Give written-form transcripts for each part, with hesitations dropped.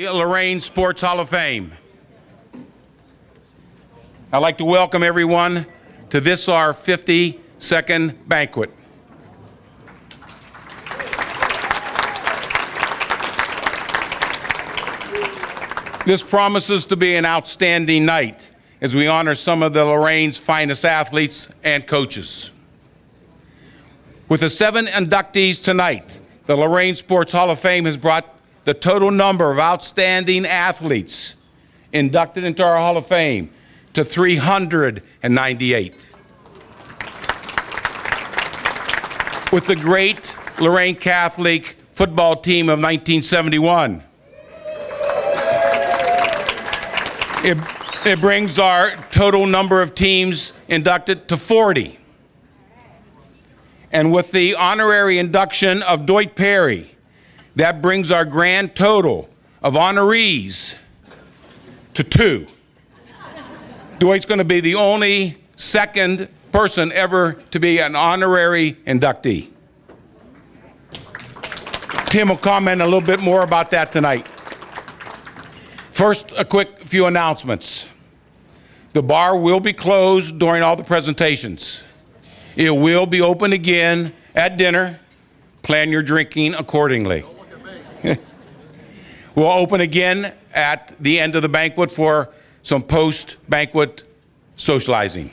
the Lorain Sports Hall of Fame. I'd like to welcome everyone to this, our 52nd banquet. This promises to be an outstanding night as we honor some of the Lorain's finest athletes and coaches. With the 7 inductees tonight, the Lorain Sports Hall of Fame has brought the total number of outstanding athletes inducted into our Hall of Fame to 398. With the great Lorain Catholic football team of 1971, it brings our total number of teams inducted to 40. And with the honorary induction of Dwight Perry, that brings our grand total of honorees to 2. Dwight's going to be the only second person ever to be an honorary inductee. Tim will comment a little bit more about that tonight. First, a quick few announcements. The bar will be closed during all the presentations. It will be open again at dinner. Plan your drinking accordingly. We'll open again at the end of the banquet for some post-banquet socializing.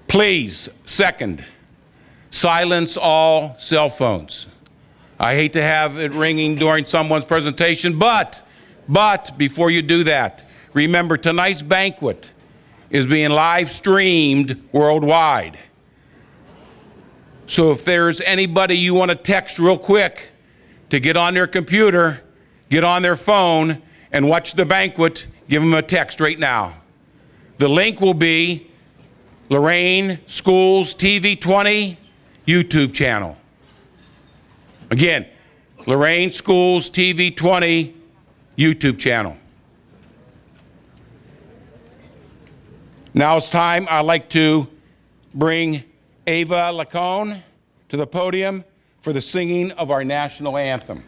Please, second, silence all cell phones. I hate to have it ringing during someone's presentation, but before you do that, remember tonight's banquet is being live streamed worldwide. So if there's anybody you want to text real quick to get on their computer, get on their phone, and watch the banquet, give them a text right now. The link will be Lorain Schools TV 20 YouTube channel. Again, Lorain Schools TV 20 YouTube channel. Now it's time. I'd like to bring Ava Lacone to the podium for the singing of our national anthem.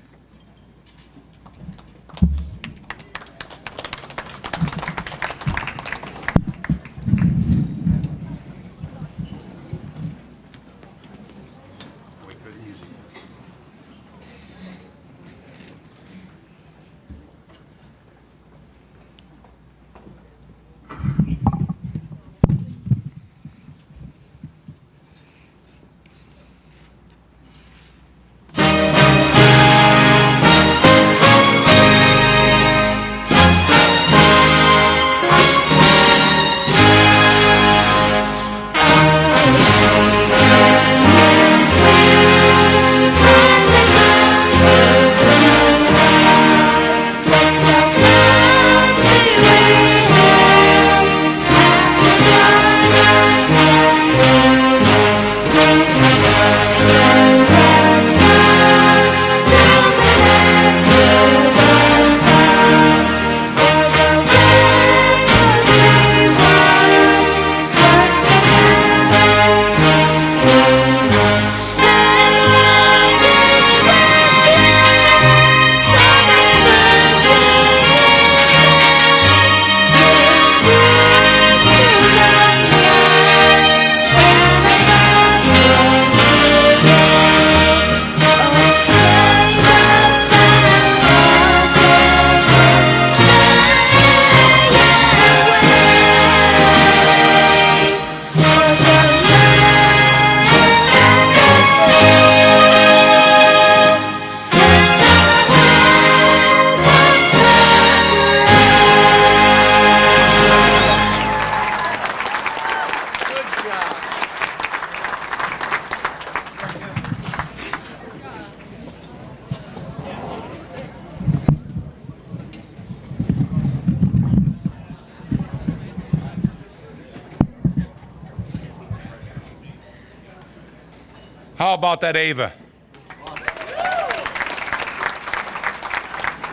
How about that, Ava?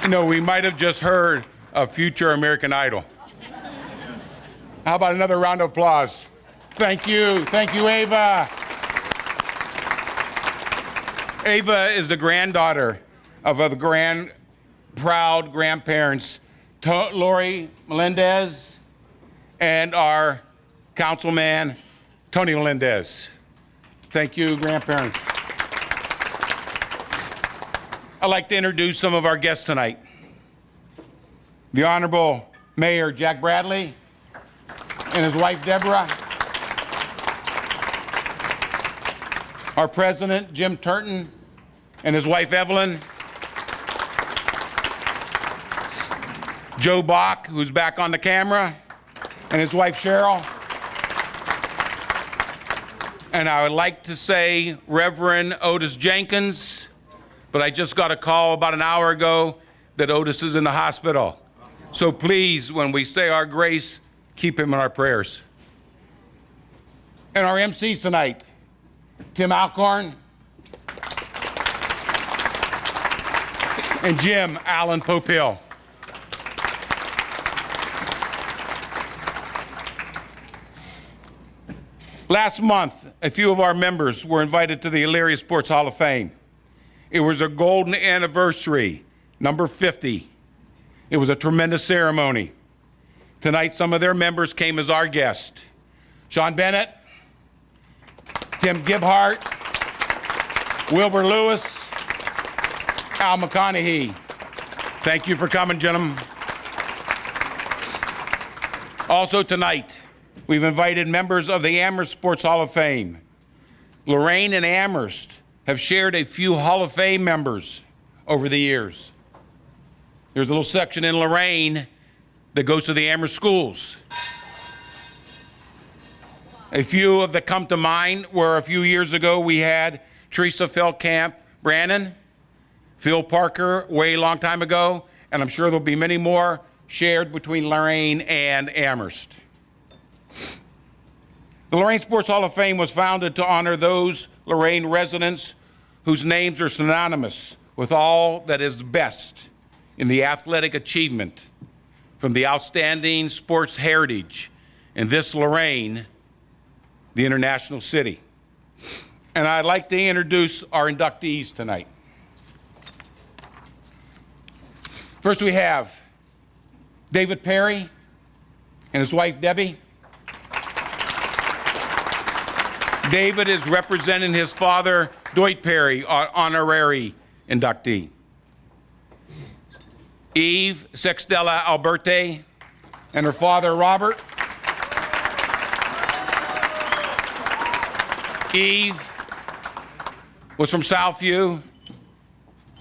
You know, we might have just heard of future American Idol. How about another round of applause? Thank you, Ava. Ava is the granddaughter of the grand proud grandparents, Lori Melendez and our councilman, Tony Melendez. Thank you, grandparents. I'd like to introduce some of our guests tonight. The Honorable Mayor Jack Bradley and his wife Deborah. Our President Jim Turton and his wife Evelyn. Joe Bach, who's back on the camera, and his wife Cheryl. And I would like to say Reverend Otis Jenkins, but I just got a call about an hour ago that Otis is in the hospital. So please, when we say our grace, keep him in our prayers. And our MCs tonight, Tim Alcorn and Jim Allen Popill. Last month, a few of our members were invited to the Elyria Sports Hall of Fame. It was a golden anniversary, number 50. It was a tremendous ceremony. Tonight, some of their members came as our guests. Sean Bennett, Tim Gibhart, Wilbur Lewis, Al McConaughey. Thank you for coming, gentlemen. Also tonight, we've invited members of the Amherst Sports Hall of Fame. Lorain and Amherst have shared a few Hall of Fame members over the years. There's a little section in Lorain that goes to the Amherst schools. A few of that come to mind were a few years ago we had Teresa Feldkamp Brannon, Phil Parker way long time ago, and I'm sure there'll be many more shared between Lorain and Amherst. The Lorain Sports Hall of Fame was founded to honor those Lorain residents whose names are synonymous with all that is best in the athletic achievement from the outstanding sports heritage in this Lorain, the international city. And I'd like to introduce our inductees tonight. First we have David Perry and his wife Debbie. David is representing his father, Dwight Perry, our honorary inductee. Eve Sextella Alberti and her father, Robert. Eve was from Southview,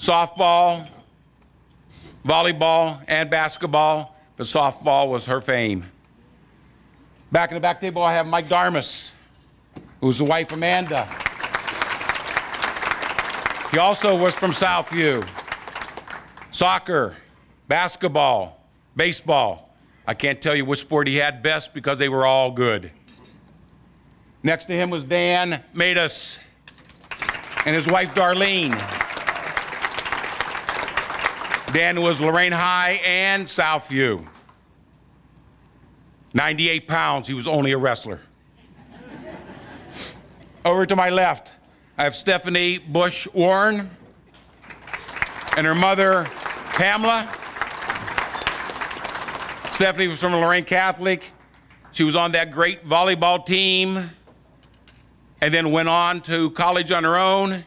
softball, volleyball, and basketball, but softball was her fame. Back in the back table, I have Mike Darmus, who's the wife Amanda. He also was from Southview. Soccer, basketball, baseball. I can't tell you which sport he had best because they were all good. Next to him was Dan Matus and his wife Darlene. Dan was Lorain High and Southview. 98 pounds, he was only a wrestler. Over to my left, I have Stephanie Bush Warren and her mother, Pamela. Stephanie was from Lorain Catholic. She was on that great volleyball team and then went on to college on her own.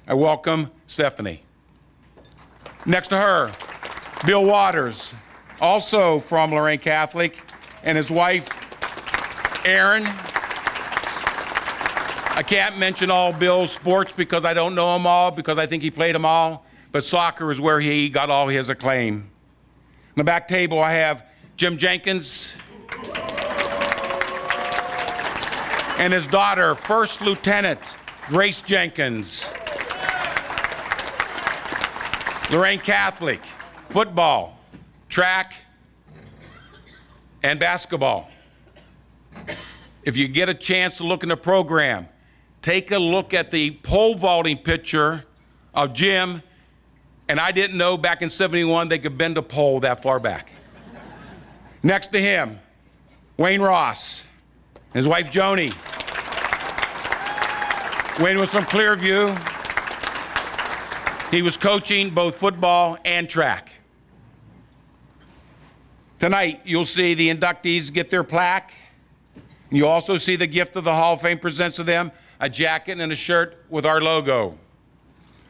I welcome Stephanie. Next to her, Bill Waters, also from Lorain Catholic, and his wife, Erin. I can't mention all Bill's sports because I don't know them all, because I think he played them all, but soccer is where he got all his acclaim. On the back table, I have Jim Jenkins and his daughter, First Lieutenant Grace Jenkins. Lorain Catholic, football, track, and basketball. If you get a chance to look in the program, take a look at the pole vaulting picture of Jim, and I didn't know back in '71 they could bend a pole that far back. Next to him, Wayne Ross, his wife Joni. Wayne was from Clearview. He was coaching both football and track. Tonight, you'll see the inductees get their plaque. You'll also see the gift of the Hall of Fame presents to them a jacket and a shirt with our logo.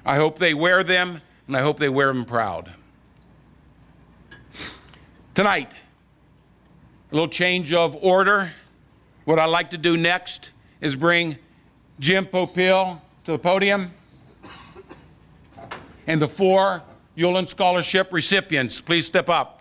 I hope they wear them, and I hope they wear them proud. Tonight, a little change of order. What I'd like to do next is bring Jim Popeil to the podium and the 4 Ullin Scholarship recipients. Please step up.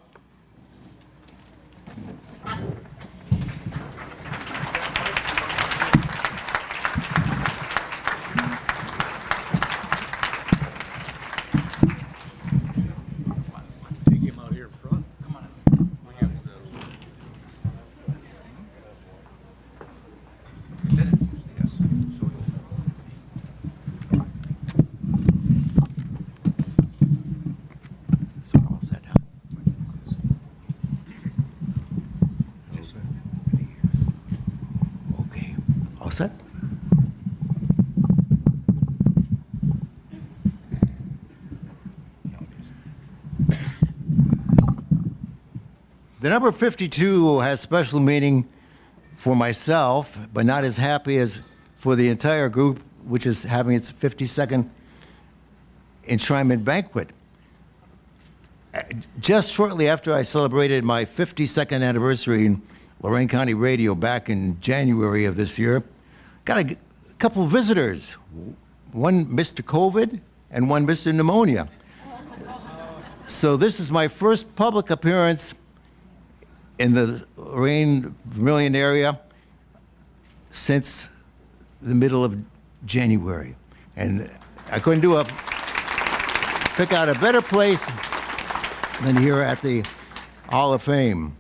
Set. The number 52 has special meaning for myself, but not as happy as for the entire group, which is having its 52nd Enshrinement Banquet. Just shortly after I celebrated my 52nd anniversary in Lorain County Radio back in January of this year, got a couple of visitors, one Mr. COVID and one Mr. Pneumonia. So this is my first public appearance in the Lorain Vermilion area since the middle of January. And I couldn't pick out a better place than here at the Hall of Fame.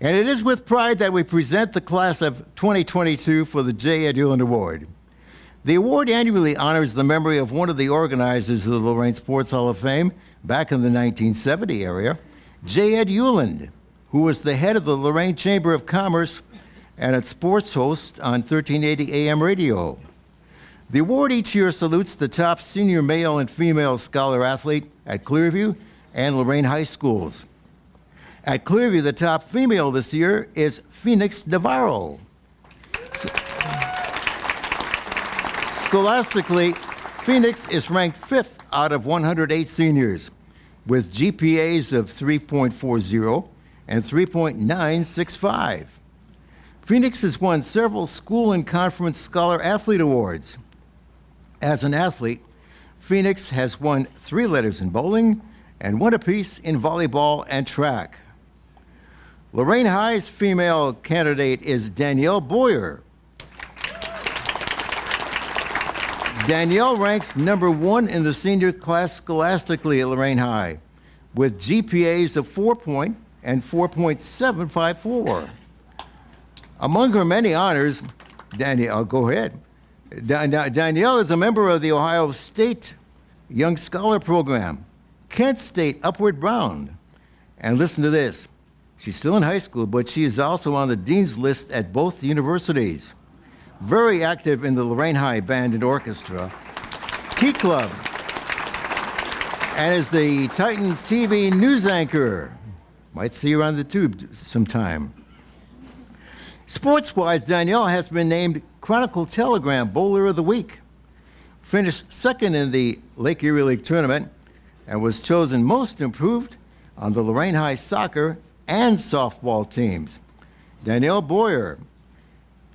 And it is with pride that we present the class of 2022 for the J. Ed Ullin Award. The award annually honors the memory of one of the organizers of the Lorain Sports Hall of Fame back in the 1970 area, J. Ed Ullin, who was the head of the Lorain Chamber of Commerce and a sports host on 1380 AM radio. The award each year salutes the top senior male and female scholar athlete at Clearview and Lorain High Schools. At Clearview, the top female this year is Phoenix Navarro. Scholastically, Phoenix is ranked 5th out of 108 seniors with GPAs of 3.40 and 3.965. Phoenix has won several school and conference scholar athlete awards. As an athlete, Phoenix has won 3 letters in bowling and 1 apiece in volleyball and track. Lorain High's female candidate is Danielle Boyer. Danielle ranks number 1 in the senior class scholastically at Lorain High with GPAs of 4 and 4.754. Among her many honors, Danielle, go ahead. Danielle is a member of the Ohio State Young Scholar Program, Kent State Upward Bound. And listen to this. She's still in high school, but she is also on the dean's list at both universities. Very active in the Lorain High Band and Orchestra, Key Club, and is the Titan TV news anchor. Might see her on the tube sometime. Sports-wise, Danielle has been named Chronicle Telegram Bowler of the Week, finished 2nd in the Lake Erie League tournament, and was chosen most improved on the Lorain High soccer and softball teams. Danielle Boyer.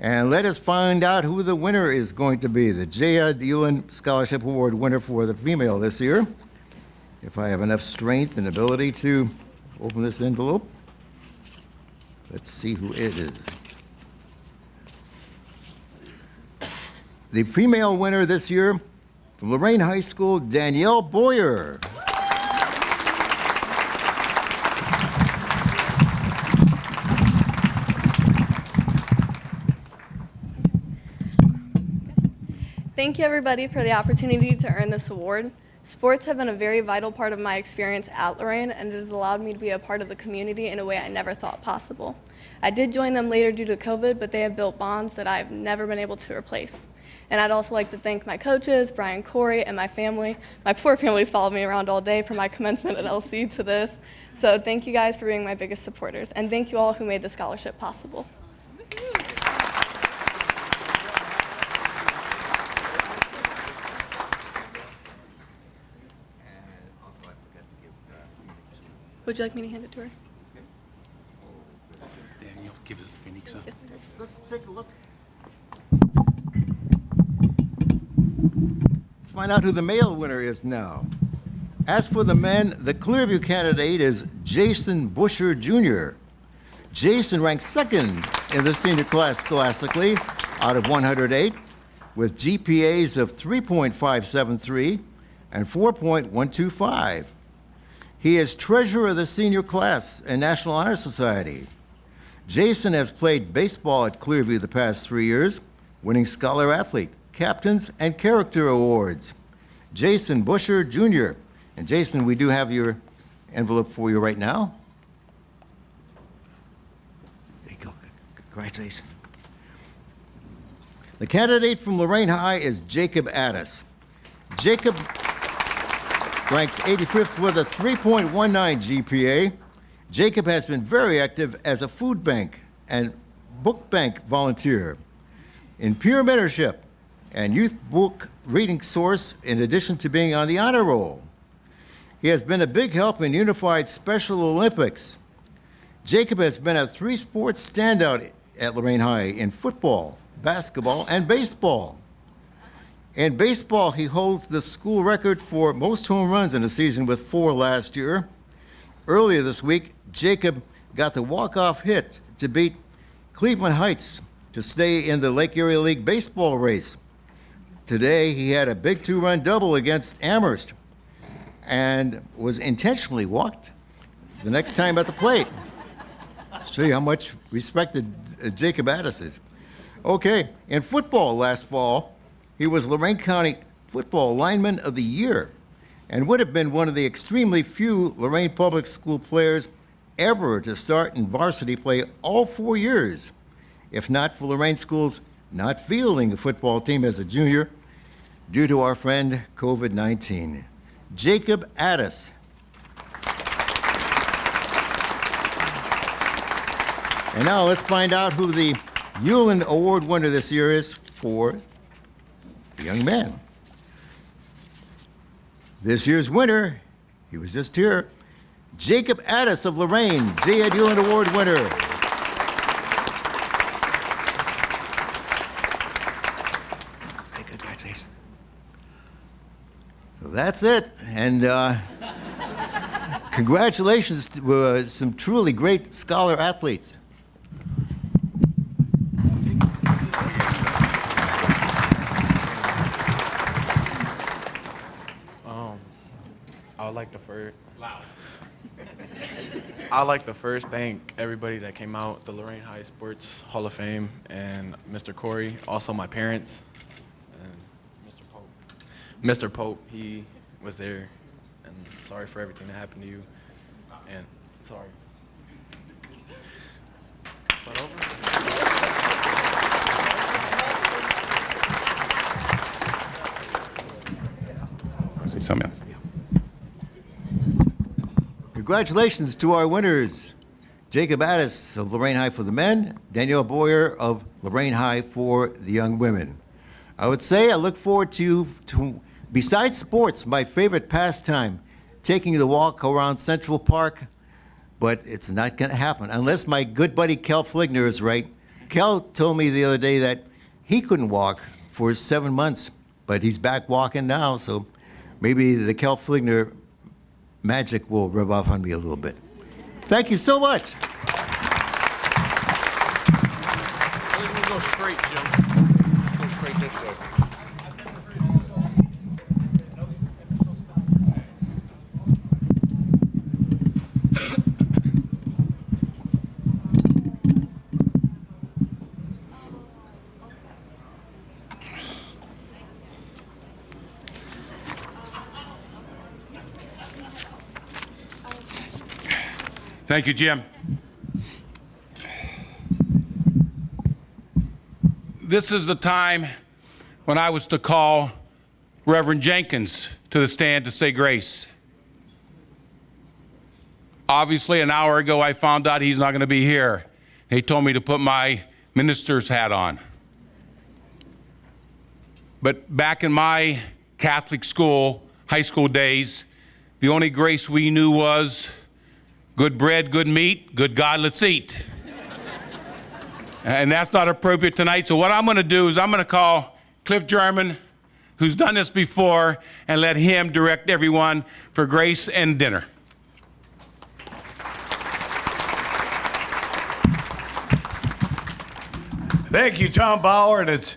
And let us find out who the winner is going to be, the J. Ed Ullin Scholarship Award winner for the female this year. If I have enough strength and ability to open this envelope. Let's see who it is. The female winner this year from Lorain High School, Danielle Boyer. Thank you everybody for the opportunity to earn this award. Sports have been a very vital part of my experience at Lorain, and it has allowed me to be a part of the community in a way I never thought possible. I did join them later due to COVID, but they have built bonds that I've never been able to replace. And I'd also like to thank my coaches, Brian, Corey, and my family. My poor family's followed me around all day from my commencement at LC to this. So thank you guys for being my biggest supporters. And thank you all who made the scholarship possible. Would you like me to hand it to her? Daniel, give us Phoenix. Yes, ma'am. Let's take a look. Let's find out who the male winner is now. As for the men, the Clearview candidate is Jason Busher Jr. Jason ranked second in the senior class scholastically out of 108 with GPAs of 3.573 and 4.125. He is treasurer of the senior class in National Honor Society. Jason has played baseball at Clearview the past 3 years, winning Scholar Athlete, Captains, and Character Awards. Jason Busher Jr. And Jason, we do have your envelope for you right now. There you go. Congratulations. The candidate from Lorain High is Jacob Addis. Jacob ranks 85th with a 3.19 GPA. Jacob has been very active as a food bank and book bank volunteer in peer mentorship and youth book reading source in addition to being on the honor roll. He has been a big help in Unified Special Olympics. Jacob has been a 3-sports standout at Lorain High in football, basketball, and baseball. In baseball, he holds the school record for most home runs in a season with 4 last year. Earlier this week, Jacob got the walk-off hit to beat Cleveland Heights to stay in the Lake Erie League baseball race. Today, he had a big 2-run double against Amherst and was intentionally walked the next time at the plate. Show you how much respected Jacob Addis is. Okay, in football last fall, he was Lorain County Football Lineman of the Year and would have been one of the extremely few Lorain Public School players ever to start in varsity play all 4 years, if not for Lorain schools not fielding the football team as a junior due to our friend COVID-19. Jacob Addis. And now let's find out who the Ulan Award winner this year is for the young man. This year's winner, he was just here, Jacob Addis of Lorain, J.Ed Ulan Award winner. Congratulations. So that's it. And congratulations to some truly great scholar athletes. I'd like to first thank everybody that came out, the Lorain High Sports Hall of Fame, and Mr. Corey, also my parents, and Mr. Pope. Mr. Pope, he was there, and sorry for everything that happened to you, and sorry. Start over? Say something else. Congratulations to our winners, Jacob Addis of Lorain High for the men, Danielle Boyer of Lorain High for the young women. I would say I look forward to besides sports, my favorite pastime, taking the walk around Central Park, but it's not going to happen unless my good buddy Kel Fligner is right. Kel told me the other day that he couldn't walk for 7 months, but he's back walking now, so maybe the Kel Fligner magic will rub off on me a little bit. Thank you so much. We'll go straight, Jim. Let's go straight this way. Thank you, Jim. This is the time when I was to call Reverend Jenkins to the stand to say grace. Obviously, an hour ago, I found out he's not going to be here. They told me to put my minister's hat on. But back in my Catholic school, high school days, the only grace we knew was good bread, good meat, good God, let's eat. And that's not appropriate tonight. So what I'm going to do is I'm going to call Cliff German, who's done this before, and let him direct everyone for grace and dinner. Thank you, Tom Bauer, and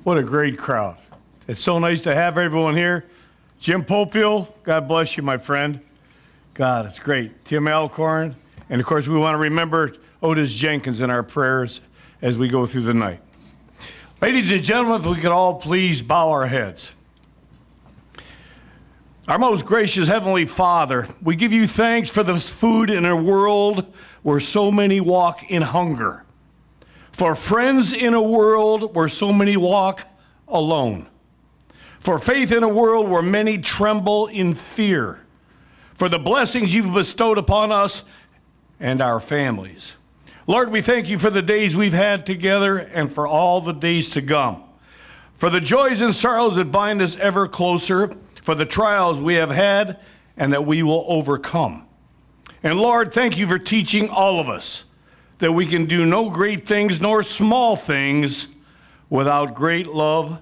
what a great crowd. It's so nice to have everyone here. Jim Popiel, God bless you, my friend. God, it's great. Tim Alcorn, and of course we want to remember Otis Jenkins in our prayers as we go through the night. Ladies and gentlemen, if we could all please bow our heads. Our most gracious Heavenly Father, we give you thanks for this food in a world where so many walk in hunger. For friends in a world where so many walk alone. For faith in a world where many tremble in fear. For the blessings you've bestowed upon us and our families. Lord, we thank you for the days we've had together and for all the days to come. For the joys and sorrows that bind us ever closer. For the trials we have had and that we will overcome. And Lord, thank you for teaching all of us that we can do no great things nor small things without great love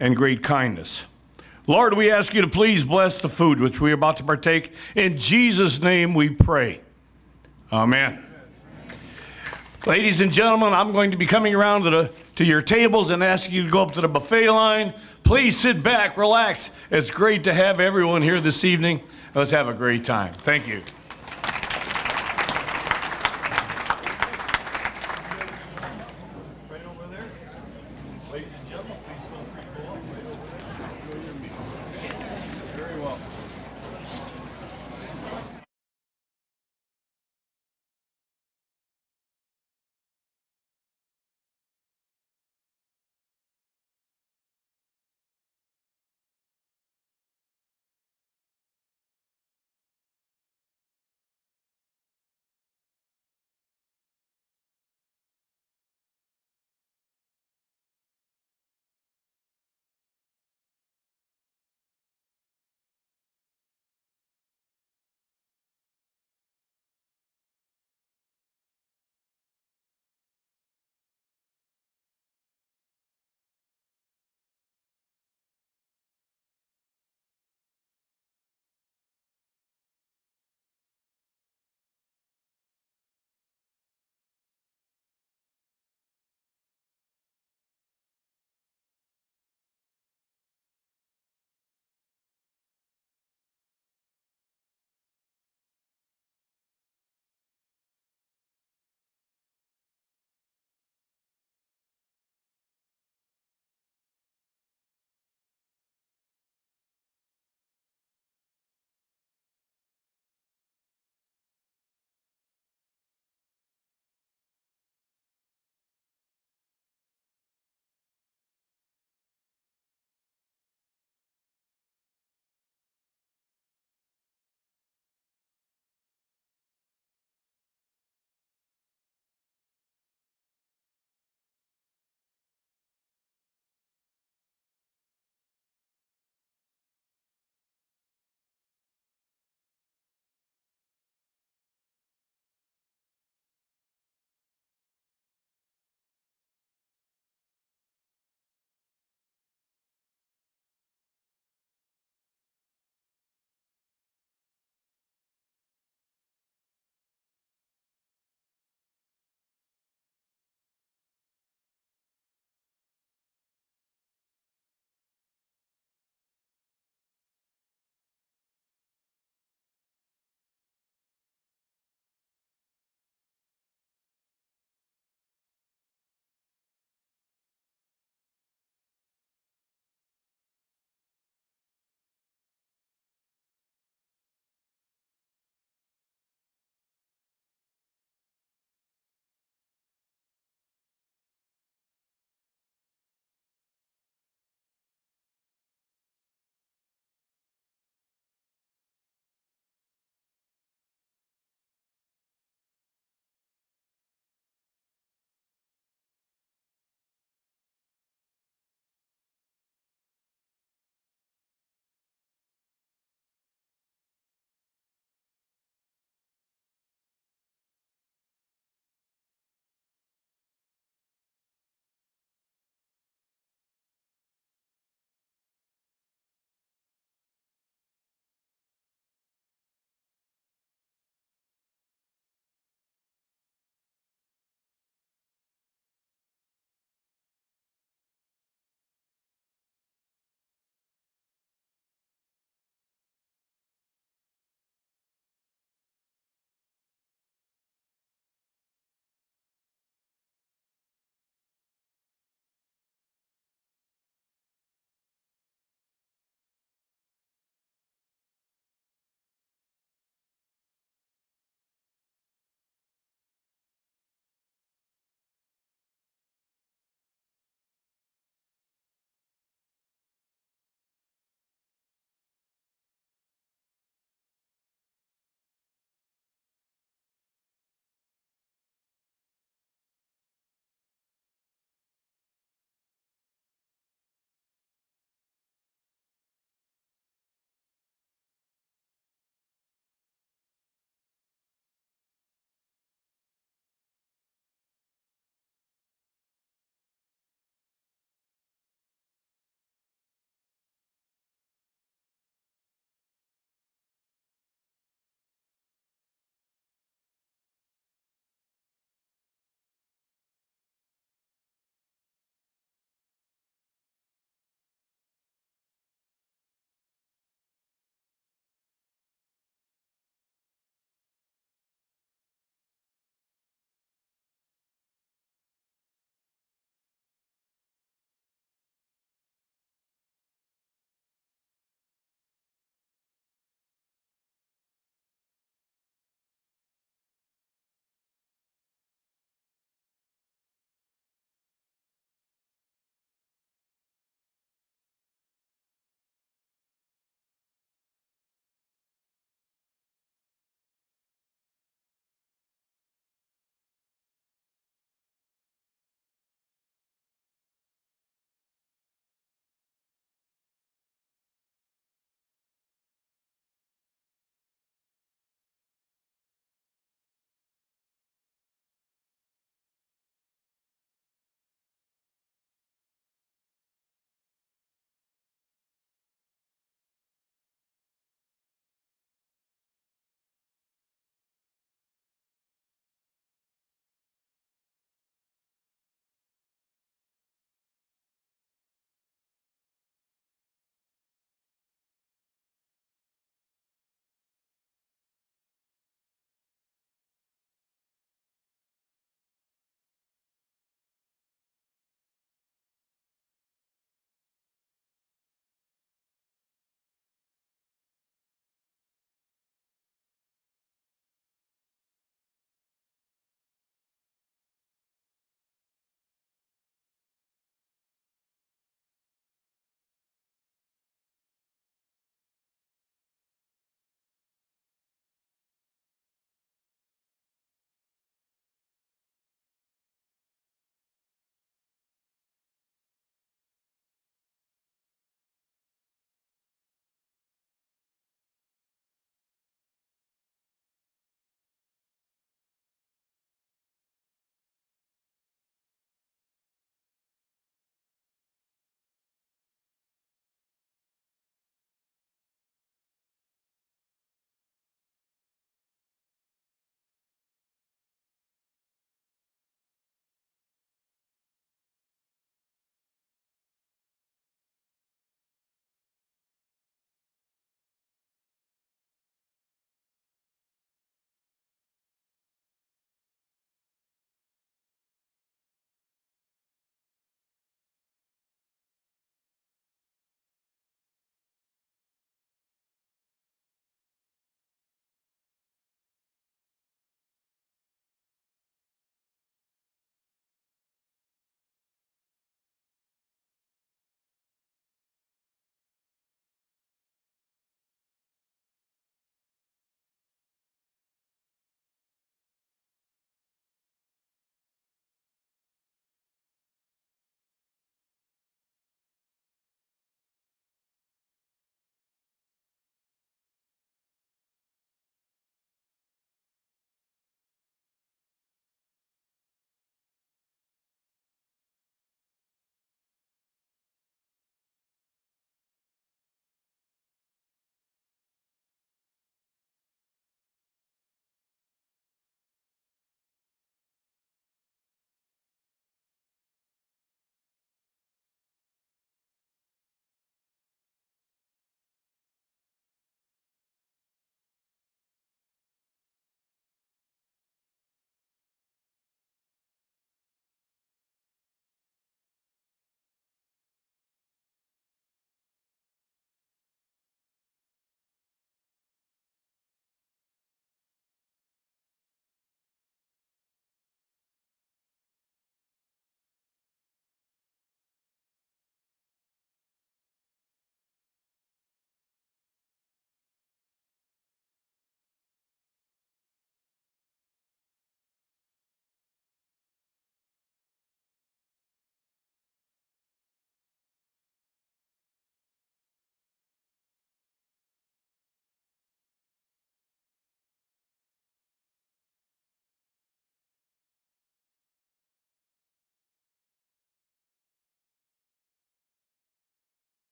and great kindness. Lord, we ask you to please bless the food which we are about to partake. In Jesus' name we pray. Amen. Ladies and gentlemen, I'm going to be coming around to your tables and asking you to go up to the buffet line. Please sit back, relax. It's great to have everyone here this evening. Let's have a great time. Thank you.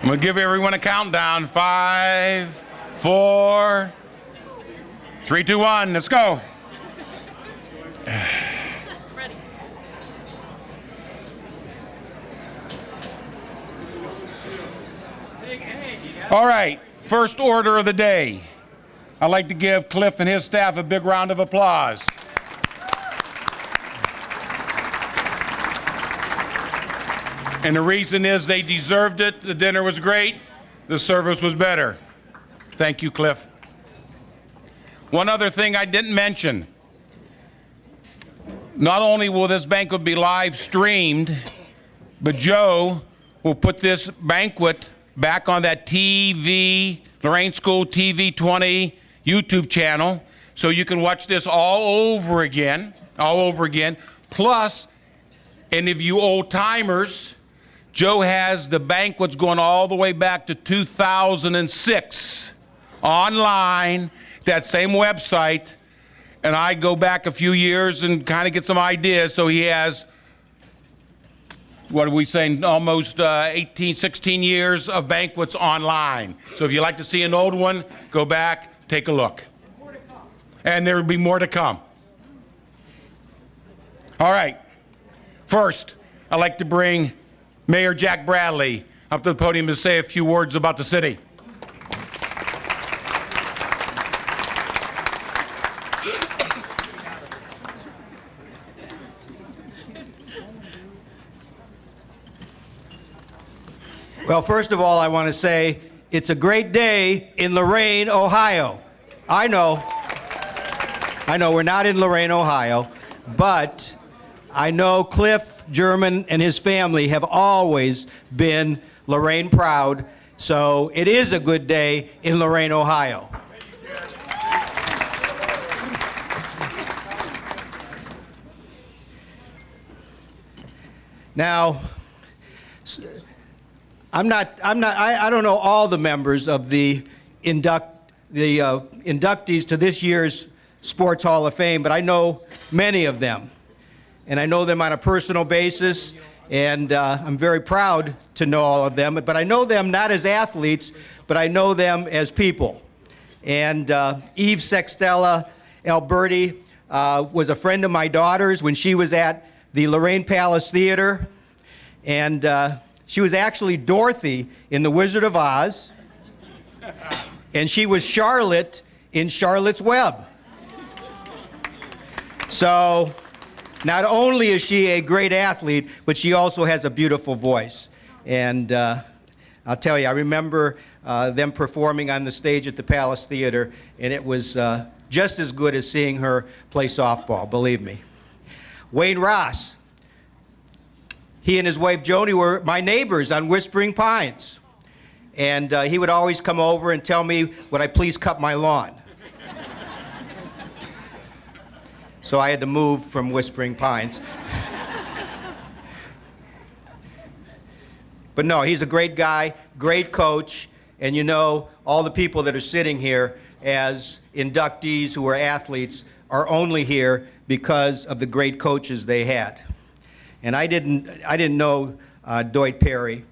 I'm going to give everyone a countdown. 5, 4, 3, 2, 1. Let's go. All right, first order of the day. I'd like to give Cliff and his staff a big round of applause. And the reason is they deserved it. The dinner was great. The service was better. Thank you, Cliff. One other thing I didn't mention. Not only will this banquet be live streamed, but Joe will put this banquet back on that TV, Lorain School TV 20 YouTube channel, so you can watch this all over again. Plus, any of you old timers, Joe has the banquets going all the way back to 2006 online, that same website, and I go back a few years and kind of get some ideas, so he has, what are we saying, almost 18, 16 years of banquets online. So if you like to see an old one, go back, take a look. More to come. And there will be more to come. All right. First, I'd like to bring Mayor Jack Bradley up to the podium to say a few words about the city. Well, first of all, I want to say it's a great day in Lorain, Ohio. I know we're not in Lorain, Ohio, but I know Cliff German and his family have always been Lorain proud, so it is a good day in Lorain, Ohio. Now, I don't know all the members of the inductees to this year's Sports Hall of Fame, but I know many of them. And I know them on a personal basis, and I'm very proud to know all of them. But I know them not as athletes, but I know them as people. And Eve Sextella Alberti was a friend of my daughter's when she was at the Lorain Palace Theater. And she was actually Dorothy in The Wizard of Oz, and she was Charlotte in Charlotte's Web. So not only is she a great athlete, but she also has a beautiful voice. And I'll tell you, I remember them performing on the stage at the Palace Theater, and it was just as good as seeing her play softball, believe me. Wayne Ross. He and his wife Joni were my neighbors on Whispering Pines. And he would always come over and tell me, would I please cut my lawn? So I had to move from Whispering Pines. But no, he's a great guy, great coach, and you know, all the people that are sitting here as inductees who are athletes are only here because of the great coaches they had. And I didn't know Doit Perry,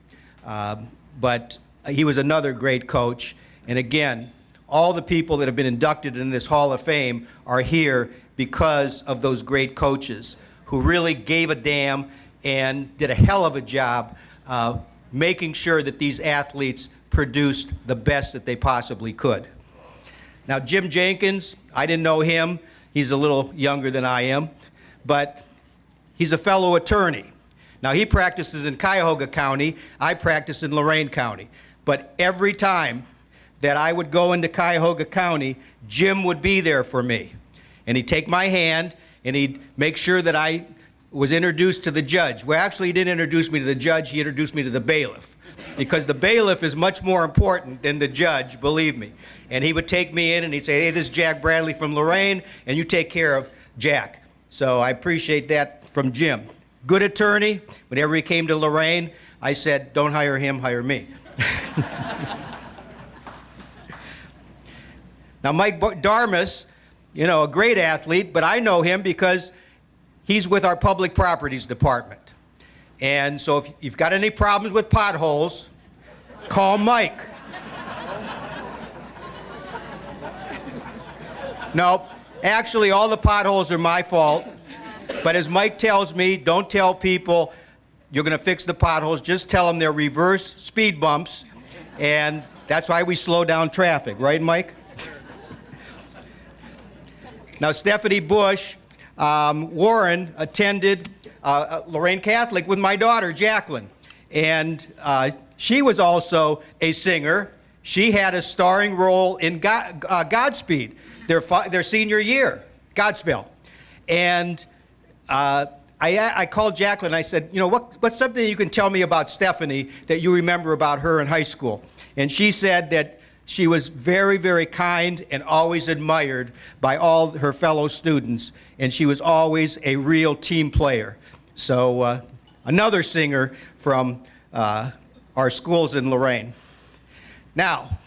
but he was another great coach. And again, all the people that have been inducted in this Hall of Fame are here because of those great coaches who really gave a damn and did a hell of a job making sure that these athletes produced the best that they possibly could. Now, Jim Jenkins, I didn't know him. He's a little younger than I am, but he's a fellow attorney. Now, he practices in Cuyahoga County. I practice in Lorain County. But every time that I would go into Cuyahoga County, Jim would be there for me. And he'd take my hand, and he'd make sure that I was introduced to the judge. Well, actually, he didn't introduce me to the judge. He introduced me to the bailiff. Because the bailiff is much more important than the judge, believe me. And he would take me in, and he'd say, hey, this is Jack Bradley from Lorain, and you take care of Jack. So I appreciate that from Jim. Good attorney. Whenever he came to Lorain, I said, don't hire him, hire me. Now, Mike Darmus, you know, a great athlete, but I know him because he's with our Public Properties Department. And so if you've got any problems with potholes, Call Mike. No, actually, all the potholes are my fault. But as Mike tells me, don't tell people you're going to fix the potholes. Just tell them they're reverse speed bumps. And that's why we slow down traffic. Right, Mike? Now, Stephanie Bush, Warren attended Lorain Catholic with my daughter, Jacqueline. And she was also a singer. She had a starring role in Godspeed, their senior year, Godspell. And I called Jacqueline. I said, you know, what's something you can tell me about Stephanie that you remember about her in high school? And she said that she was very, very kind and always admired by all her fellow students. And she was always a real team player. So another singer from our schools in Lorain. Now,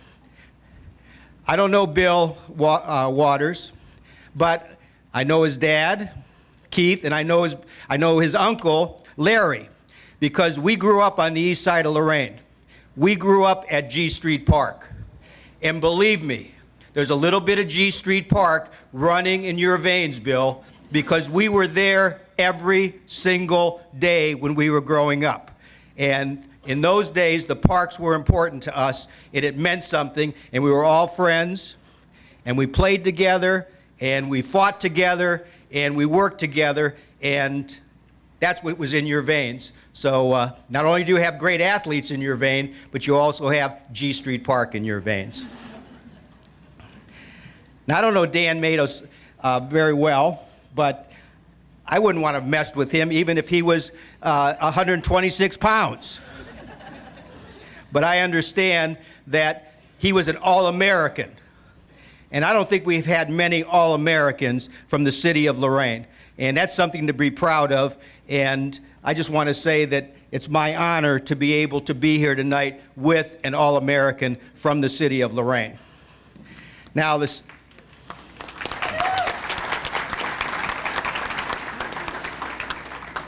I don't know Bill Waters, but I know his dad, Keith, and I know his uncle, Larry, because we grew up on the east side of Lorain. We grew up at G Street Park. And believe me, there's a little bit of G Street Park running in your veins, Bill, because we were there every single day when we were growing up. And in those days, the parks were important to us, and it meant something, and we were all friends, and we played together, and we fought together, and we worked together, and that's what was in your veins. So not only do you have great athletes in your vein, but you also have G Street Park in your veins. Now, I don't know Dan Matos very well, but I wouldn't want to have messed with him even if he was 126 pounds. But I understand that he was an All-American. And I don't think we've had many All-Americans from the city of Lorain. And that's something to be proud of. And I just want to say that it's my honor to be able to be here tonight with an All-American from the city of Lorain. Now, this...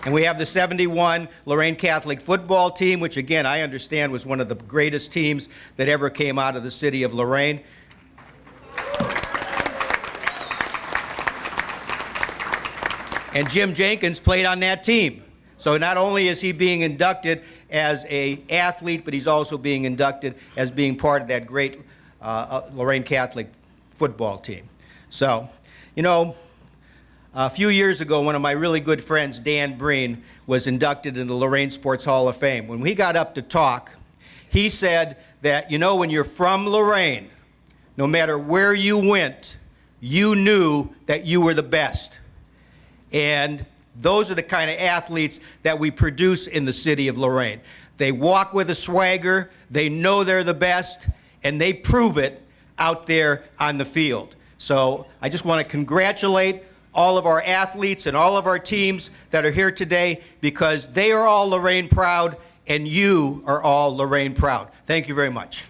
And we have the 71 Lorain Catholic football team, which again, I understand was one of the greatest teams that ever came out of the city of Lorain. And Jim Jenkins played on that team. So not only is he being inducted as an athlete, but he's also being inducted as being part of that great Lorain Catholic football team. So, you know, a few years ago, one of my really good friends, Dan Breen, was inducted in the Lorain Sports Hall of Fame. When we got up to talk, he said that, you know, when you're from Lorain, no matter where you went, you knew that you were the best. And those are the kind of athletes that we produce in the city of Lorain. They walk with a swagger, they know they're the best, and they prove it out there on the field. So I just want to congratulate all of our athletes and all of our teams that are here today, because they are all Lorain proud, and you are all Lorain proud. Thank you very much.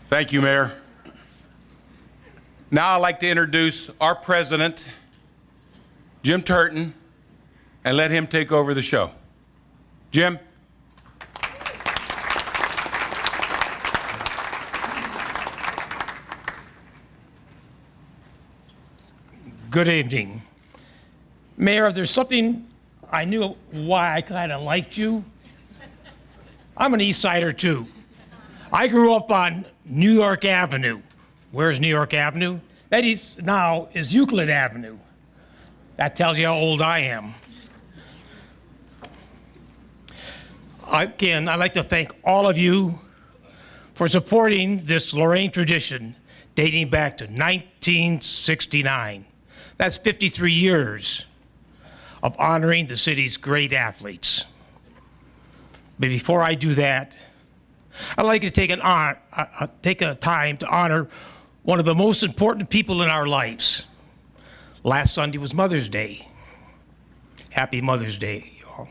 Thank you, Mayor. Now I'd like to introduce our president, Jim Turton, and let him take over the show. Jim? Good evening. Mayor, there's something I knew why I kind of liked you. I'm an East Sider too. I grew up on New York Avenue. Where's New York Avenue? That is now is Euclid Avenue. That tells you how old I am. Again, I'd like to thank all of you for supporting this Lorain tradition dating back to 1969. That's 53 years of honoring the city's great athletes. But before I do that, I'd like to take a time to honor one of the most important people in our lives. Last Sunday was Mother's Day. Happy Mother's Day, y'all.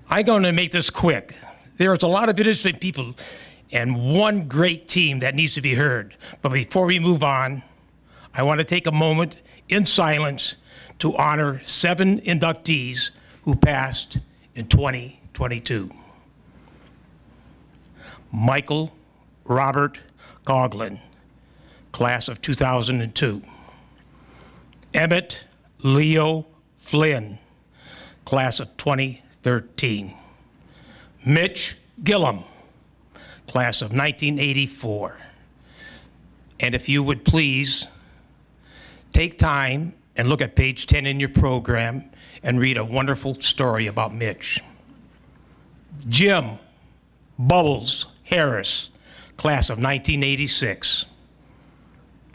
I'm going to make this quick. There's a lot of interesting people and one great team that needs to be heard. But before we move on, I want to take a moment in silence to honor 7 inductees who passed in 2022. Michael Robert Coughlin, class of 2002. Emmett Leo Flynn, class of 2013. Mitch Gillum, class of 1984. And if you would please take time and look at page 10 in your program and read a wonderful story about Mitch. Jim Bubbles Harris, class of 1986.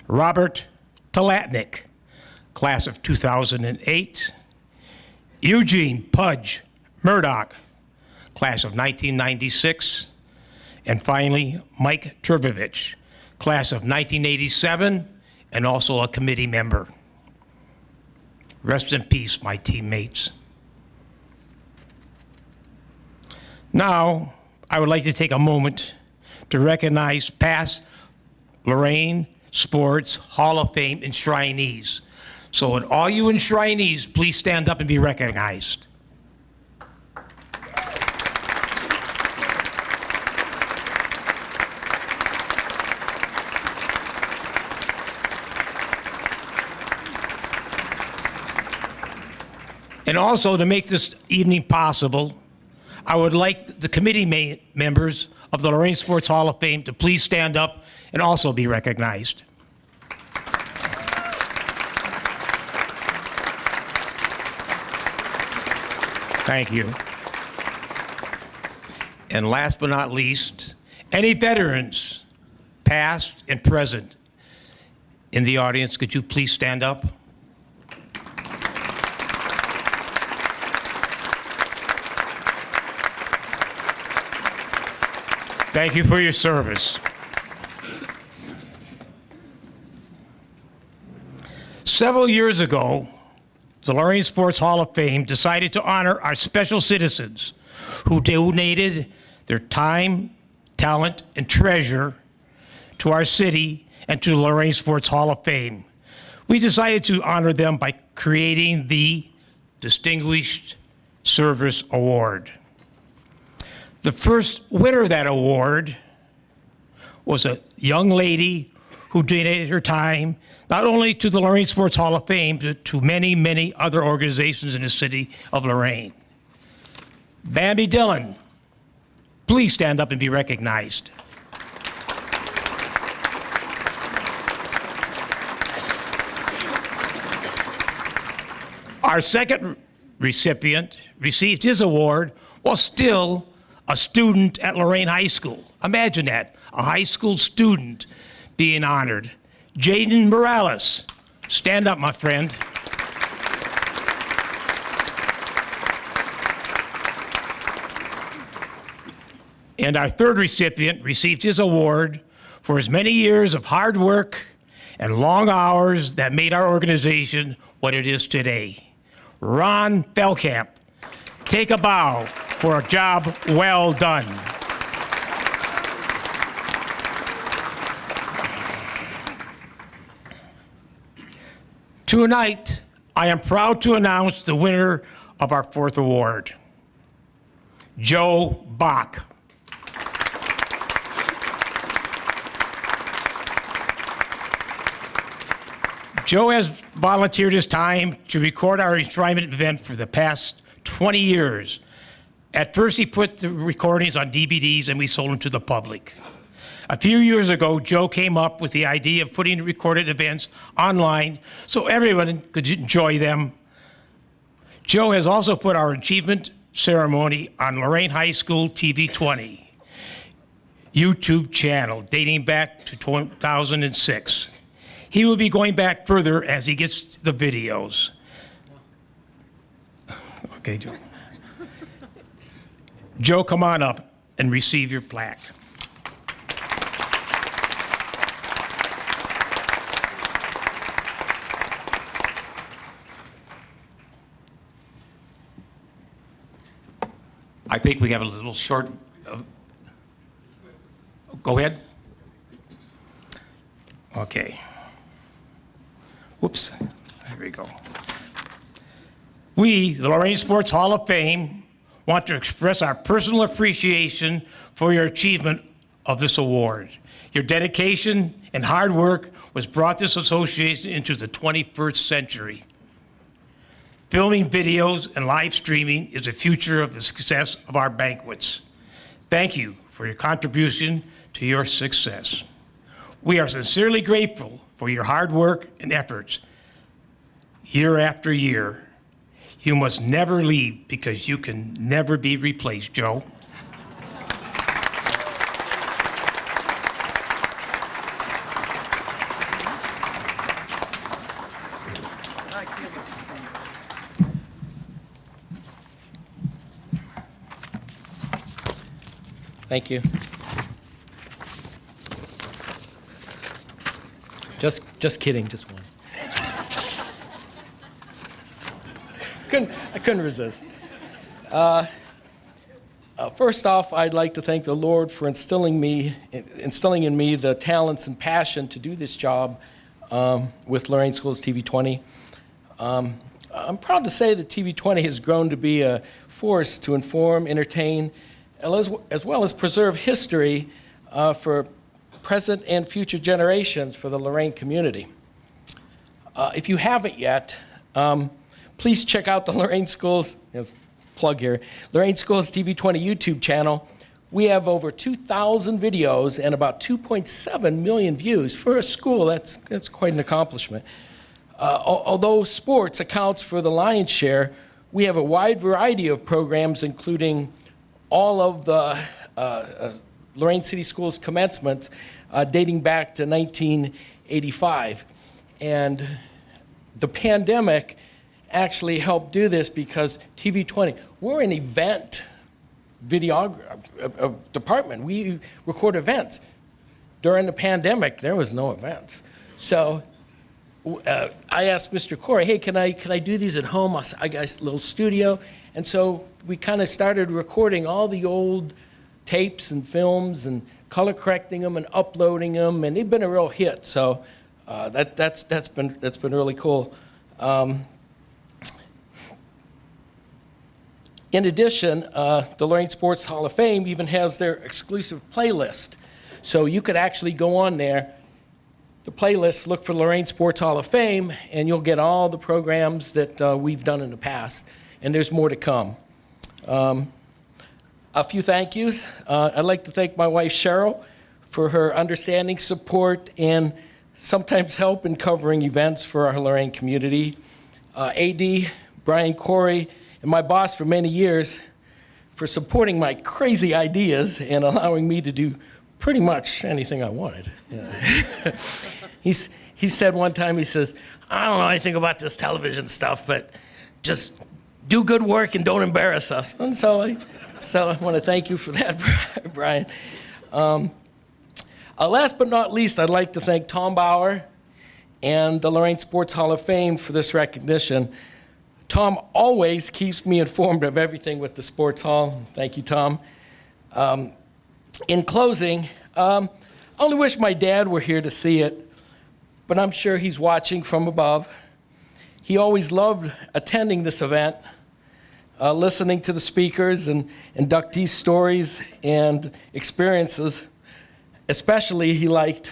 Robert Talatnik, class of 2008. Eugene Pudge Murdoch, class of 1996. And finally, Mike Turbevich, class of 1987, and also a committee member. Rest in peace, my teammates. Now, I would like to take a moment to recognize past Lorain Sports Hall of Fame enshrinees. So would all you enshrinees please stand up and be recognized. And also, to make this evening possible, I would like the committee members of the Lorain Sports Hall of Fame to please stand up and also be recognized. Thank you. And last but not least, any veterans, past and present, in the audience, could you please stand up? Thank you for your service. Several years ago, the Lorain Sports Hall of Fame decided to honor our special citizens who donated their time, talent, and treasure to our city and to the Lorain Sports Hall of Fame. We decided to honor them by creating the Distinguished Service Award. The first winner of that award was a young lady who donated her time not only to the Lorain Sports Hall of Fame, but to many, many other organizations in the city of Lorain. Bambi Dillon, please stand up and be recognized. Our second recipient received his award while still a student at Lorain High School. Imagine that, a high school student being honored. Jaden Morales, stand up, my friend. And our third recipient received his award for his many years of hard work and long hours that made our organization what it is today. Ron Feldkamp, take a bow for a job well done. Tonight, I am proud to announce the winner of our fourth award, Joe Bach. Joe has volunteered his time to record our enshrinement event for the past 20 years. At first, he put the recordings on DVDs and we sold them to the public. A few years ago, Joe came up with the idea of putting recorded events online so everyone could enjoy them. Joe has also put our achievement ceremony on Lorain High School TV 20 YouTube channel dating back to 2006. He will be going back further as he gets the videos. Okay, Joe. Joe, come on up and receive your plaque. I think we have a little short. Go ahead. Okay. Whoops. There we go. We, the Lorain Sports Hall of Fame, want to express our personal appreciation for your achievement of this award. Your dedication and hard work was brought this association into the 21st century. Filming videos and live streaming is the future of the success of our banquets. Thank you for your contribution to your success. We are sincerely grateful for your hard work and efforts year after year. You must never leave because you can never be replaced, Joe. Thank you. Just kidding, just one. I couldn't resist. First off, I'd like to thank the Lord for instilling in me the talents and passion to do this job with Lorain Schools TV 20. I'm proud to say that TV 20 has grown to be a force to inform, entertain, as well as preserve history for present and future generations for the Lorain community. If you haven't yet, please check out the Lorain Schools, plug here, Lorain Schools TV 20 YouTube channel. We have over 2,000 videos and about 2.7 million views. For a school, that's quite an accomplishment. Although sports accounts for the lion's share, we have a wide variety of programs, including all of the Lorain City Schools commencements dating back to 1985. And the pandemic actually helped do this because TV 20, we're an event video department. We record events. During the pandemic, there was no events. So I asked Mr. Corey, hey, can I do these at home? I got a little studio. And so we kind of started recording all the old tapes and films and color correcting them and uploading them, and they've been a real hit. So that's been really cool. In addition, the Lorain Sports Hall of Fame even has their exclusive playlist. So you could actually go on there, the playlist, look for Lorain Sports Hall of Fame, and you'll get all the programs that we've done in the past. And there's more to come. A few thank yous. I'd like to thank my wife, Cheryl, for her understanding, support, and sometimes help in covering events for our Lorain community. AD, Brian Corey, and my boss for many years for supporting my crazy ideas and allowing me to do pretty much anything I wanted. Yeah. He said one time, he says, I don't know anything about this television stuff, but just do good work and don't embarrass us. And so I want to thank you for that, Brian. Last but not least, I'd like to thank Tom Bauer and the Lorain Sports Hall of Fame for this recognition. Tom always keeps me informed of everything with the Sports Hall. Thank you, Tom. In closing, I only wish my dad were here to see it, but I'm sure he's watching from above. He always loved attending this event, listening to the speakers and inductees' stories and experiences. Especially, he liked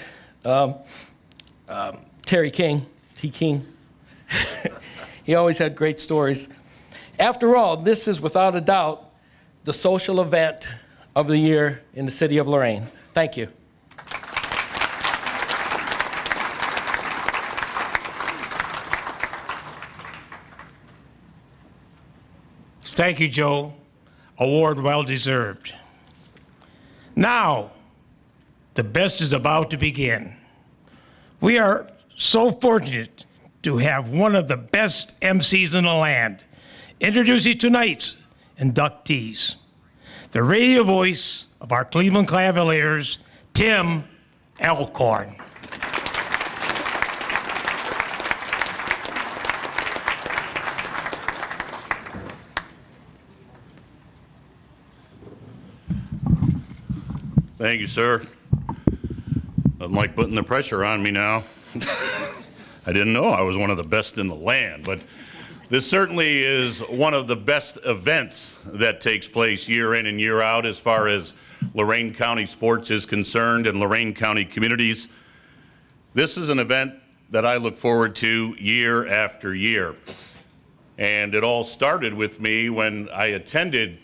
Terry King, T. King. He always had great stories. After all, this is without a doubt the social event of the year in the city of Lorain. Thank you. Thank you, Joe. Award well deserved. Now, the best is about to begin. We are so fortunate to have one of the best MCs in the land. Introducing tonight's inductees. The radio voice of our Cleveland Cavaliers, Tim Alcorn. Thank you, sir. Doesn't like putting the pressure on me now. I didn't know I was one of the best in the land, but this certainly is one of the best events that takes place year in and year out as far as Lorain County sports is concerned and Lorain County communities. This is an event that I look forward to year after year. And it all started with me when I attended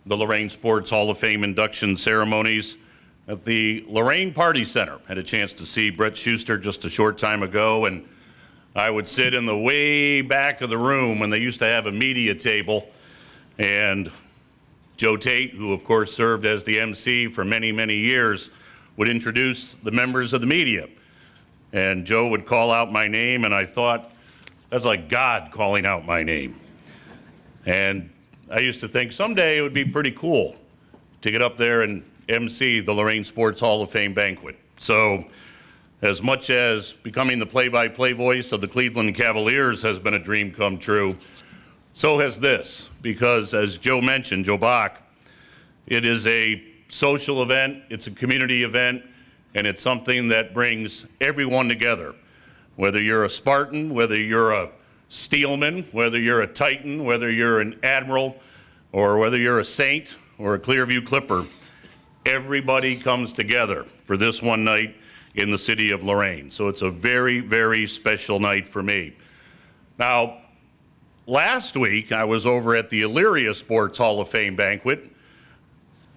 the Lorain Sports Hall of Fame induction ceremonies at the Lorain Party Center. Had a chance to see Brett Schuster just a short time ago, and I would sit in the way back of the room when they used to have a media table, and Joe Tate, who of course served as the MC for many, many years, would introduce the members of the media. And Joe would call out my name, and I thought, that's like God calling out my name. And I used to think someday it would be pretty cool to get up there and MC the Lorain Sports Hall of Fame banquet. So as much as becoming the play-by-play voice of the Cleveland Cavaliers has been a dream come true, so has this, because as Joe mentioned, Joe Bach, it is a social event, it's a community event, and it's something that brings everyone together. Whether you're a Spartan, whether you're a Steelman, whether you're a Titan, whether you're an Admiral, or whether you're a Saint or a Clearview Clipper, everybody comes together for this one night in the city of Lorain. So it's a very, very special night for me. Now, last week I was over at the Elyria Sports Hall of Fame banquet.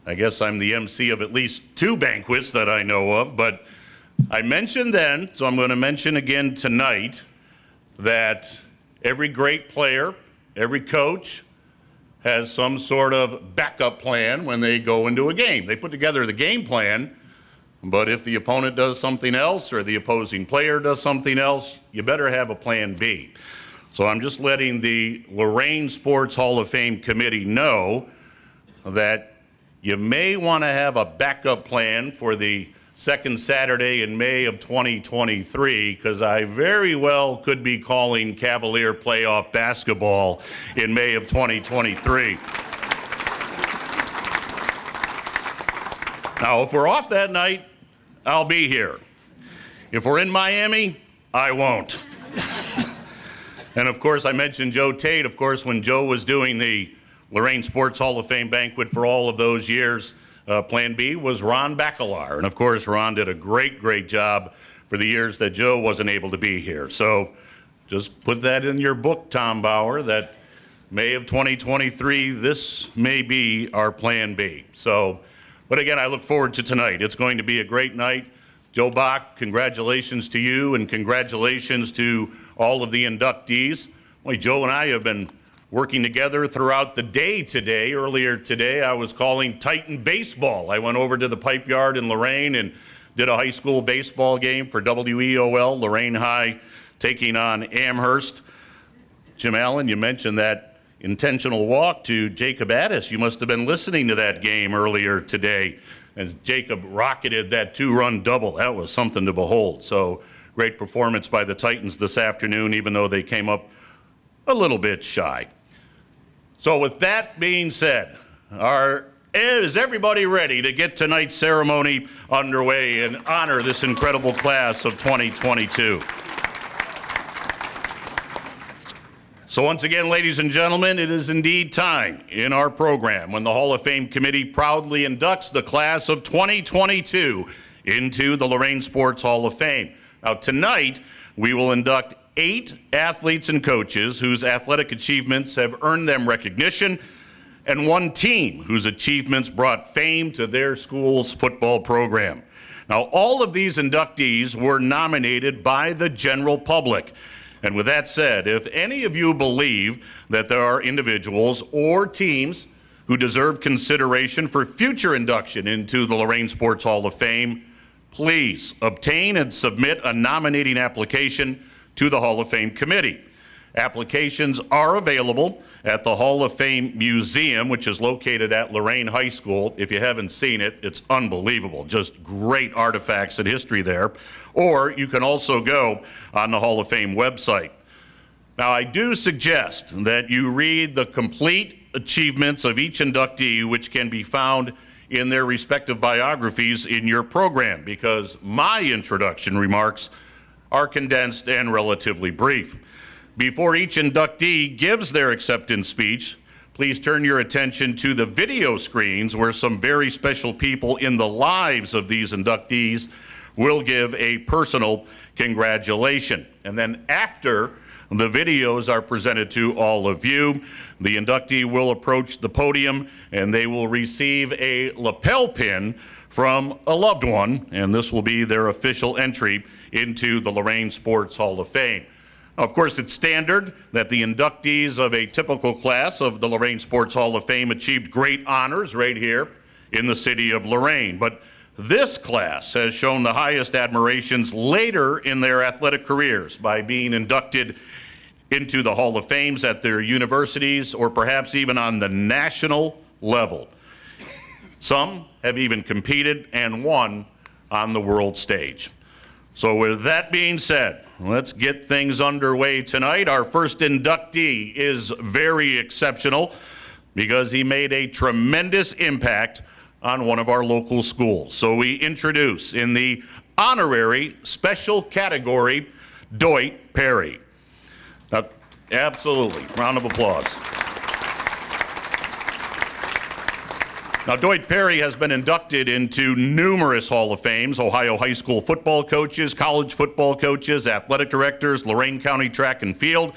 I guess I'm the MC of at least 2 banquets that I know of, but I mentioned then, so I'm going to mention again tonight, that every great player, every coach has some sort of backup plan when they go into a game. They put together the game plan, but if the opponent does something else or the opposing player does something else, you better have a plan B. So I'm just letting the Lorain Sports Hall of Fame committee know that you may want to have a backup plan for the second Saturday in May of 2023, because I very well could be calling Cavalier playoff basketball in May of 2023. Now, if we're off that night, I'll be here. If we're in Miami, I won't. And of course, I mentioned Joe Tate. Of course, when Joe was doing the Lorain Sports Hall of Fame banquet for all of those years, Plan B was Ron Bacalar. And of course, Ron did a great, great job for the years that Joe wasn't able to be here. So just put that in your book, Tom Bauer, that May of 2023, this may be our Plan B. So, but again, I look forward to tonight. It's going to be a great night. Joe Bach, congratulations to you and congratulations to all of the inductees. Boy, Joe and I have been working together throughout the day today. Earlier today, I was calling Titan baseball. I went over to the Pipe Yard in Lorain and did a high school baseball game for WEOL, Lorain High, taking on Amherst. Jim Allen, you mentioned that intentional walk to Jacob Addis. You must have been listening to that game earlier today as Jacob rocketed that 2-run double. That was something to behold. So great performance by the Titans this afternoon, even though they came up a little bit shy. So with that being said, is everybody ready to get tonight's ceremony underway and honor this incredible class of 2022? So once again, ladies and gentlemen, it is indeed time in our program when the Hall of Fame Committee proudly inducts the class of 2022 into the Lorain Sports Hall of Fame. Now tonight, we will induct 8 athletes and coaches whose athletic achievements have earned them recognition, and 1 team whose achievements brought fame to their school's football program. Now, all of these inductees were nominated by the general public. And with that said, if any of you believe that there are individuals or teams who deserve consideration for future induction into the Lorain Sports Hall of Fame, please obtain and submit a nominating application to the Hall of Fame Committee. Applications are available at the Hall of Fame Museum, which is located at Lorain High School. If you haven't seen it, it's unbelievable. Just great artifacts and history there. Or you can also go on the Hall of Fame website. Now, I do suggest that you read the complete achievements of each inductee, which can be found in their respective biographies in your program, because my introduction remarks are condensed and relatively brief. Before each inductee gives their acceptance speech, please turn your attention to the video screens where some very special people in the lives of these inductees will give a personal congratulation. And then after the videos are presented to all of you, the inductee will approach the podium and they will receive a lapel pin from a loved one, and this will be their official entry into the Lorain Sports Hall of Fame. Of course, it's standard that the inductees of a typical class of the Lorain Sports Hall of Fame achieved great honors right here in the city of Lorain. But this class has shown the highest admirations later in their athletic careers by being inducted into the Hall of Fames at their universities or perhaps even on the national level. Some have even competed and won on the world stage. So with that being said, let's get things underway tonight. Our first inductee is very exceptional because he made a tremendous impact on one of our local schools. So we introduce in the honorary special category, Doit Perry. Now, absolutely, round of applause. Now, Doit Perry has been inducted into numerous Hall of Fames: Ohio high school football coaches, college football coaches, athletic directors, Lorain County track and field,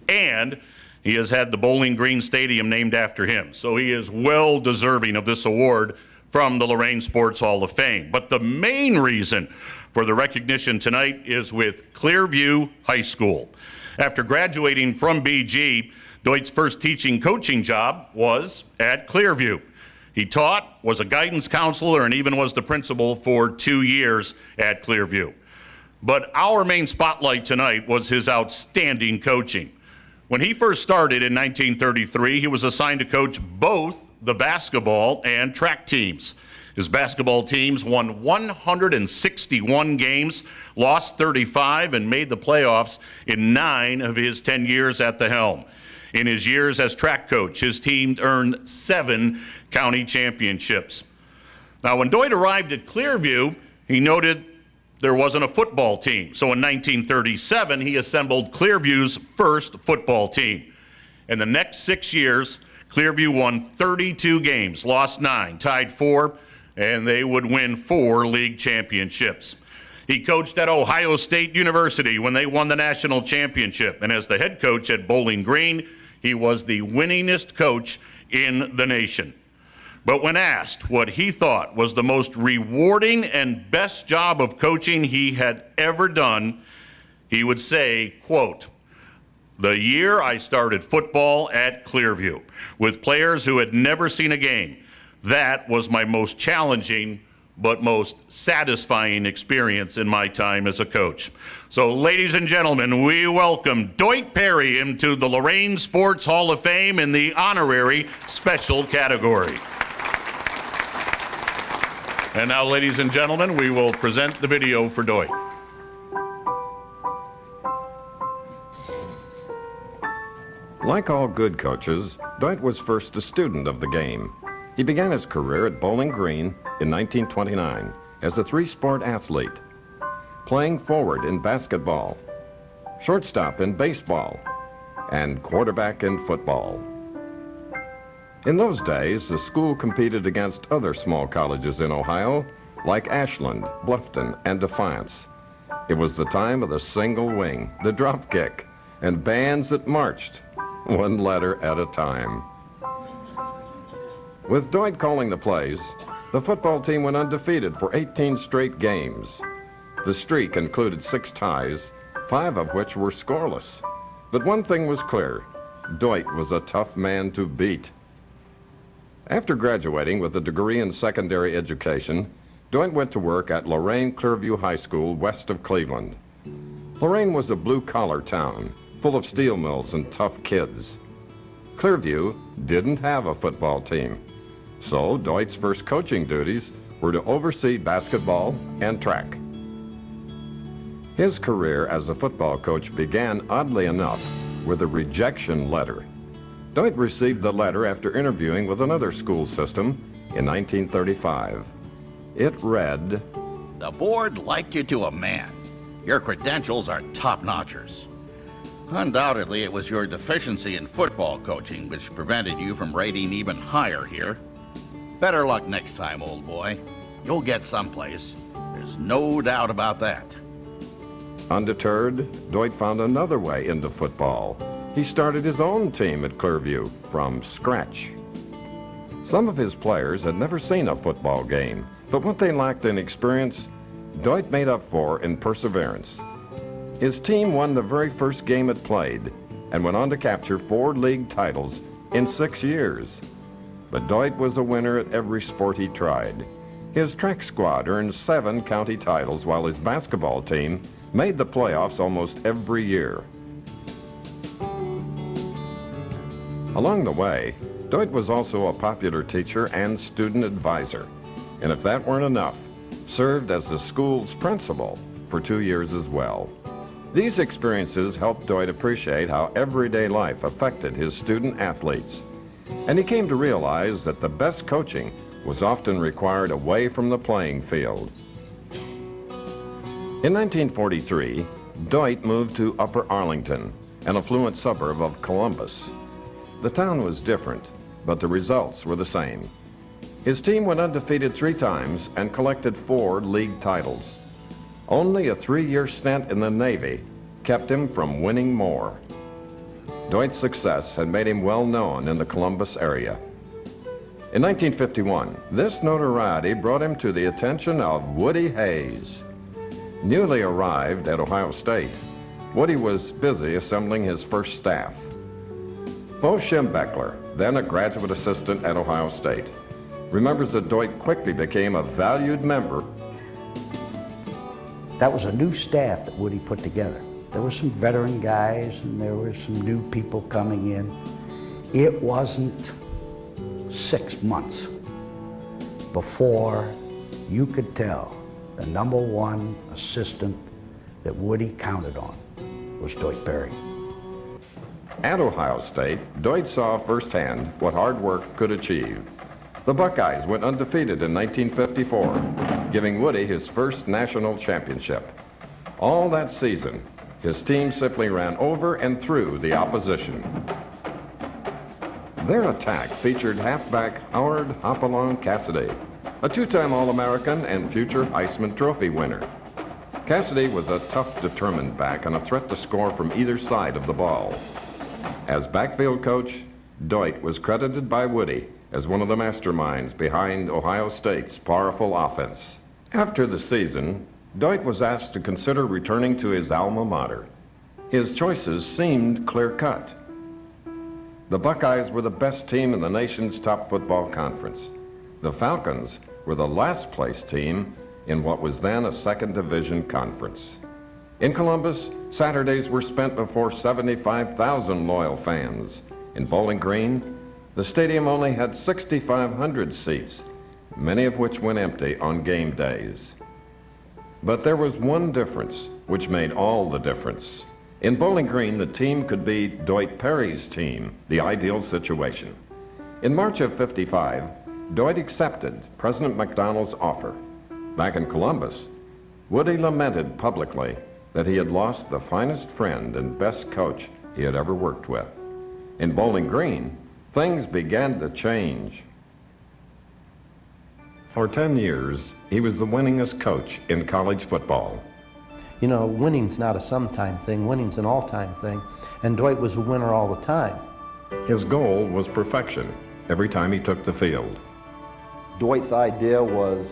and he has had the Bowling Green Stadium named after him. So he is well deserving of this award from the Lorain Sports Hall of Fame. But the main reason for the recognition tonight is with Clearview High School. After graduating from BG, Doit's first teaching coaching job was at Clearview. He taught, was a guidance counselor, and even was the principal for 2 years at Clearview. But our main spotlight tonight was his outstanding coaching. When he first started in 1933, he was assigned to coach both the basketball and track teams. His basketball teams won 161 games, lost 35, and made the playoffs in 9 of his 10 years at the helm. In his years as track coach, his team earned 7 county championships. Now, when Doit arrived at Clearview, he noted there wasn't a football team. So in 1937, he assembled Clearview's first football team. In the next 6 years, Clearview won 32 games, lost 9, tied 4, and they would win 4 league championships. He coached at Ohio State University when they won the national championship, and as the head coach at Bowling Green, he was the winningest coach in the nation. But when asked what he thought was the most rewarding and best job of coaching he had ever done, he would say, quote, "The year I started football at Clearview with players who had never seen a game, that was my most challenging but most satisfying experience in my time as a coach." So, ladies and gentlemen, we welcome Doit Perry into the Lorain Sports Hall of Fame in the honorary special category. And now, ladies and gentlemen, we will present the video for Doit. Like all good coaches, Doit was first a student of the game. He began his career at Bowling Green in 1929 as a 3-sport athlete, playing forward in basketball, shortstop in baseball, and quarterback in football. In those days, the school competed against other small colleges in Ohio, like Ashland, Bluffton, and Defiance. It was the time of the single wing, the drop kick, and bands that marched, one letter at a time. With Doit calling the plays, the football team went undefeated for 18 straight games. The streak included 6 ties, 5 of which were scoreless. But one thing was clear: Doit was a tough man to beat. After graduating with a degree in secondary education, Doit went to work at Lorain Clearview High School west of Cleveland. Lorain was a blue-collar town, full of steel mills and tough kids. Clearview didn't have a football team, so Doit's first coaching duties were to oversee basketball and track. His career as a football coach began, oddly enough, with a rejection letter. Doit received the letter after interviewing with another school system in 1935. It read, "The board liked you to a man. Your credentials are top-notchers. Undoubtedly, it was your deficiency in football coaching which prevented you from rating even higher here. Better luck next time, old boy. You'll get someplace. There's no doubt about that." Undeterred, Doit found another way into football. He started his own team at Clearview from scratch. Some of his players had never seen a football game, but what they lacked in experience, Doit made up for in perseverance. His team won the very first game it played and went on to capture 4 league titles in 6 years. But Doit was a winner at every sport he tried. His track squad earned 7 county titles, while his basketball team made the playoffs almost every year. Along the way, Doit was also a popular teacher and student advisor, and if that weren't enough, served as the school's principal for 2 years as well. These experiences helped Doit appreciate how everyday life affected his student athletes, and he came to realize that the best coaching was often required away from the playing field. In 1943, Doit moved to Upper Arlington, an affluent suburb of Columbus. The town was different, but the results were the same. His team went undefeated 3 times and collected 4 league titles. Only a 3-year stint in the Navy kept him from winning more. Doit's success had made him well known in the Columbus area. In 1951, this notoriety brought him to the attention of Woody Hayes. Newly arrived at Ohio State, Woody was busy assembling his first staff. Bo Schimbeckler, then a graduate assistant at Ohio State, remembers that Doit quickly became a valued member. That was a new staff that Woody put together. There were some veteran guys and there were some new people coming in. It wasn't 6 months before you could tell the #1 assistant that Woody counted on was Doit Perry. At Ohio State, Doit saw firsthand what hard work could achieve. The Buckeyes went undefeated in 1954, giving Woody his first national championship. All that season, his team simply ran over and through the opposition. Their attack featured halfback Howard Hopalong Cassidy, a 2-time All-American and future Heisman Trophy winner. Cassidy was a tough, determined back and a threat to score from either side of the ball. As backfield coach, Doit was credited by Woody as one of the masterminds behind Ohio State's powerful offense. After the season, Doit was asked to consider returning to his alma mater. His choices seemed clear-cut. The Buckeyes were the best team in the nation's top football conference. The Falcons were the last-place team in what was then a second-division conference. In Columbus, Saturdays were spent before 75,000 loyal fans. In Bowling Green, the stadium only had 6,500 seats, many of which went empty on game days. But there was one difference which made all the difference. In Bowling Green, the team could be Doit Perry's team, the ideal situation. In March of '55, Doit accepted President McDonald's offer. Back in Columbus, Woody lamented publicly that he had lost the finest friend and best coach he had ever worked with. In Bowling Green, things began to change. For 10 years, he was the winningest coach in college football. You know, winning's not a sometime thing, winning's an all-time thing, and Doit was a winner all the time. His goal was perfection every time he took the field. Doit's idea was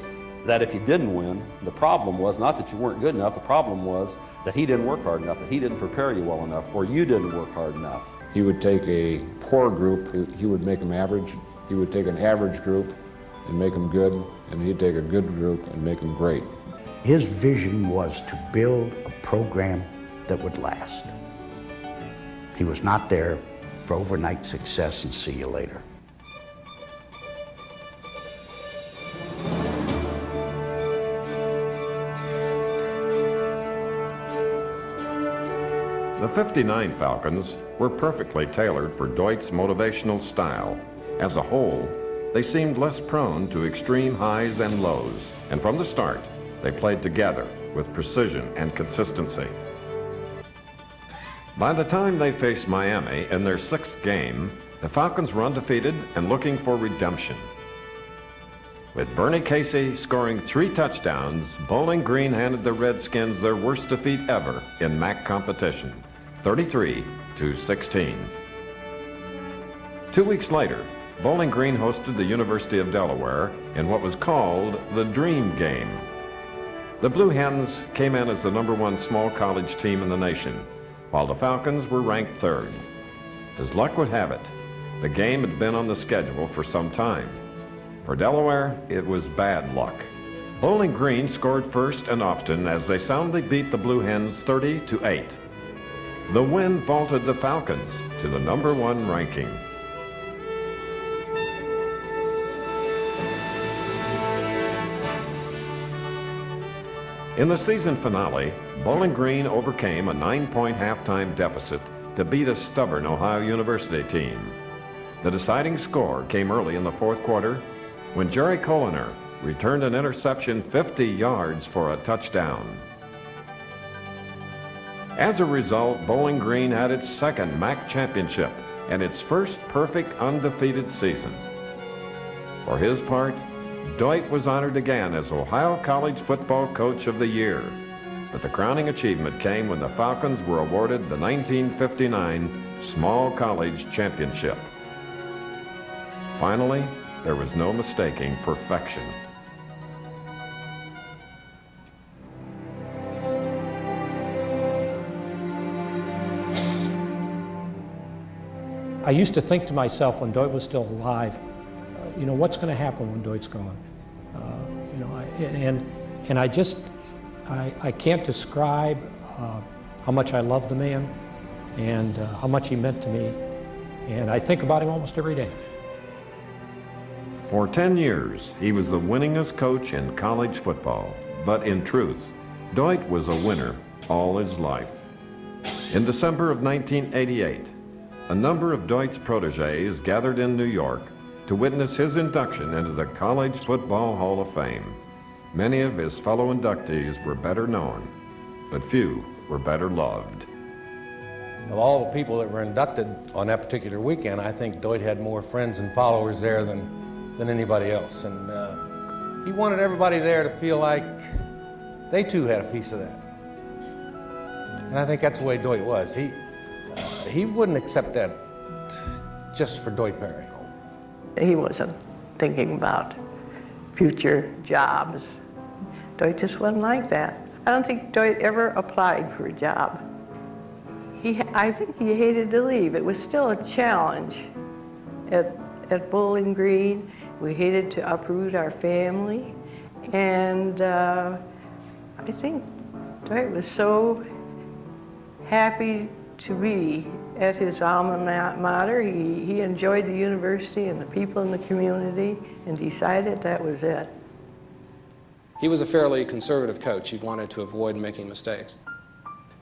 that if you didn't win, the problem was not that you weren't good enough, the problem was that he didn't work hard enough, that he didn't prepare you well enough, or you didn't work hard enough. He would take a poor group, he would make them average. He would take an average group and make them good, and he'd take a good group and make them great. His vision was to build a program that would last. He was not there for overnight success and see you later. The '59 Falcons were perfectly tailored for Doit's motivational style. As a whole, they seemed less prone to extreme highs and lows, and from the start, they played together with precision and consistency. By the time they faced Miami in their 6th game, the Falcons were undefeated and looking for redemption. With Bernie Casey scoring 3 touchdowns, Bowling Green handed the Redskins their worst defeat ever in MAC competition, 33-16. 2 weeks later, Bowling Green hosted the University of Delaware in what was called the Dream Game. The Blue Hens came in as the #1 small college team in the nation, while the Falcons were ranked 3rd. As luck would have it, the game had been on the schedule for some time. For Delaware, it was bad luck. Bowling Green scored first and often as they soundly beat the Blue Hens 30-8. The win vaulted the Falcons to the #1 ranking. In the season finale, Bowling Green overcame a 9-point halftime deficit to beat a stubborn Ohio University team. The deciding score came early in the 4th quarter when Jerry Coliner returned an interception 50 yards for a touchdown. As a result, Bowling Green had its 2nd MAC championship and its first perfect undefeated season. For his part, Doit was honored again as Ohio College Football Coach of the Year, but the crowning achievement came when the Falcons were awarded the 1959 Small College Championship. Finally, there was no mistaking perfection. I used to think to myself when Doit was still alive, you know, what's going to happen when Doit's gone? You know, and I just, I can't describe how much I love the man and how much he meant to me. And I think about him almost every day. For 10 years, he was the winningest coach in college football. But in truth, Doit was a winner all his life. In December of 1988, a number of Doit's protégés gathered in New York to witness his induction into the College Football Hall of Fame. Many of his fellow inductees were better known, but few were better loved. Of all the people that were inducted on that particular weekend, I think Doit had more friends and followers there than anybody else. And he wanted everybody there to feel like they too had a piece of that. And I think that's the way Doit was. He wouldn't accept that just for Doit Perry. He wasn't thinking about future jobs. Doit just wasn't like that. I don't think Doit ever applied for a job. I think he hated to leave. It was still a challenge at Bowling Green. We hated to uproot our family. And I think Doit was so happy to be at his alma mater. He enjoyed the university and the people in the community and decided that was it. He was a fairly conservative coach. He wanted to avoid making mistakes.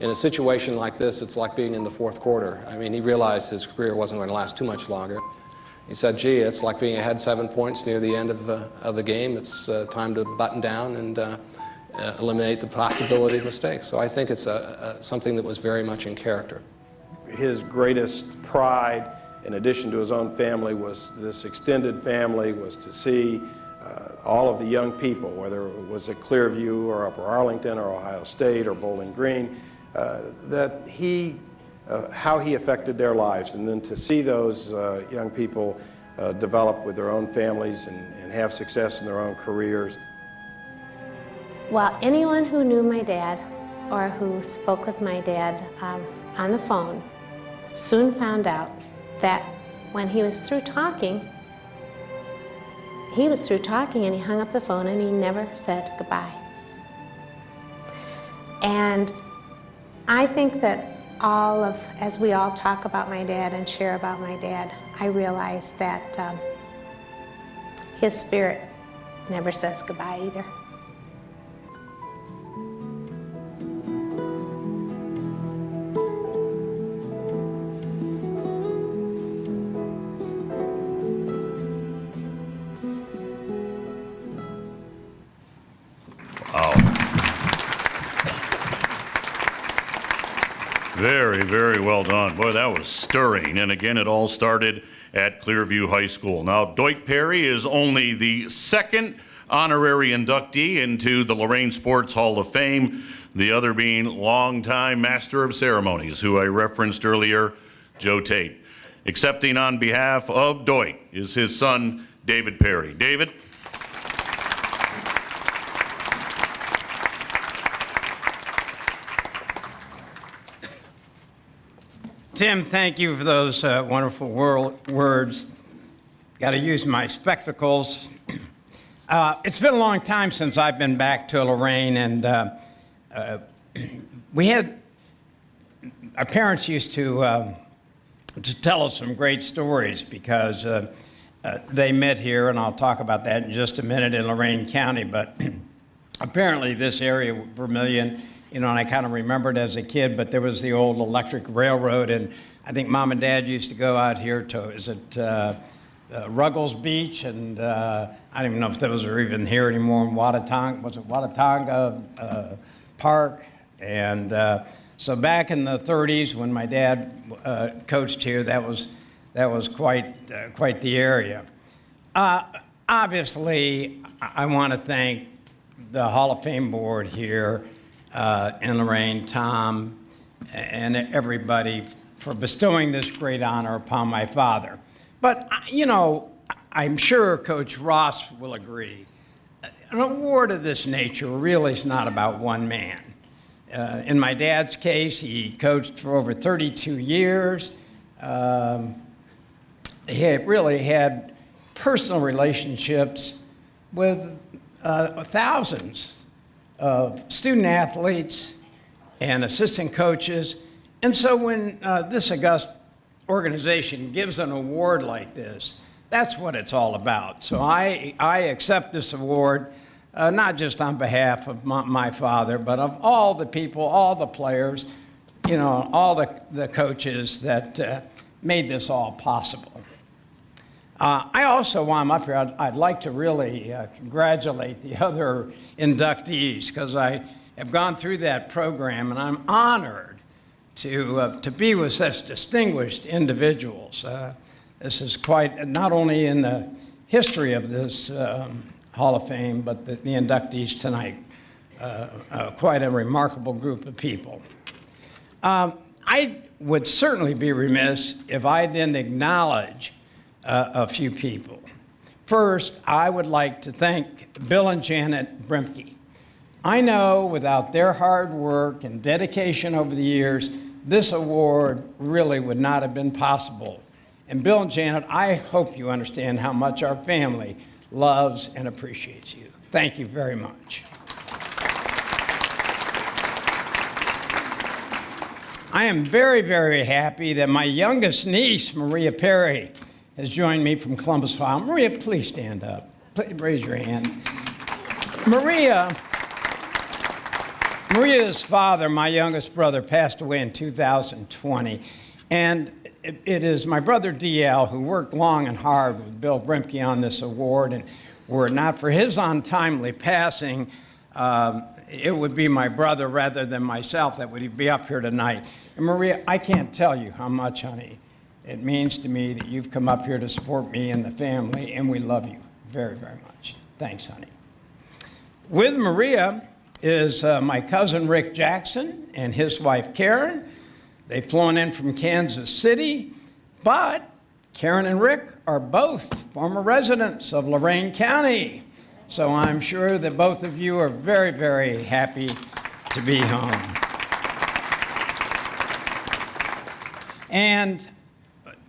In a situation like this, it's like being in the 4th quarter. I mean, he realized his career wasn't going to last too much longer. He said, gee, it's like being ahead 7 points near the end of the game. It's time to button down and eliminate the possibility of mistakes. So I think it's something that was very much in character. His greatest pride, in addition to his own family, was this extended family, was to see all of the young people, whether it was at Clearview or Upper Arlington or Ohio State or Bowling Green, how he affected their lives, and then to see those young people develop with their own families and have success in their own careers. Well, anyone who knew my dad or who spoke with my dad on the phone soon found out that when he was through talking and he hung up the phone and he never said goodbye. And I think that as we all talk about my dad and share about my dad, I realize that his spirit never says goodbye either. Very, very well done. Boy, that was stirring. And again, it all started at Clearview High School. Now, Doit Perry is only the second honorary inductee into the Lorain Sports Hall of Fame, the other being longtime Master of Ceremonies, who I referenced earlier, Joe Tate. Accepting on behalf of Doit is his son, David Perry. David? Tim, thank you for those wonderful words. Got to use my spectacles. It's been a long time since I've been back to Lorain, and our parents used to tell us some great stories because they met here, and I'll talk about that in just a minute, in Lorain County. But apparently this area, Vermilion, and I kind of remembered as a kid, but there was the old electric railroad, and I think Mom and Dad used to go out here to, Ruggles Beach, and I don't even know if those are even here anymore, in Watatonga Park. And so back in the 30s, when my dad coached here, that was quite the area. Obviously, I want to thank the Hall of Fame board here in Lorain, Tom, and everybody for bestowing this great honor upon my father. But, I'm sure Coach Ross will agree. An award of this nature really is not about one man. In my dad's case, he coached for over 32 years. He really had personal relationships with thousands of student athletes and assistant coaches. And so when this august organization gives an award like this, that's what it's all about. So I accept this award, not just on behalf of my father, but of all the people, all the players, all the coaches that made this all possible. I also, while I'm up here, I'd like to really congratulate the other inductees, because I have gone through that program, and I'm honored to be with such distinguished individuals. This is quite, not only in the history of this Hall of Fame, but the inductees tonight. Quite a remarkable group of people. I would certainly be remiss if I didn't acknowledge a few people. First, I would like to thank Bill and Janet Brimke. I know without their hard work and dedication over the years, this award really would not have been possible. And Bill and Janet, I hope you understand how much our family loves and appreciates you. Thank you very much. I am very, very happy that my youngest niece, Maria Perry, has joined me from Columbus, Ohio. Maria, please stand up. Please raise your hand. Maria's father, my youngest brother, passed away in 2020. And it is my brother DL who worked long and hard with Bill Brimke on this award. And were it not for his untimely passing, it would be my brother rather than myself that would be up here tonight. And Maria, I can't tell you how much, honey, it means to me that you've come up here to support me and the family, and we love you very, very much. Thanks, honey. With Maria is my cousin Rick Jackson and his wife Karen. They've flown in from Kansas City, but Karen and Rick are both former residents of Lorain County. So I'm sure that both of you are very, very happy to be home. And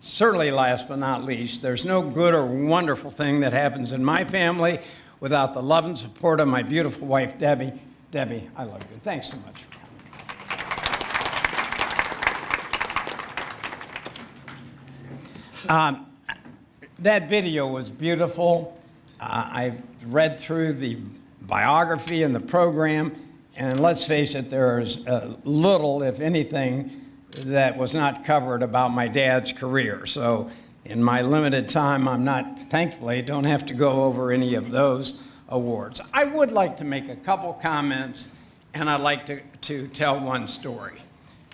certainly last but not least, there's no good or wonderful thing that happens in my family without the love and support of my beautiful wife, Debbie. Debbie, I love you. Thanks so much for coming. That video was beautiful. I read through the biography and the program, and let's face it, there's little, if anything, that was not covered about my dad's career. So in my limited time, thankfully, don't have to go over any of those awards. I would like to make a couple comments, and I'd like to tell one story.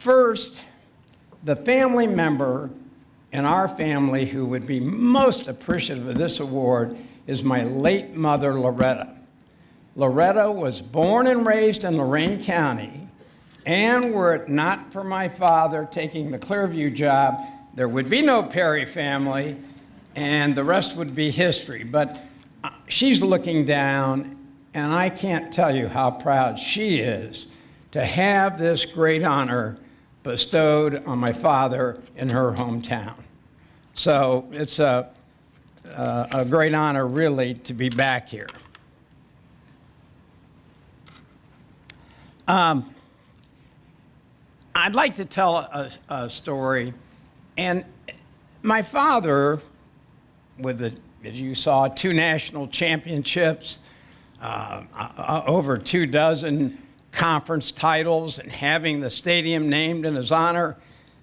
First, the family member in our family who would be most appreciative of this award is my late mother, Loretta. Loretta was born and raised in Lorain County, and were it not for my father taking the Clearview job, there would be no Perry family, and the rest would be history. But she's looking down, and I can't tell you how proud she is to have this great honor bestowed on my father in her hometown. So it's a great honor, really, to be back here. I'd like to tell a story. And my father, with the, as you saw, 2 national championships, over 24 conference titles, and having the stadium named in his honor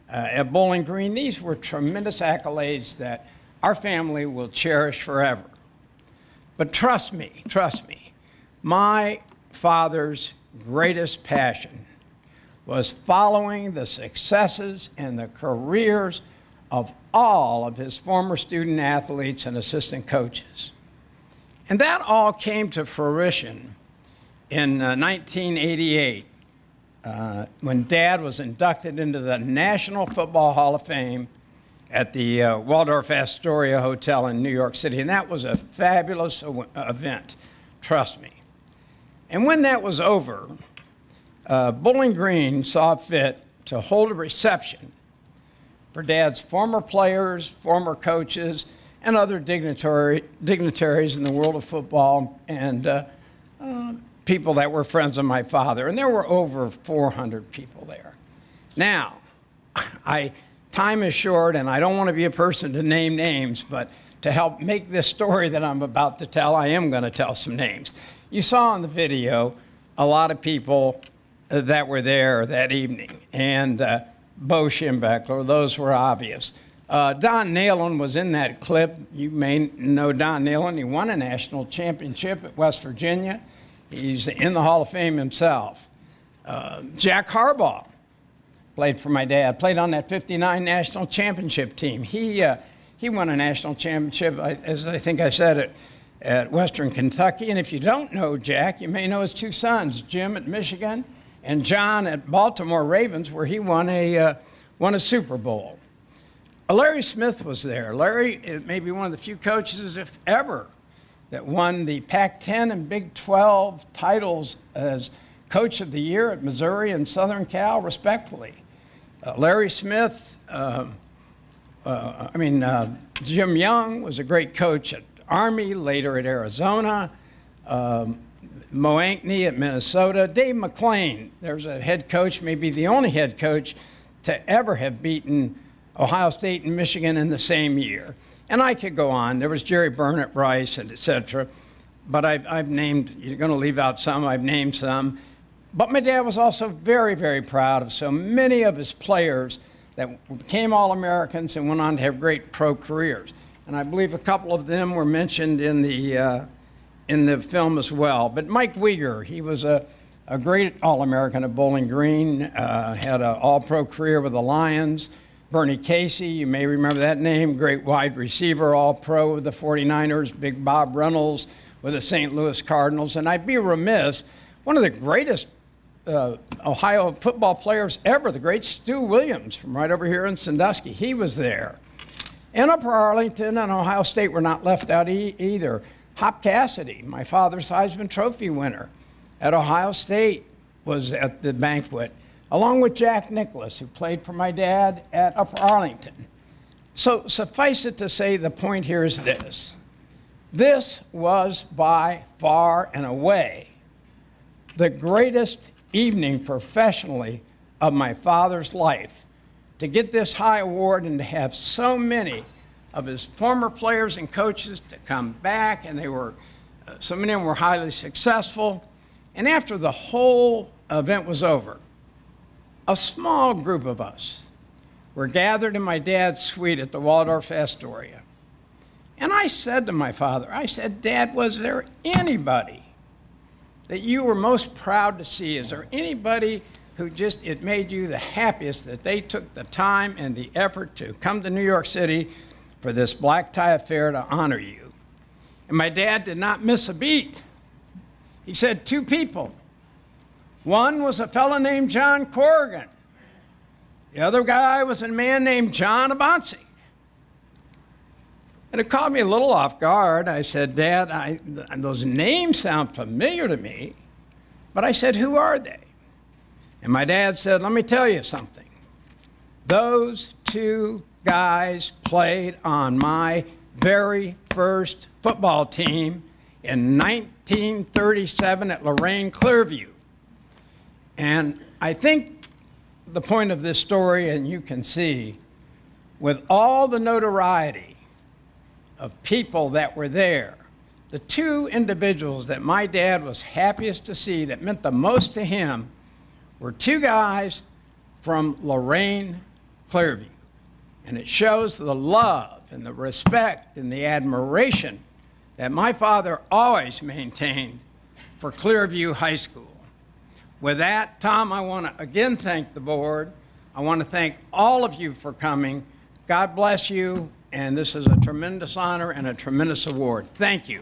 at Bowling Green, these were tremendous accolades that our family will cherish forever. But trust me, my father's greatest passion was following the successes and the careers of all of his former student athletes and assistant coaches. And that all came to fruition in 1988 when Dad was inducted into the National Football Hall of Fame at the Waldorf Astoria Hotel in New York City. And that was a fabulous event, trust me. And when that was over, Bowling Green saw fit to hold a reception for Dad's former players, former coaches, and other dignitaries in the world of football, and people that were friends of my father. And there were over 400 people there. Now, time is short, and I don't want to be a person to name names, but to help make this story that I'm about to tell, I am going to tell some names. You saw in the video a lot of people that were there that evening, and Bo Schembechler, those were obvious. Don Nalen was in that clip. You may know Don Nalen. He won a national championship at West Virginia. He's in the Hall of Fame himself. Jack Harbaugh played for my dad, played on that '59 national championship team. He won a national championship, as I think I said, at Western Kentucky. And if you don't know Jack, you may know his 2 sons, Jim at Michigan and John at Baltimore Ravens, where he won a Super Bowl. Larry Smith was there. Larry may be one of the few coaches, if ever, that won the Pac-10 and Big 12 titles as Coach of the Year at Missouri and Southern Cal, respectfully. Larry Smith, Jim Young was a great coach at Army, later at Arizona. Mo Ankney at Minnesota. Dave McClain, there's a head coach, maybe the only head coach to ever have beaten Ohio State and Michigan in the same year. And I could go on. There was Jerry Byrne at Rice, and et cetera. But I've named, you're going to leave out some, I've named some. But my dad was also very, very proud of so many of his players that became All-Americans and went on to have great pro careers. And I believe a couple of them were mentioned in the film as well. But Mike Weger, he was a great All-American at Bowling Green, had an All-Pro career with the Lions. Bernie Casey, you may remember that name, great wide receiver, All-Pro with the 49ers. Big Bob Reynolds with the St. Louis Cardinals. And I'd be remiss, one of the greatest Ohio football players ever, the great Stu Williams from right over here in Sandusky, he was there. And Upper Arlington and Ohio State were not left out either. Hop Cassidy, my father's Heisman Trophy winner at Ohio State, was at the banquet, along with Jack Nicklaus, who played for my dad at Upper Arlington. So suffice it to say, the point here is this. This was by far and away the greatest evening professionally of my father's life. To get this high award and to have so many of his former players and coaches to come back, and they were, so many of them were highly successful. And after the whole event was over, a small group of us were gathered in my dad's suite at the Waldorf Astoria. And I said to my father, I said, Dad, was there anybody that you were most proud to see? Is there anybody who just, it made you the happiest that they took the time and the effort to come to New York City for this black tie affair to honor you. And my dad did not miss a beat. He said 2 people. One was a fellow named John Corrigan. The other guy was a man named John Abansi. And it caught me a little off guard. I said, Dad, those names sound familiar to me. But I said, who are they? And my dad said, let me tell you something. Those 2 guys played on my very first football team in 1937 at Lorain, Clearview. And I think the point of this story, and you can see, with all the notoriety of people that were there, the 2 individuals that my dad was happiest to see that meant the most to him were 2 guys from Lorain, Clearview. And it shows the love and the respect and the admiration that my father always maintained for Clearview High School. With that, Tom, I want to again thank the board. I want to thank all of you for coming. God bless you, and this is a tremendous honor and a tremendous award. Thank you.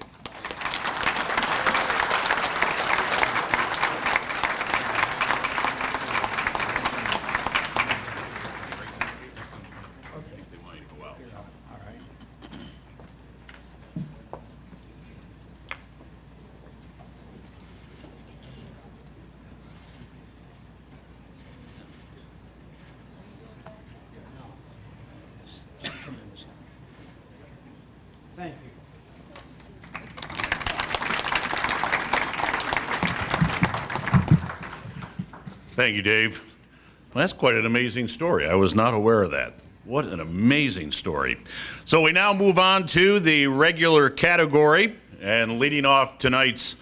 Thank you. Thank you, Dave. Well, that's quite an amazing story. I was not aware of that. What an amazing story. So we now move on to the regular category, and leading off tonight's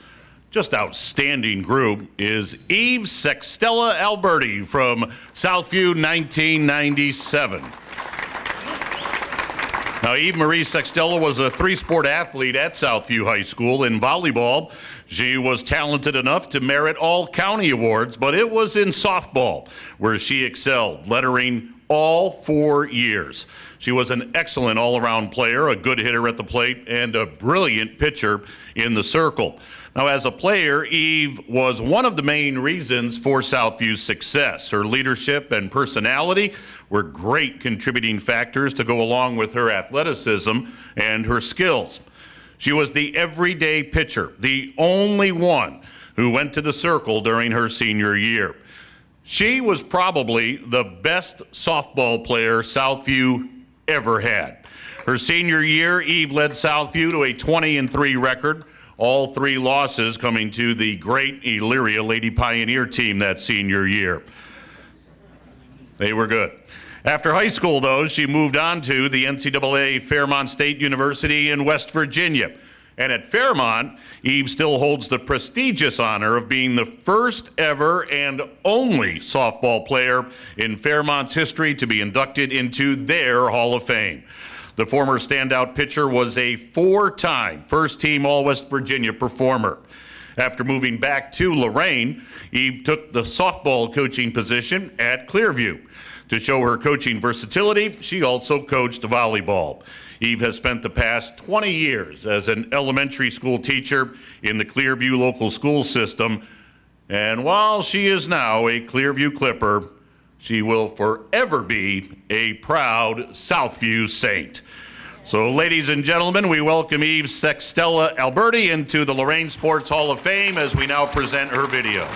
just outstanding group is Eve Sextella Alberti from Southview 1997. Now, Eve Marie Sextella was a 3-sport athlete at Southview High School. In volleyball, she was talented enough to merit all county awards, but it was in softball where she excelled, lettering all 4 years. She was an excellent all-around player, a good hitter at the plate, and a brilliant pitcher in the circle. Now, as a player, Eve was one of the main reasons for Southview's success. Her leadership and personality were great contributing factors to go along with her athleticism and her skills. She was the everyday pitcher, the only one who went to the circle during her senior year. She was probably the best softball player Southview ever had. Her senior year, Eve led Southview to a 20-3 record, all 3 losses coming to the great Elyria Lady Pioneer team that senior year. They were good. After high school, though, she moved on to the NCAA Fairmont State University in West Virginia. And at Fairmont, Eve still holds the prestigious honor of being the first ever and only softball player in Fairmont's history to be inducted into their Hall of Fame. The former standout pitcher was a 4-time first-team All-West Virginia performer. After moving back to Lorain, Eve took the softball coaching position at Clearview. To show her coaching versatility, she also coached volleyball. Eve has spent the past 20 years as an elementary school teacher in the Clearview local school system. And while she is now a Clearview Clipper, she will forever be a proud Southview Saint. So, ladies and gentlemen, we welcome Eve Sextella Alberti into the Lorain Sports Hall of Fame as we now present her video.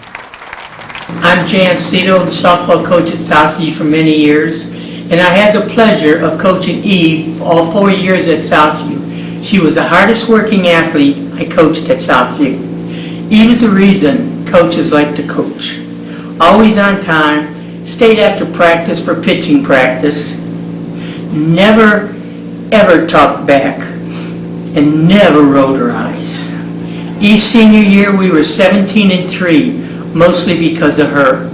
I'm Jan Cito, the softball coach at Southview for many years, and I had the pleasure of coaching Eve for all 4 years at Southview. She was the hardest working athlete I coached at Southview. Eve is the reason coaches like to coach. Always on time, stayed after practice for pitching practice, never ever talked back, and never rolled her eyes. Eve's senior year we were 17-3. Mostly because of her.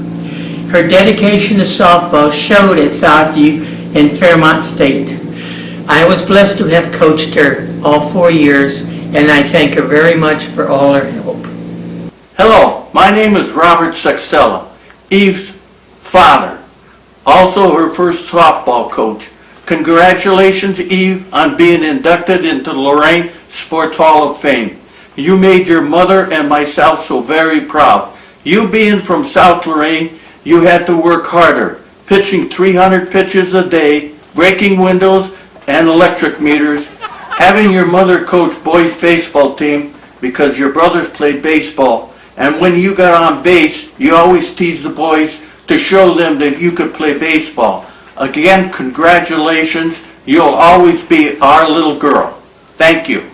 Her dedication to softball showed at Southview and Fairmont State. I was blessed to have coached her all 4 years, and I thank her very much for all her help. Hello, my name is Robert Sextella. Eve's father, also her first softball coach. Congratulations, Eve, on being inducted into the Lorain Sports Hall of Fame. You made your mother and myself so very proud. You being from South Lorain, you had to work harder, pitching 300 pitches a day, breaking windows and electric meters, having your mother coach boys baseball team because your brothers played baseball. And when you got on base, you always teased the boys to show them that you could play baseball. Again, congratulations. You'll always be our little girl. Thank you.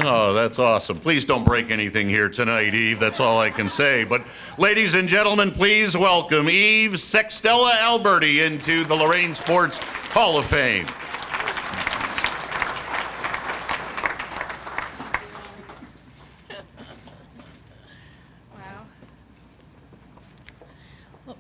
Oh, that's awesome. Please don't break anything here tonight, Eve. That's all I can say. But ladies and gentlemen, please welcome Eve Sextella Alberti into the Lorain Sports Hall of Fame.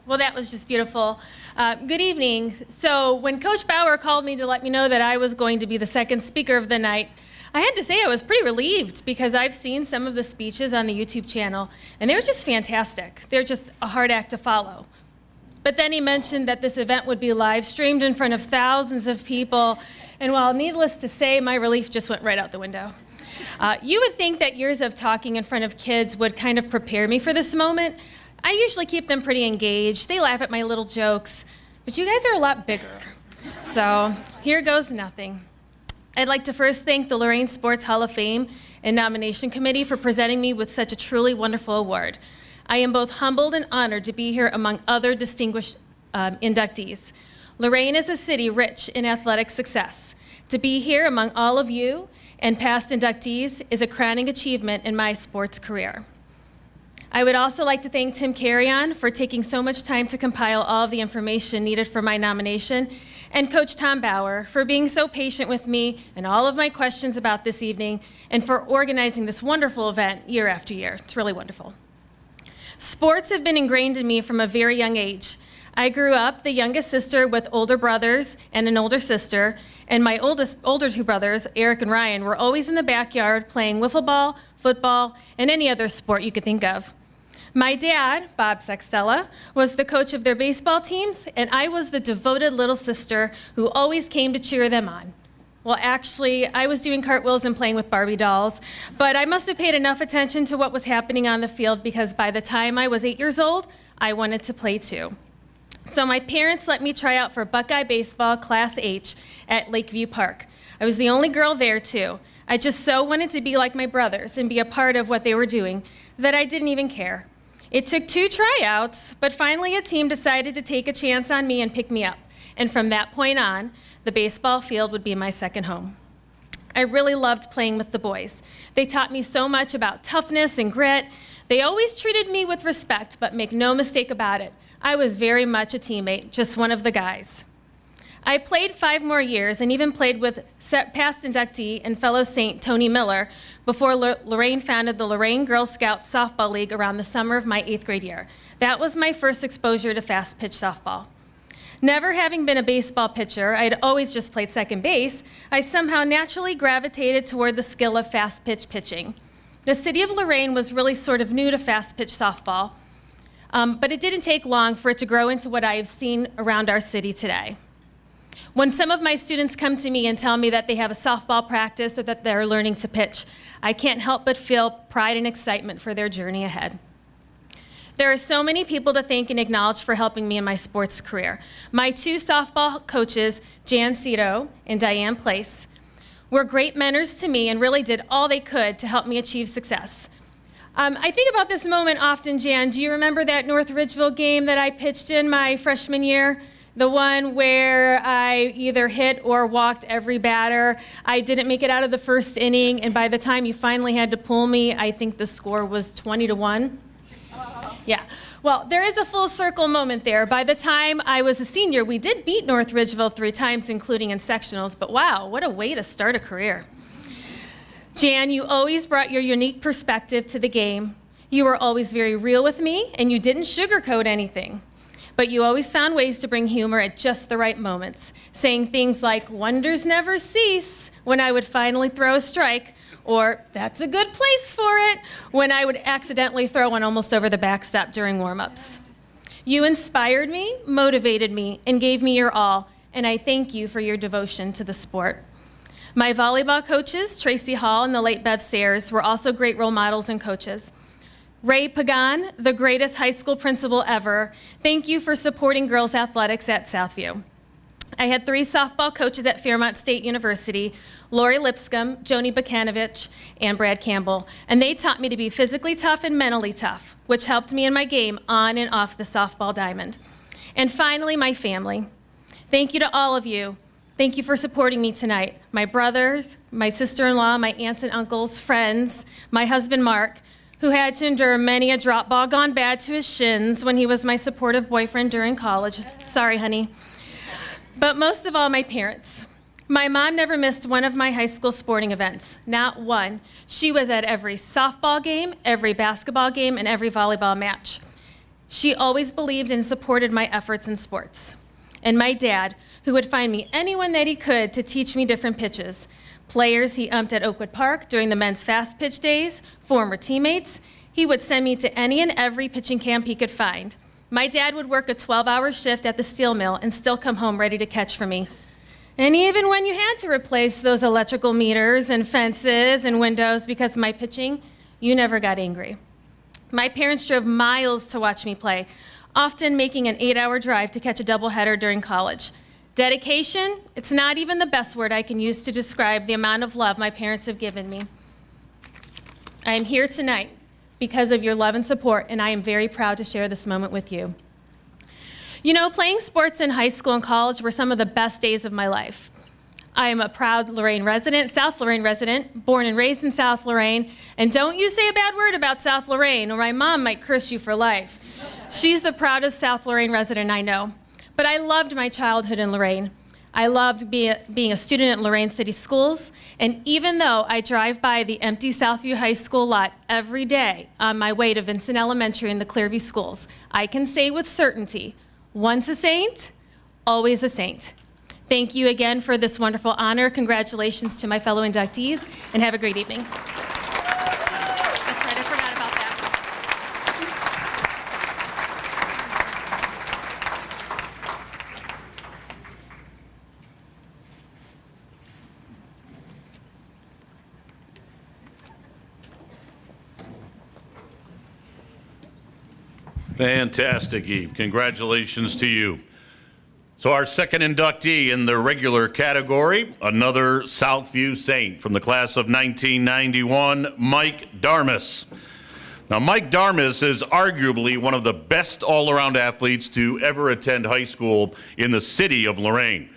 Well, that was just beautiful. Good evening. So when Coach Bauer called me to let me know that I was going to be the second speaker of the night, I had to say I was pretty relieved because I've seen some of the speeches on the YouTube channel, and they're just fantastic. They're just a hard act to follow. But then he mentioned that this event would be live streamed in front of thousands of people, and while needless to say, my relief just went right out the window. You would think that years of talking in front of kids would kind of prepare me for this moment. I usually keep them pretty engaged. They laugh at my little jokes, but you guys are a lot bigger. So here goes nothing. I'd like to first thank the Lorain Sports Hall of Fame and Nomination Committee for presenting me with such a truly wonderful award. I am both humbled and honored to be here among other distinguished inductees. Lorain is a city rich in athletic success. To be here among all of you and past inductees is a crowning achievement in my sports career. I would also like to thank Tim Carrion for taking so much time to compile all of the information needed for my nomination, and Coach Tom Bauer for being so patient with me and all of my questions about this evening, and for organizing this wonderful event year after year. It's really wonderful. Sports have been ingrained in me from a very young age. I grew up the youngest sister with older brothers and an older sister, and my older two brothers, Eric and Ryan, were always in the backyard playing wiffle ball, football, and any other sport you could think of. My dad, Bob Sextella, was the coach of their baseball teams, and I was the devoted little sister who always came to cheer them on. Well, actually, I was doing cartwheels and playing with Barbie dolls, but I must have paid enough attention to what was happening on the field because by the time I was 8 years old, I wanted to play too. So my parents let me try out for Buckeye Baseball Class H at Lakeview Park. I was the only girl there too. I just so wanted to be like my brothers and be a part of what they were doing that I didn't even care. It took 2 tryouts, but finally a team decided to take a chance on me and pick me up. And from that point on, the baseball field would be my second home. I really loved playing with the boys. They taught me so much about toughness and grit. They always treated me with respect, but make no mistake about it, I was very much a teammate, just one of the guys. I played 5 more years and even played with past inductee and fellow Saint Tony Miller before Lorain founded the Lorain Girl Scout Softball League around the summer of my 8th grade year. That was my first exposure to fast pitch softball. Never having been a baseball pitcher, I had always just played second base, I somehow naturally gravitated toward the skill of fast pitch pitching. The city of Lorain was really sort of new to fast pitch softball, but it didn't take long for it to grow into what I have seen around our city today. When some of my students come to me and tell me that they have a softball practice or that they're learning to pitch, I can't help but feel pride and excitement for their journey ahead. There are so many people to thank and acknowledge for helping me in my sports career. My 2 softball coaches, Jan Cito and Diane Place, were great mentors to me and really did all they could to help me achieve success. I think about this moment often, Jan. Do you remember that North Ridgeville game that I pitched in my freshman year? The one where I either hit or walked every batter. I didn't make it out of the first inning, and by the time you finally had to pull me, I think the score was 20-1. Yeah, well, there is a full circle moment there. By the time I was a senior, we did beat North Ridgeville 3 times, including in sectionals, but wow, what a way to start a career. Jan, you always brought your unique perspective to the game. You were always very real with me, and you didn't sugarcoat anything. But you always found ways to bring humor at just the right moments, saying things like, "Wonders never cease," when I would finally throw a strike, or that's a good place for it, when I would accidentally throw one almost over the backstop during warm-ups. You inspired me, motivated me, and gave me your all, and I thank you for your devotion to the sport. My volleyball coaches, Tracy Hall and the late Bev Sayers, were also great role models and coaches. Ray Pagan, the greatest high school principal ever, thank you for supporting girls athletics at Southview. I had 3 softball coaches at Fairmont State University, Lori Lipscomb, Joni Bukanovich, and Brad Campbell, and they taught me to be physically tough and mentally tough, which helped me in my game on and off the softball diamond. And finally, my family. Thank you to all of you. Thank you for supporting me tonight. My brothers, my sister-in-law, my aunts and uncles, friends, my husband Mark, who had to endure many a drop ball gone bad to his shins when he was my supportive boyfriend during college. Sorry, honey. But most of all, my parents. My mom never missed one of my high school sporting events, not one. She was at every softball game, every basketball game, and every volleyball match. She always believed and supported my efforts in sports. And my dad, who would find me anyone that he could to teach me different pitches. Players he umped at Oakwood Park during the men's fast pitch days, former teammates. He would send me to any and every pitching camp he could find. My dad would work a 12-hour shift at the steel mill and still come home ready to catch for me. And even when you had to replace those electrical meters and fences and windows because of my pitching, you never got angry. My parents drove miles to watch me play, often making an 8-hour drive to catch a doubleheader during college. Dedication, it's not even the best word I can use to describe the amount of love my parents have given me. I am here tonight because of your love and support, and I am very proud to share this moment with you. You know, playing sports in high school and college were some of the best days of my life. I am a proud Lorain resident, South Lorain resident, born and raised in South Lorain, and don't you say a bad word about South Lorain or my mom might curse you for life. She's the proudest South Lorain resident I know. But I loved my childhood in Lorain. I loved being a student at Lorain City Schools, and even though I drive by the empty Southview High School lot every day on my way to Vincent Elementary and the Clearview Schools, I can say with certainty, once a saint, always a saint. Thank you again for this wonderful honor. Congratulations to my fellow inductees, and have a great evening. That's right, I forgot about that. Fantastic, Eve. Congratulations to you. So our second inductee in the regular category, another Southview Saint from the class of 1991, Mike Darmus. Now, Mike Darmus is arguably one of the best all-around athletes to ever attend high school in the city of Lorain.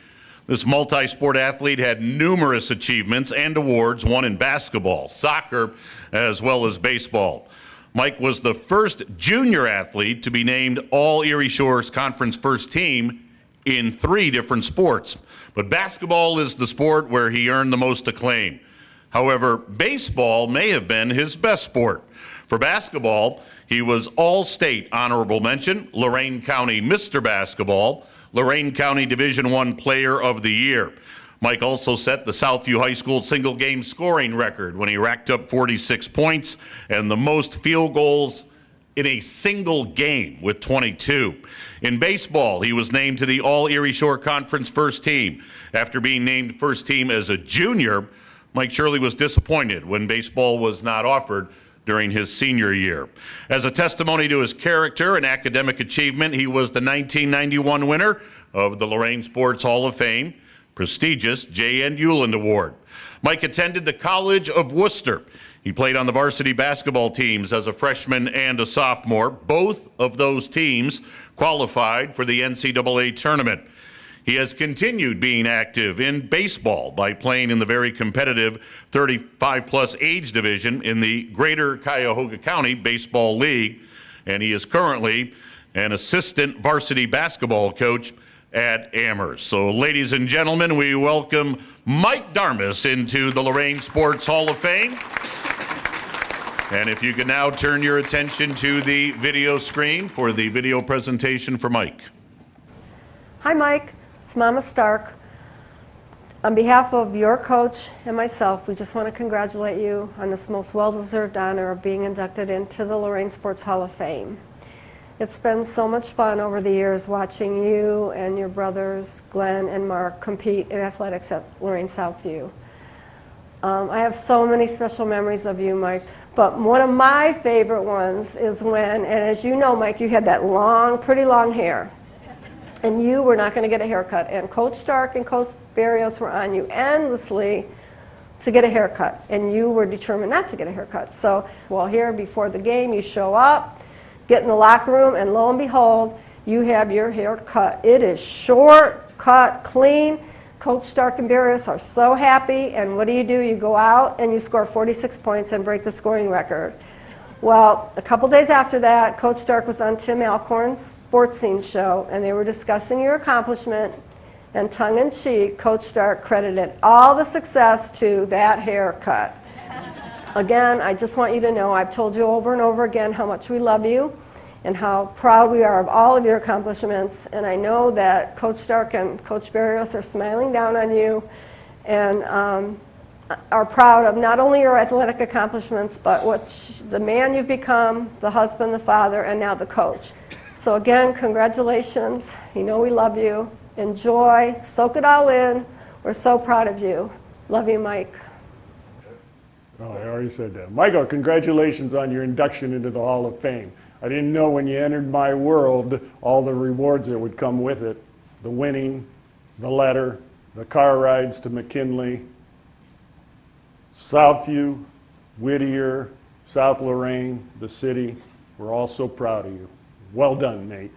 This multi-sport athlete had numerous achievements and awards won in basketball, soccer, as well as baseball. Mike was the first junior athlete to be named All Erie Shores Conference first team in 3 different sports. But basketball is the sport where he earned the most acclaim. However, baseball may have been his best sport. For basketball, he was All-State Honorable Mention, Lorain County Mr. Basketball, Lorain County Division I Player of the Year. Mike also set the Southview High School single game scoring record when he racked up 46 points and the most field goals in a single game with 22. In baseball, he was named to the All Erie Shore Conference first team. After being named first team as a junior, Mike Shirley was disappointed when baseball was not offered during his senior year. As a testimony to his character and academic achievement, he was the 1991 winner of the Lorain Sports Hall of Fame prestigious J.N. Euland Award. Mike attended the College of Worcester. He played on the varsity basketball teams as a freshman and a sophomore. Both of those teams qualified for the NCAA tournament. He has continued being active in baseball by playing in the very competitive 35-plus age division in the Greater Cuyahoga County Baseball League, and he is currently an assistant varsity basketball coach at Amherst. So, ladies and gentlemen, we welcome Mike Darmus into the Lorain Sports Hall of Fame. And if you can now turn your attention to the video screen for the video presentation for Mike. Hi, Mike. It's Mama Stark. On behalf of your coach and myself, we just want to congratulate you on this most well-deserved honor of being inducted into the Lorain Sports Hall of Fame. It's been so much fun over the years watching you and your brothers, Glenn and Mark, compete in athletics at Lorain Southview. I have so many special memories of you, Mike, but one of my favorite ones is when, and as you know, Mike, you had that long, pretty long hair, and you were not going to get a haircut, and Coach Stark and Coach Barrios were on you endlessly to get a haircut, and you were determined not to get a haircut. So, well, here before the game, you show up, get in the locker room, and lo and behold, you have your hair cut. It is short, cut, clean. Coach Stark and Barrios are so happy, and what do? You go out and you score 46 points and break the scoring record. Well, a couple days after that, Coach Stark was on Tim Alcorn's Sports Scene show, and they were discussing your accomplishment, and tongue-in-cheek, Coach Stark credited all the success to that haircut. Again, I just want you to know, I've told you over and over again how much we love you and how proud we are of all of your accomplishments, and I know that Coach Stark and Coach Barrios are smiling down on you and are proud of not only your athletic accomplishments, but the man you've become, the husband, the father, and now the coach. So again, congratulations. You know we love you. Enjoy. Soak it all in. We're so proud of you. Love you, Mike. Oh, I already said that. Michael, congratulations on your induction into the Hall of Fame. I didn't know when you entered my world all the rewards that would come with it. The winning, the letter, the car rides to McKinley, Southview, Whittier, South Lorain, the city. We're all so proud of you. Well done, Nate.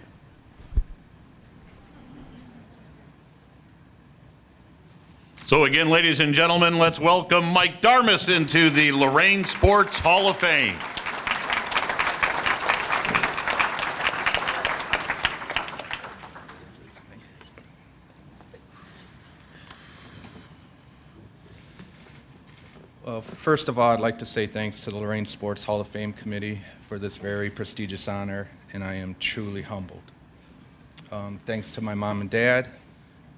So again, ladies and gentlemen, let's welcome Mike Darmus into the Lorain Sports Hall of Fame. Well, first of all, I'd like to say thanks to the Lorain Sports Hall of Fame Committee for this very prestigious honor, and I am truly humbled. Thanks to my mom and dad.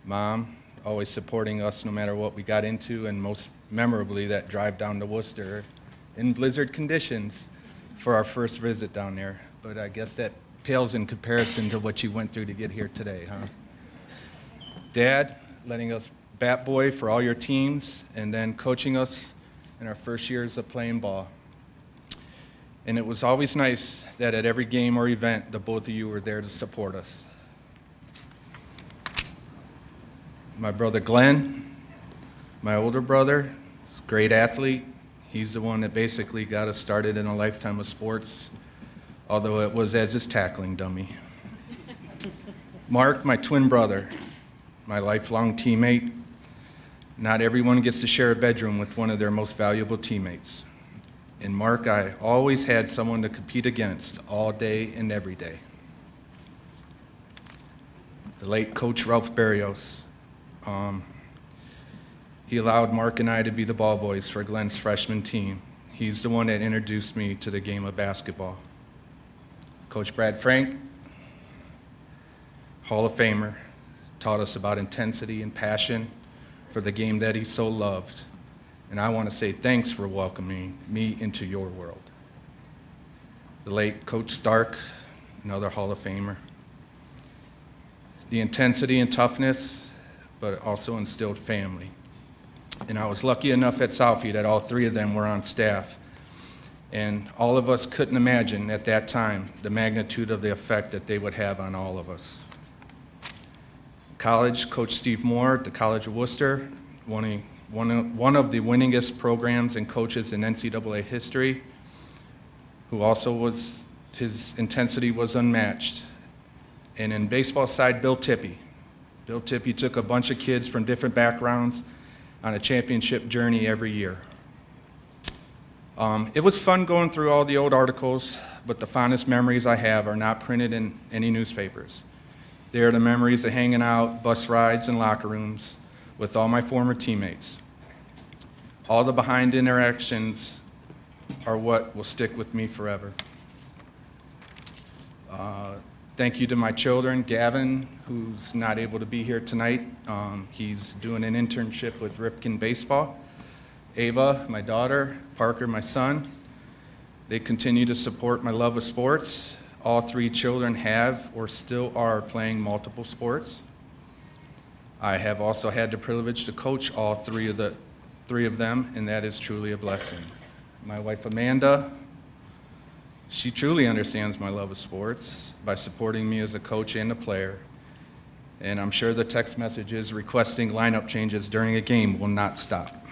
Mom, always supporting us no matter what we got into, and most memorably, that drive down to Worcester in blizzard conditions for our first visit down there. But I guess that pales in comparison to what you went through to get here today, huh? Dad, letting us bat boy for all your teams, and then coaching us in our first years of playing ball. And it was always nice that at every game or event, the both of you were there to support us. My brother Glenn, my older brother, is a great athlete. He's the one that basically got us started in a lifetime of sports, although it was as his tackling dummy. Mark, my twin brother, my lifelong teammate. Not everyone gets to share a bedroom with one of their most valuable teammates. In Mark, I always had someone to compete against all day and every day. The late Coach Ralph Barrios. He allowed Mark and I to be the ball boys for Glenn's freshman team. He's the one that introduced me to the game of basketball. Coach Brad Frank, Hall of Famer, taught us about intensity and passion for the game that he so loved. And I want to say thanks for welcoming me into your world. The late Coach Stark, another Hall of Famer. The intensity and toughness, but also instilled family. And I was lucky enough at Southview that all three of them were on staff. And all of us couldn't imagine at that time the magnitude of the effect that they would have on all of us. College, Coach Steve Moore at the College of Worcester, one of the winningest programs and coaches in NCAA history, who also was, his intensity was unmatched. And in baseball side, Bill Tippie. Bill Tippie took a bunch of kids from different backgrounds on a championship journey every year. It was fun going through all the old articles, but the fondest memories I have are not printed in any newspapers. They are the memories of hanging out, bus rides, and locker rooms with all my former teammates. All the behind interactions are what will stick with me forever. Thank you to my children, Gavin, who's not able to be here tonight. He's doing an internship with Ripken Baseball. Ava, my daughter, Parker, my son. They continue to support my love of sports. All 3 children have or still are playing multiple sports. I have also had the privilege to coach all three of them, and that is truly a blessing. My wife, Amanda, she truly understands my love of sports by supporting me as a coach and a player. And I'm sure the text messages requesting lineup changes during a game will not stop.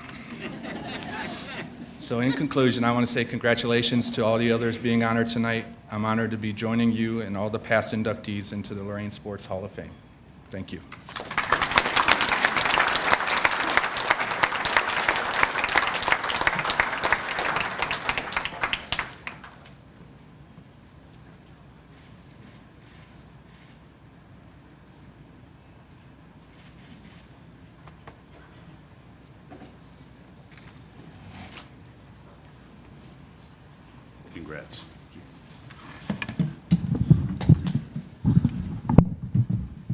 So in conclusion, I want to say congratulations to all the others being honored tonight. I'm honored to be joining you and all the past inductees into the Lorain Sports Hall of Fame. Thank you. Congrats.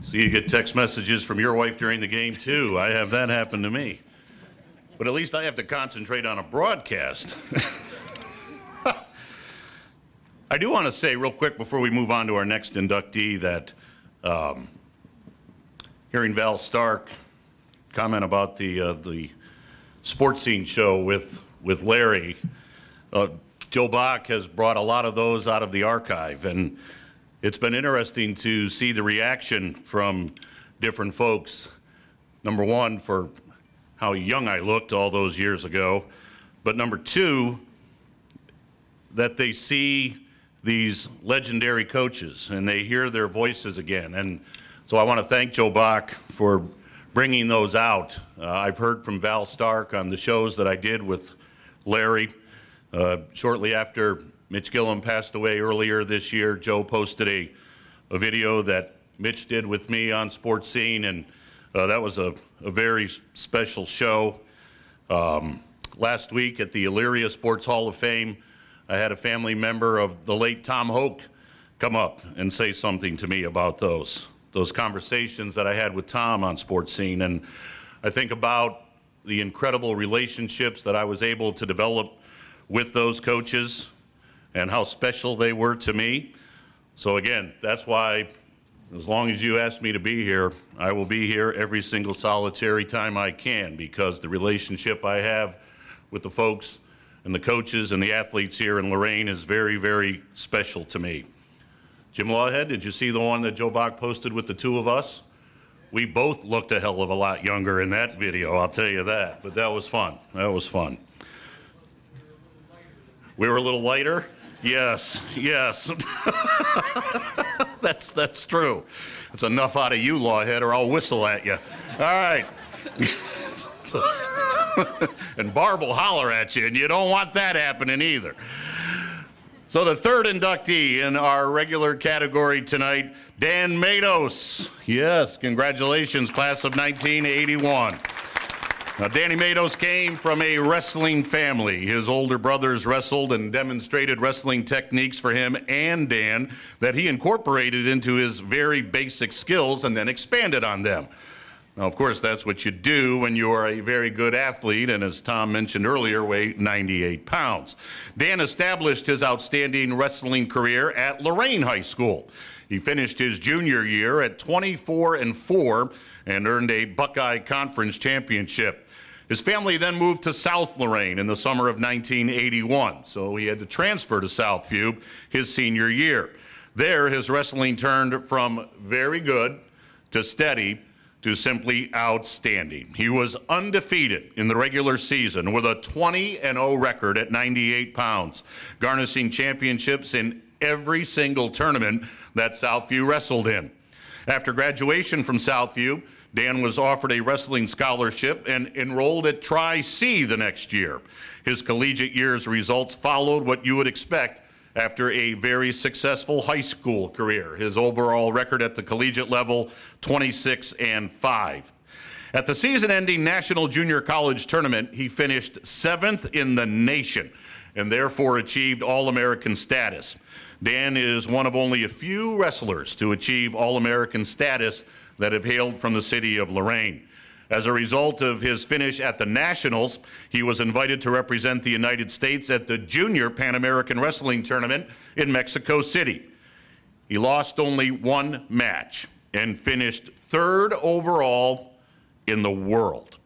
So you get text messages from your wife during the game too. I have that happen to me. But at least I have to concentrate on a broadcast. I do want to say real quick before we move on to our next inductee that hearing Val Stark comment about the sports scene show with Larry, Joe Bach has brought a lot of those out of the archive, and it's been interesting to see the reaction from different folks. Number one, for how young I looked all those years ago, but number two, that they see these legendary coaches and they hear their voices again. And so I want to thank Joe Bach for bringing those out. I've heard from Val Stark on the shows that I did with Larry. Shortly after Mitch Gillum passed away earlier this year, Joe posted a video that Mitch did with me on Sports Scene, and that was a very special show. Last week at the Elyria Sports Hall of Fame, I had a family member of the late Tom Hoke come up and say something to me about those conversations that I had with Tom on Sports Scene. And I think about the incredible relationships that I was able to develop with those coaches and how special they were to me. So again, that's why as long as you ask me to be here, I will be here every single solitary time I can, because the relationship I have with the folks and the coaches and the athletes here in Lorain is very, very special to me. Jim Lawhead, did you see the one that Joe Bach posted with the two of us? We both looked a hell of a lot younger in that video, I'll tell you that, but that was fun. That was fun. We were a little lighter? Yes, yes. That's true. It's enough out of you, Lawhead, or I'll whistle at you. All right. And Barb will holler at you, and you don't want that happening either. So the third inductee in our regular category tonight, Dan Matos. Yes, congratulations, class of 1981. Now, Danny Matos came from a wrestling family. His older brothers wrestled and demonstrated wrestling techniques for him and Dan that he incorporated into his very basic skills and then expanded on them. Now, of course, that's what you do when you are a very good athlete, and as Tom mentioned earlier, weigh 98 pounds. Dan established his outstanding wrestling career at Lorain High School. He finished his junior year at 24-4 and earned a Buckeye Conference championship. His family then moved to South Lorain in the summer of 1981, so he had to transfer to Southview his senior year. There, his wrestling turned from very good to steady to simply outstanding. He was undefeated in the regular season with a 20-0 record at 98 pounds, garnishing championships in every single tournament that Southview wrestled in. After graduation from Southview, Dan was offered a wrestling scholarship and enrolled at Tri-C the next year. His collegiate year's results followed what you would expect after a very successful high school career. His overall record at the collegiate level, 26-5. At the season-ending National Junior College Tournament, he finished 7th in the nation and therefore achieved All-American status. Dan is one of only a few wrestlers to achieve All-American status that have hailed from the city of Lorain. As a result of his finish at the Nationals, he was invited to represent the United States at the Junior Pan American Wrestling Tournament in Mexico City. He lost only one match and finished 3rd overall in the world.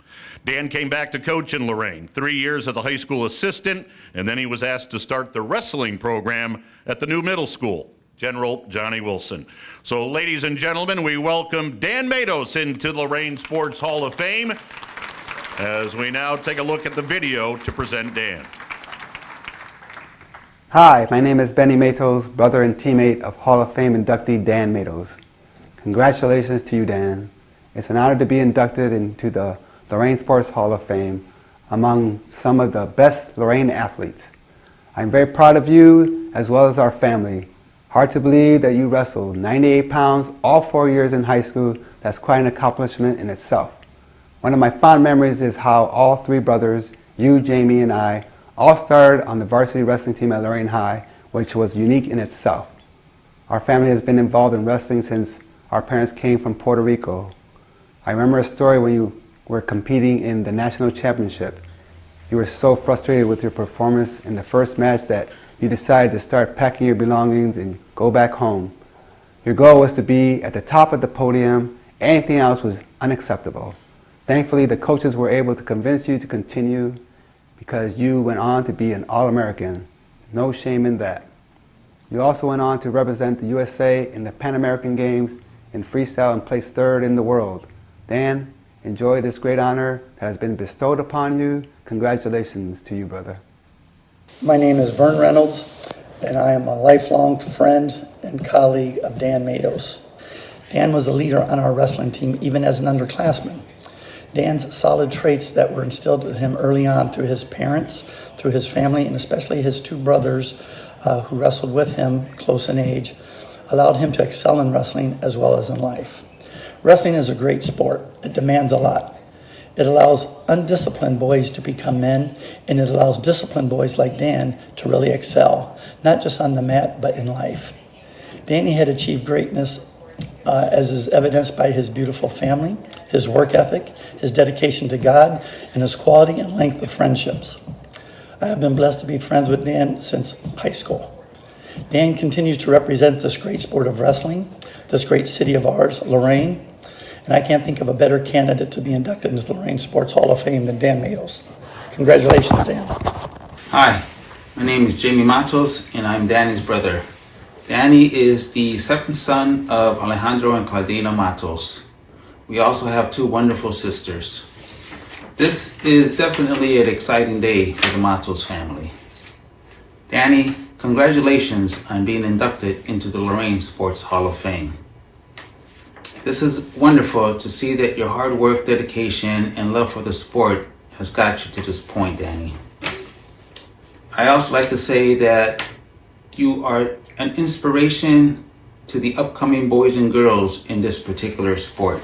Dan came back to coach in Lorain, 3 years as a high school assistant, and then he was asked to start the wrestling program at the new middle school, General Johnny Wilson. So ladies and gentlemen, we welcome Dan Matos into the Lorain Sports Hall of Fame as we now take a look at the video to present Dan. Hi, my name is Benny Matos, brother and teammate of Hall of Fame inductee Dan Matos. Congratulations to you, Dan. It's an honor to be inducted into the Lorain Sports Hall of Fame among some of the best Lorain athletes. I'm very proud of you as well as our family. Hard to believe that you wrestled 98 pounds all 4 years in high school. That's quite an accomplishment in itself. One of my fond memories is how all 3 brothers, you, Jamie, and I, all started on the varsity wrestling team at Lorain High, which was unique in itself. Our family has been involved in wrestling since our parents came from Puerto Rico. I remember a story when you were competing in the national championship. You were so frustrated with your performance in the first match that you decided to start packing your belongings and go back home. Your goal was to be at the top of the podium. Anything else was unacceptable. Thankfully, the coaches were able to convince you to continue because you went on to be an All-American. No shame in that. You also went on to represent the USA in the Pan American Games in freestyle and placed 3rd in the world. Dan, enjoy this great honor that has been bestowed upon you. Congratulations to you, brother. My name is Vern Reynolds, and I am a lifelong friend and colleague of Dan Matos. Dan was a leader on our wrestling team even as an underclassman. Dan's solid traits that were instilled with him early on through his parents, through his family, and especially his 2 brothers who wrestled with him close in age, allowed him to excel in wrestling as well as in life. Wrestling is a great sport. It demands a lot. It allows undisciplined boys to become men, and it allows disciplined boys like Dan to really excel, not just on the mat, but in life. Danny had achieved greatness as is evidenced by his beautiful family, his work ethic, his dedication to God, and his quality and length of friendships. I have been blessed to be friends with Dan since high school. Dan continues to represent this great sport of wrestling, this great city of ours, Lorain, and I can't think of a better candidate to be inducted into the Lorain Sports Hall of Fame than Dan Matos. Congratulations, Dan. Hi, my name is Jamie Matos, and I'm Danny's brother. Danny is the 2nd son of Alejandro and Claudina Matos. We also have 2 wonderful sisters. This is definitely an exciting day for the Matos family. Danny, congratulations on being inducted into the Lorain Sports Hall of Fame. This is wonderful to see that your hard work, dedication, and love for the sport has got you to this point, Danny. I also like to say that you are an inspiration to the upcoming boys and girls in this particular sport.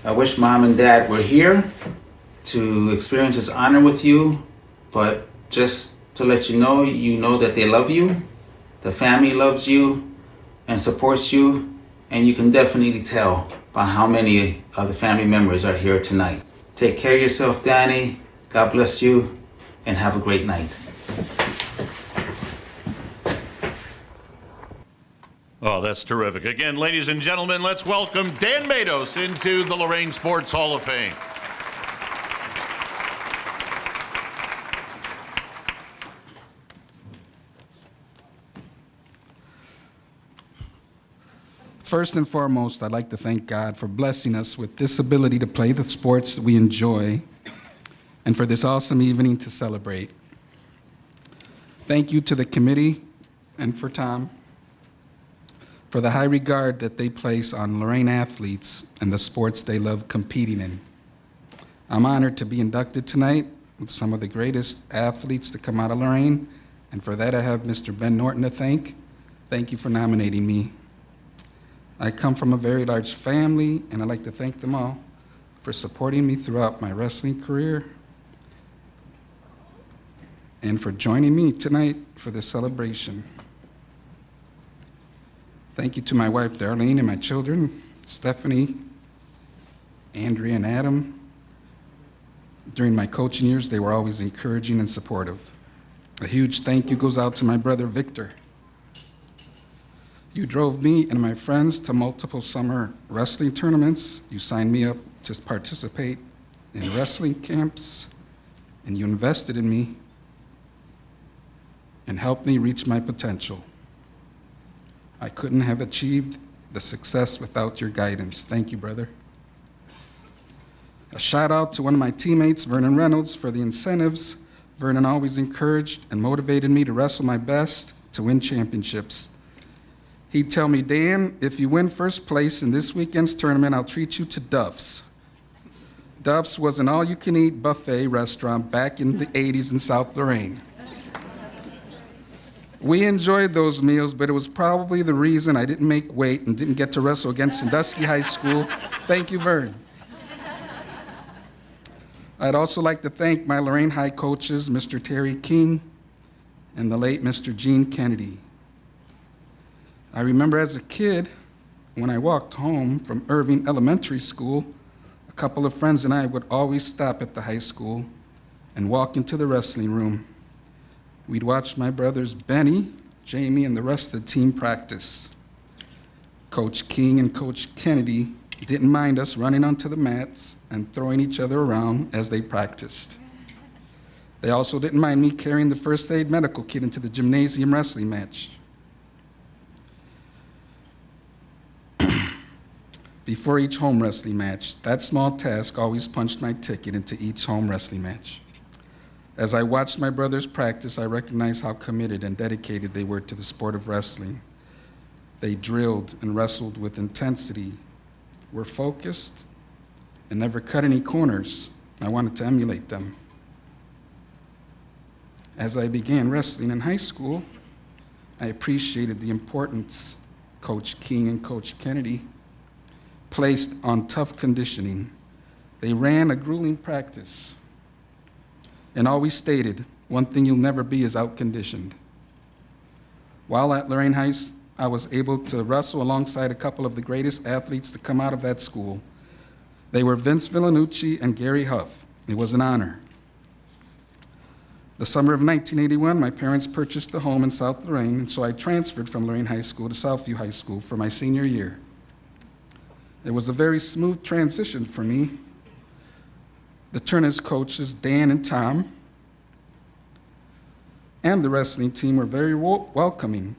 I wish Mom and Dad were here to experience this honor with you, but just to let you know that they love you, the family loves you and supports you, and you can definitely tell by how many of the family members are here tonight. Take care of yourself, Danny. God bless you, and have a great night. Oh, that's terrific. Again, ladies and gentlemen, let's welcome Dan Matos into the Lorain Sports Hall of Fame. First and foremost, I'd like to thank God for blessing us with this ability to play the sports that we enjoy and for this awesome evening to celebrate. Thank you to the committee and for Tom for the high regard that they place on Lorain athletes and the sports they love competing in. I'm honored to be inducted tonight with some of the greatest athletes to come out of Lorain, and for that I have Mr. Ben Norton to thank. Thank you for nominating me. I come from a very large family, and I'd like to thank them all for supporting me throughout my wrestling career. and for joining me tonight for this celebration. Thank you to my wife, Darlene, and my children, Stephanie, Andrea, and Adam. During my coaching years, they were always encouraging and supportive. A huge thank you goes out to my brother, Victor. You drove me and my friends to multiple summer wrestling tournaments. You signed me up to participate in wrestling camps, and you invested in me and helped me reach my potential. I couldn't have achieved the success without your guidance. Thank you, brother. A shout out to one of my teammates, Vernon Reynolds, for the incentives. Vernon always encouraged and motivated me to wrestle my best to win championships. He'd tell me, Dan, if you win first place in this weekend's tournament, I'll treat you to Duff's. Duff's was an all-you-can-eat buffet restaurant back in the 80s in South Lorain. We enjoyed those meals, but it was probably the reason I didn't make weight and didn't get to wrestle against Sandusky High School. Thank you, Vern. I'd also like to thank my Lorain High coaches, Mr. Terry King and the late Mr. Gene Kennedy. I remember as a kid, when I walked home from Irving Elementary School, a couple of friends and I would always stop at the high school and walk into the wrestling room. We'd watch my brothers Benny, Jamie, and the rest of the team practice. Coach King and Coach Kennedy didn't mind us running onto the mats and throwing each other around as they practiced. They also didn't mind me carrying the first aid medical kit into the gymnasium wrestling match. Before each home wrestling match, that small task always punched my ticket into each home wrestling match. As I watched my brothers practice, I recognized how committed and dedicated they were to the sport of wrestling. They drilled and wrestled with intensity, were focused, and never cut any corners. I wanted to emulate them. As I began wrestling in high school, I appreciated the importance Coach King and Coach Kennedy placed on tough conditioning. They ran a grueling practice and always stated, one thing you'll never be is outconditioned. While at Lorain Heights, I was able to wrestle alongside a couple of the greatest athletes to come out of that school. They were Vince Villanucci and Gary Huff. It was an honor. The summer of 1981, my parents purchased a home in South Lorain, and so I transferred from Lorain High School to Southview High School for my senior year. It was a very smooth transition for me. The Turner's coaches, Dan and Tom, and the wrestling team were very welcoming.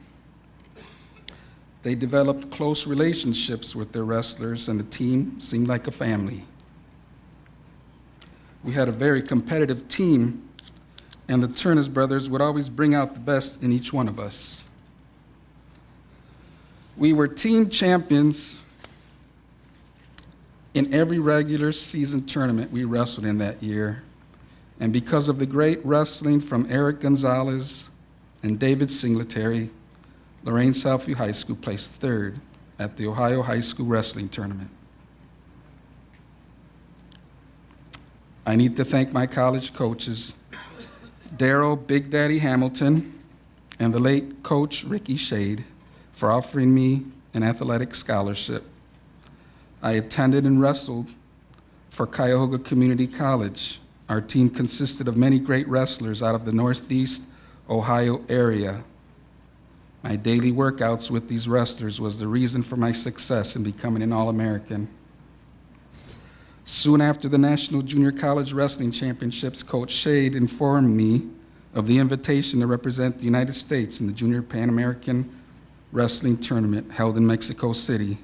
They developed close relationships with their wrestlers, and the team seemed like a family. We had a very competitive team, and the Turner's brothers would always bring out the best in each one of us. We were team champions in every regular season tournament we wrestled in that year. And because of the great wrestling from Eric Gonzalez and David Singletary, Lorain Southview High School placed third at the Ohio High School Wrestling Tournament. I need to thank my college coaches, Darryl Big Daddy Hamilton and the late Coach Ricky Shade, for offering me an athletic scholarship. I attended and wrestled for Cuyahoga Community College. Our team consisted of many great wrestlers out of the Northeast Ohio area. My daily workouts with these wrestlers was the reason for my success in becoming an All-American. Soon after the National Junior College Wrestling Championships, Coach Shade informed me of the invitation to represent the United States in the Junior Pan American Wrestling Tournament held in Mexico City.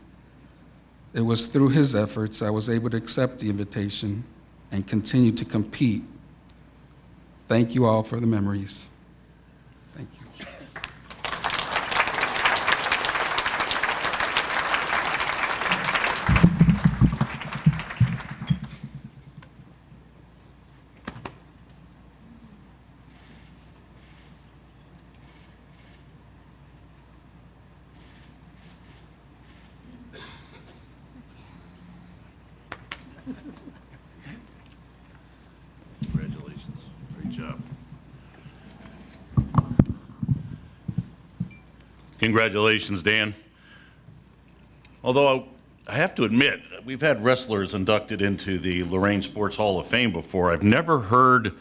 It was through his efforts I was able to accept the invitation and continue to compete. Thank you all for the memories. Thank you. Congratulations. Great job. Congratulations, Dan. Although I have to admit, we've had wrestlers inducted into the Lorain Sports Hall of Fame before. I've never heard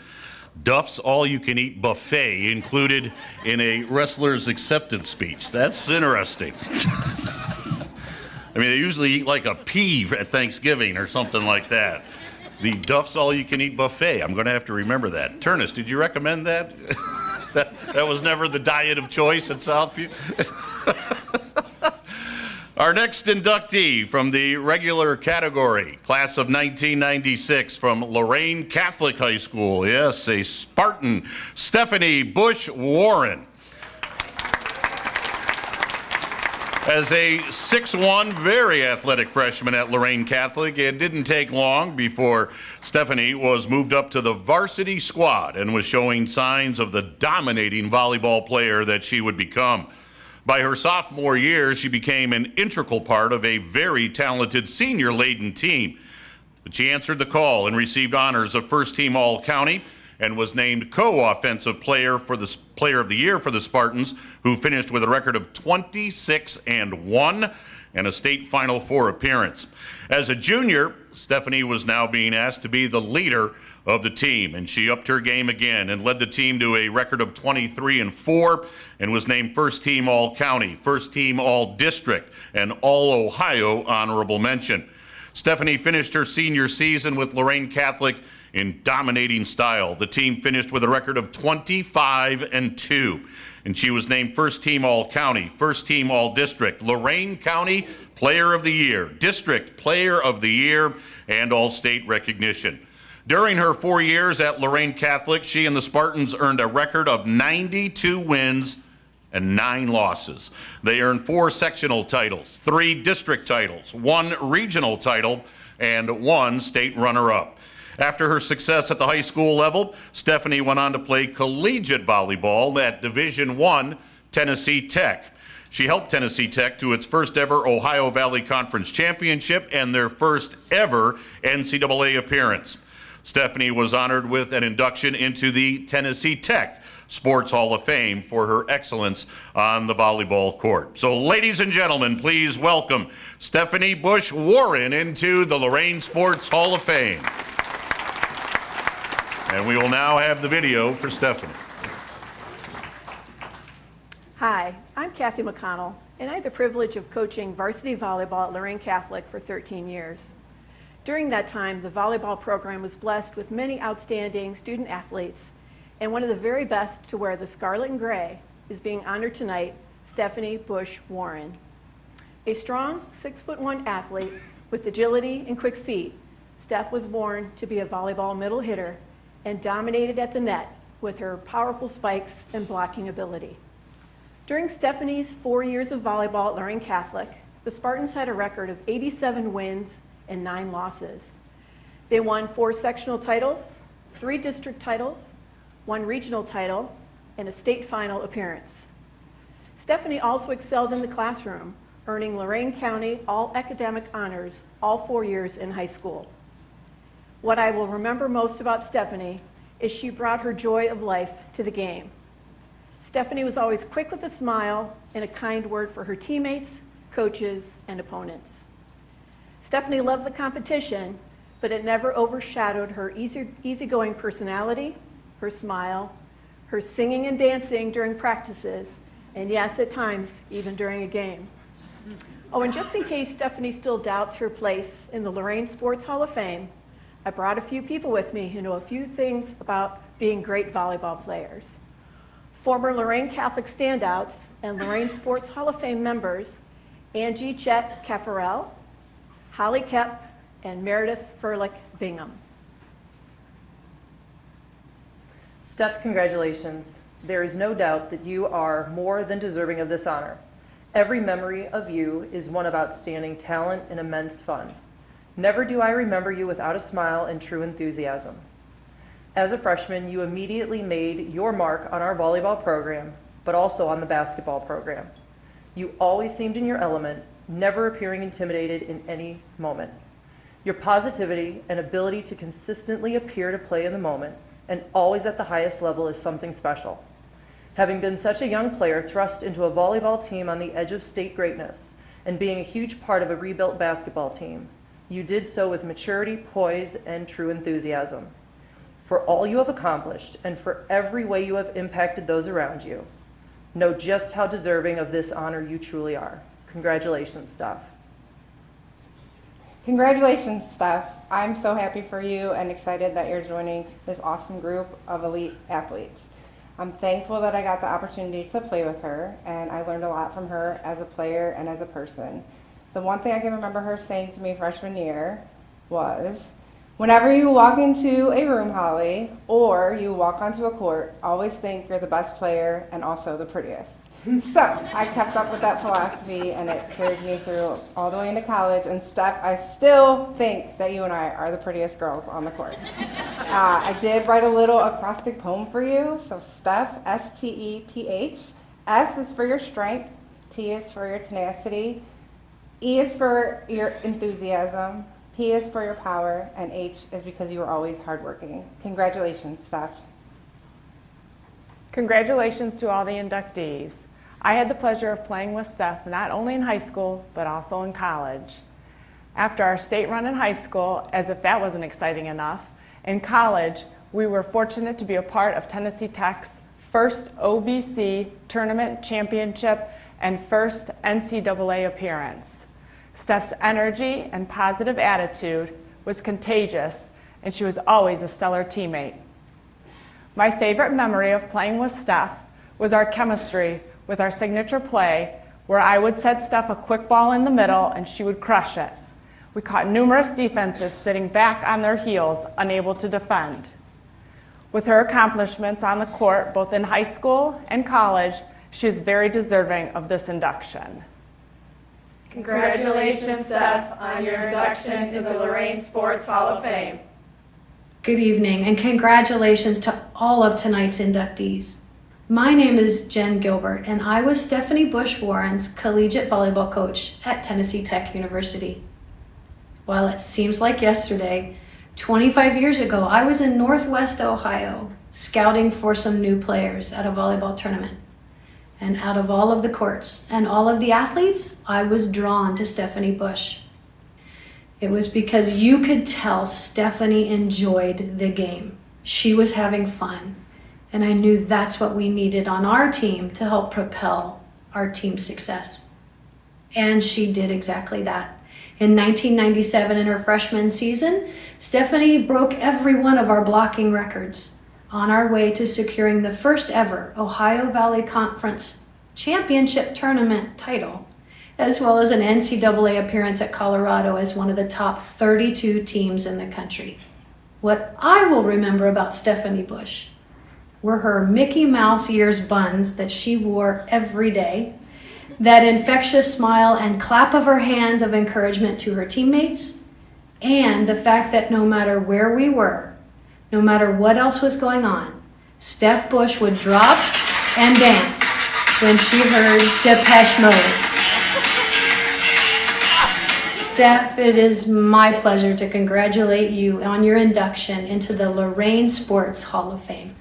Duff's All-You-Can-Eat Buffet included in a wrestler's acceptance speech. That's interesting. I mean, they usually eat like a pea at Thanksgiving or something like that. The Duff's All-You-Can-Eat Buffet. I'm going to have to remember that. Turnus, did you recommend that? that was never the diet of choice at Southview? Our next inductee from the regular category, class of 1996 from Lorain Catholic High School. Yes, a Spartan, Stephanie Bush Warren. As a 6'1", very athletic freshman at Lorain Catholic, it didn't take long before Stephanie was moved up to the varsity squad and was showing signs of the dominating volleyball player that she would become. By her sophomore year, she became an integral part of a very talented senior-laden team. But she answered the call and received honors of first-team All-County and was named co-offensive player of the year for the Spartans, who finished with a record of 26-1 and a state Final Four appearance. As a junior, Stephanie was now being asked to be the leader of the team, and she upped her game again and led the team to a record of 23-4 and was named first team All-County, first team All-District, and All-Ohio honorable mention. Stephanie finished her senior season with Lorain Catholic in dominating style. The team finished with a record of 25-2, and she was named first team All-County, first team All-District, Lorain County Player of the Year, District Player of the Year, and All-State recognition. During her 4 years at Lorain Catholic, she and the Spartans earned a record of 92 wins and 9 losses. They earned 4 sectional titles, 3 district titles, 1 regional title, and 1 state runner-up. After her success at the high school level, Stephanie went on to play collegiate volleyball at Division I Tennessee Tech. She helped Tennessee Tech to its first ever Ohio Valley Conference Championship and their first ever NCAA appearance. Stephanie was honored with an induction into the Tennessee Tech Sports Hall of Fame for her excellence on the volleyball court. So, ladies and gentlemen, please welcome Stephanie Bush Warren into the Lorain Sports Hall of Fame. And we will now have the video for Stephanie. Hi, I'm Kathy McConnell, and I had the privilege of coaching varsity volleyball at Lorain Catholic for 13 years. During that time, the volleyball program was blessed with many outstanding student athletes, and one of the very best to wear the scarlet and gray is being honored tonight, Stephanie Bush Warren. A strong 6'1" athlete with agility and quick feet, Steph was born to be a volleyball middle hitter and dominated at the net with her powerful spikes and blocking ability. During Stephanie's 4 years of volleyball at Lorain Catholic, the Spartans had a record of 87 wins and 9 losses. They won 4 sectional titles, 3 district titles, 1 regional title, and a state final appearance. Stephanie also excelled in the classroom, earning Lorain County all-academic honors all 4 years in high school. What I will remember most about Stephanie is she brought her joy of life to the game. Stephanie was always quick with a smile and a kind word for her teammates, coaches, and opponents. Stephanie loved the competition, but it never overshadowed her easygoing personality, her smile, her singing and dancing during practices, and yes, at times, even during a game. Oh, and just in case Stephanie still doubts her place in the Lorain Sports Hall of Fame, I brought a few people with me who know a few things about being great volleyball players. Former Lorain Catholic standouts and Lorain Sports Hall of Fame members, Angie Chet Caffarel, Holly Kep, and Meredith Furlick Bingham. Steph, congratulations. There is no doubt that you are more than deserving of this honor. Every memory of you is one of outstanding talent and immense fun. Never do I remember you without a smile and true enthusiasm. As a freshman, you immediately made your mark on our volleyball program, but also on the basketball program. You always seemed in your element, never appearing intimidated in any moment. Your positivity and ability to consistently appear to play in the moment and always at the highest level is something special. Having been such a young player thrust into a volleyball team on the edge of state greatness and being a huge part of a rebuilt basketball team, you did so with maturity, poise, and true enthusiasm. For all you have accomplished and for every way you have impacted those around you, know just how deserving of this honor you truly are. Congratulations, Steph. Congratulations, Steph. I'm so happy for you and excited that you're joining this awesome group of elite athletes. I'm thankful that I got the opportunity to play with her, and I learned a lot from her as a player and as a person. The one thing I can remember her saying to me freshman year was, whenever you walk into a room, Holly, or you walk onto a court, always think you're the best player and also the prettiest. So I kept up with that philosophy, and it carried me through all the way into college. And Steph, I still think that you and I are the prettiest girls on the court. I did write a little acrostic poem for you. So Steph, S-T-E-P-H. S is for your strength, T is for your tenacity, E is for your enthusiasm, P is for your power, and H is because you were always hardworking. Congratulations, Steph. Congratulations to all the inductees. I had the pleasure of playing with Steph not only in high school, but also in college. After our state run in high school, as if that wasn't exciting enough, in college, we were fortunate to be a part of Tennessee Tech's first OVC tournament championship and first NCAA appearance. Steph's energy and positive attitude was contagious, and she was always a stellar teammate. My favorite memory of playing with Steph was our chemistry with our signature play, where I would set Steph a quick ball in the middle and she would crush it. We caught numerous defensives sitting back on their heels, unable to defend. With her accomplishments on the court, both in high school and college, she is very deserving of this induction. Congratulations, Steph, on your induction to the Lorain Sports Hall of Fame. Good evening, and congratulations to all of tonight's inductees. My name is Jen Gilbert, and I was Stephanie Bush Warren's collegiate volleyball coach at Tennessee Tech University. While it seems like yesterday, 25 years ago, I was in Northwest Ohio scouting for some new players at a volleyball tournament. And out of all of the courts and all of the athletes, I was drawn to Stephanie Bush. It was because you could tell Stephanie enjoyed the game. She was having fun. And I knew that's what we needed on our team to help propel our team's success. And she did exactly that. In 1997, in her freshman season, Stephanie broke every one of our blocking records on our way to securing the first ever Ohio Valley Conference Championship Tournament title, as well as an NCAA appearance at Colorado as one of the top 32 teams in the country. What I will remember about Stephanie Bush were her Mickey Mouse ears buns that she wore every day, that infectious smile and clap of her hands of encouragement to her teammates, and the fact that no matter where we were, no matter what else was going on, Steph Bush would drop and dance when she heard Depeche Mode. Steph, it is my pleasure to congratulate you on your induction into the Lorain Sports Hall of Fame.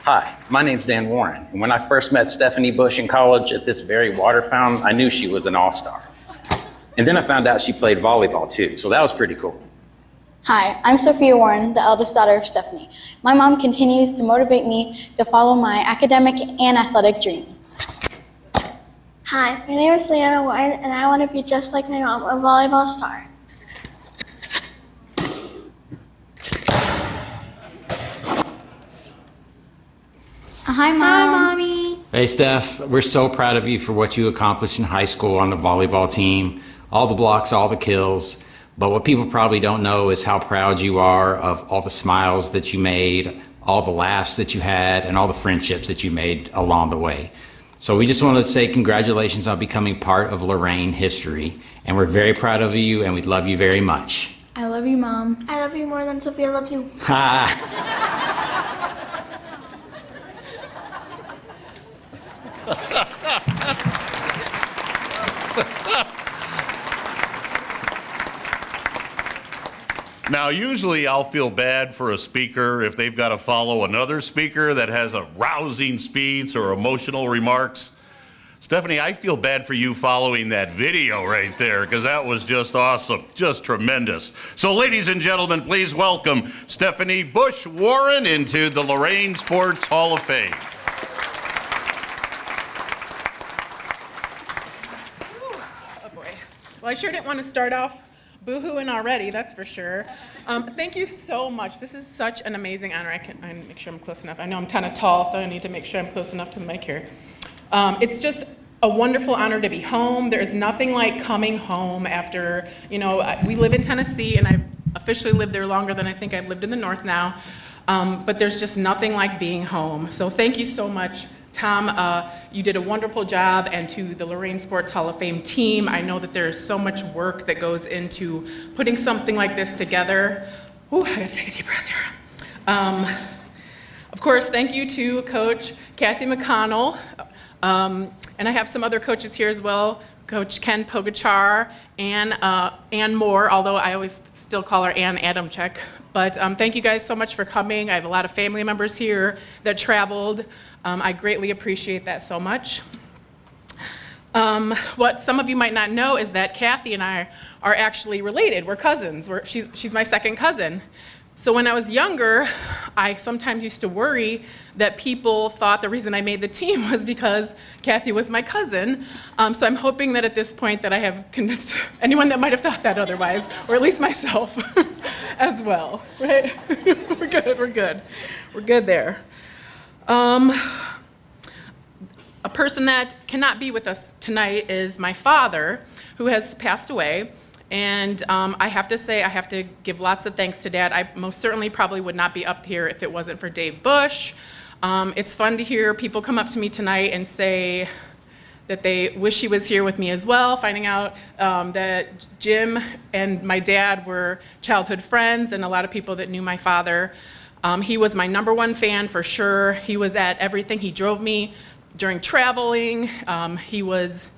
Hi, my name's Dan Warren, and when I first met Stephanie Bush in college at this very water fountain, I knew she was an all-star. And then I found out she played volleyball too, so that was pretty cool. Hi, I'm Sophia Warren, the eldest daughter of Stephanie. My mom continues to motivate me to follow my academic and athletic dreams. Hi, my name is Leanna Warren, and I want to be just like my mom, a volleyball star. Hi, Mom. Hi, Mommy. Hey, Steph, we're so proud of you for what you accomplished in high school on the volleyball team. All the blocks, all the kills. But what people probably don't know is how proud you are of all the smiles that you made, all the laughs that you had, and all the friendships that you made along the way. So we just wanted to say congratulations on becoming part of Lorain history. And we're very proud of you, and we love you very much. I love you, Mom. I love you more than Sophia loves you. Ha! Now, usually I'll feel bad for a speaker if they've got to follow another speaker that has a rousing speech or emotional remarks. Stephanie, I feel bad for you following that video right there, because that was just awesome, just tremendous. So ladies and gentlemen, please welcome Stephanie Bush Warren into the Lorain Sports Hall of Fame. Oh boy. Well, I sure didn't want to start off boo-hooing already, that's for sure. Thank you so much. This is such an amazing honor. I make sure I'm close enough. I know I'm kind of tall, so I need to make sure I'm close enough to the mic here. It's just a wonderful honor to be home. There's nothing like coming home after, we live in Tennessee, and I've officially lived there longer than I think I've lived in the North now. But there's just nothing like being home. So thank you so much, Tom. You did a wonderful job, and to the Lorain Sports Hall of Fame team, I know that there's so much work that goes into putting something like this together. Ooh, I gotta take a deep breath here. Of course, thank you to Coach Kathy McConnell. And I have some other coaches here as well, Coach Ken Pogachar, Ann Moore, although I always still call her Ann Adamczyk. But thank you guys so much for coming. I have a lot of family members here that traveled. I greatly appreciate that so much. What some of you might not know is that Kathy and I are actually related. We're cousins. She's my second cousin. So when I was younger, I sometimes used to worry that people thought the reason I made the team was because Kathy was my cousin. So I'm hoping that at this point that I have convinced anyone that might have thought that otherwise, or at least myself as well, right? We're good there. A person that cannot be with us tonight is my father, who has passed away. And I have to say, I have to give lots of thanks to Dad. I most certainly probably would not be up here if it wasn't for Dave Bush. It's fun to hear people come up to me tonight and say that they wish he was here with me as well, finding out that Jim and my dad were childhood friends, and a lot of people that knew my father. He was my #1 fan for sure. He was at everything. He drove me during traveling. He was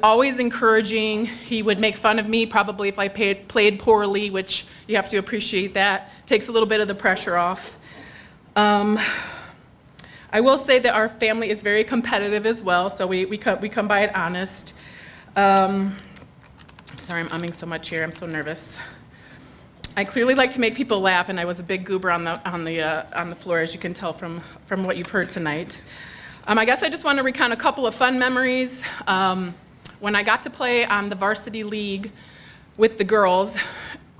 always encouraging. He would make fun of me probably if I played poorly, which you have to appreciate that. Takes a little bit of the pressure off. I will say that our family is very competitive as well, so we come by it honest. I'm sorry, I'm umming so much here. I'm so nervous. I clearly like to make people laugh, and I was a big goober on the floor, as you can tell from what you've heard tonight. I guess I just want to recount a couple of fun memories. When I got to play on the varsity league with the girls,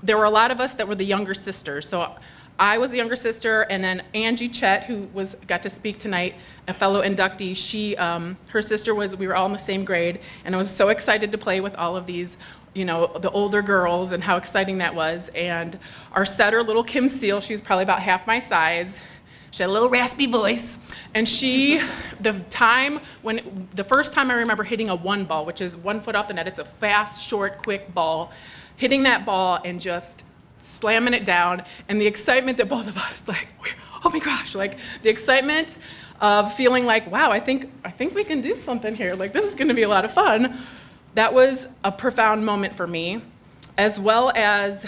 there were a lot of us that were the younger sisters. So I was the younger sister, and then Angie Chet, who got to speak tonight, a fellow inductee, her sister we were all in the same grade, and I was so excited to play with all of these, the older girls, and how exciting that was. And our setter, little Kim Steele, she was probably about half my size. She had a little raspy voice, and the first time I remember hitting a 1 ball, which is 1 foot off the net, it's a fast, short, quick ball, hitting that ball and just slamming it down, and the excitement that both of us, oh my gosh, the excitement of feeling like, wow, I think we can do something here, this is gonna be a lot of fun. That was a profound moment for me, as well as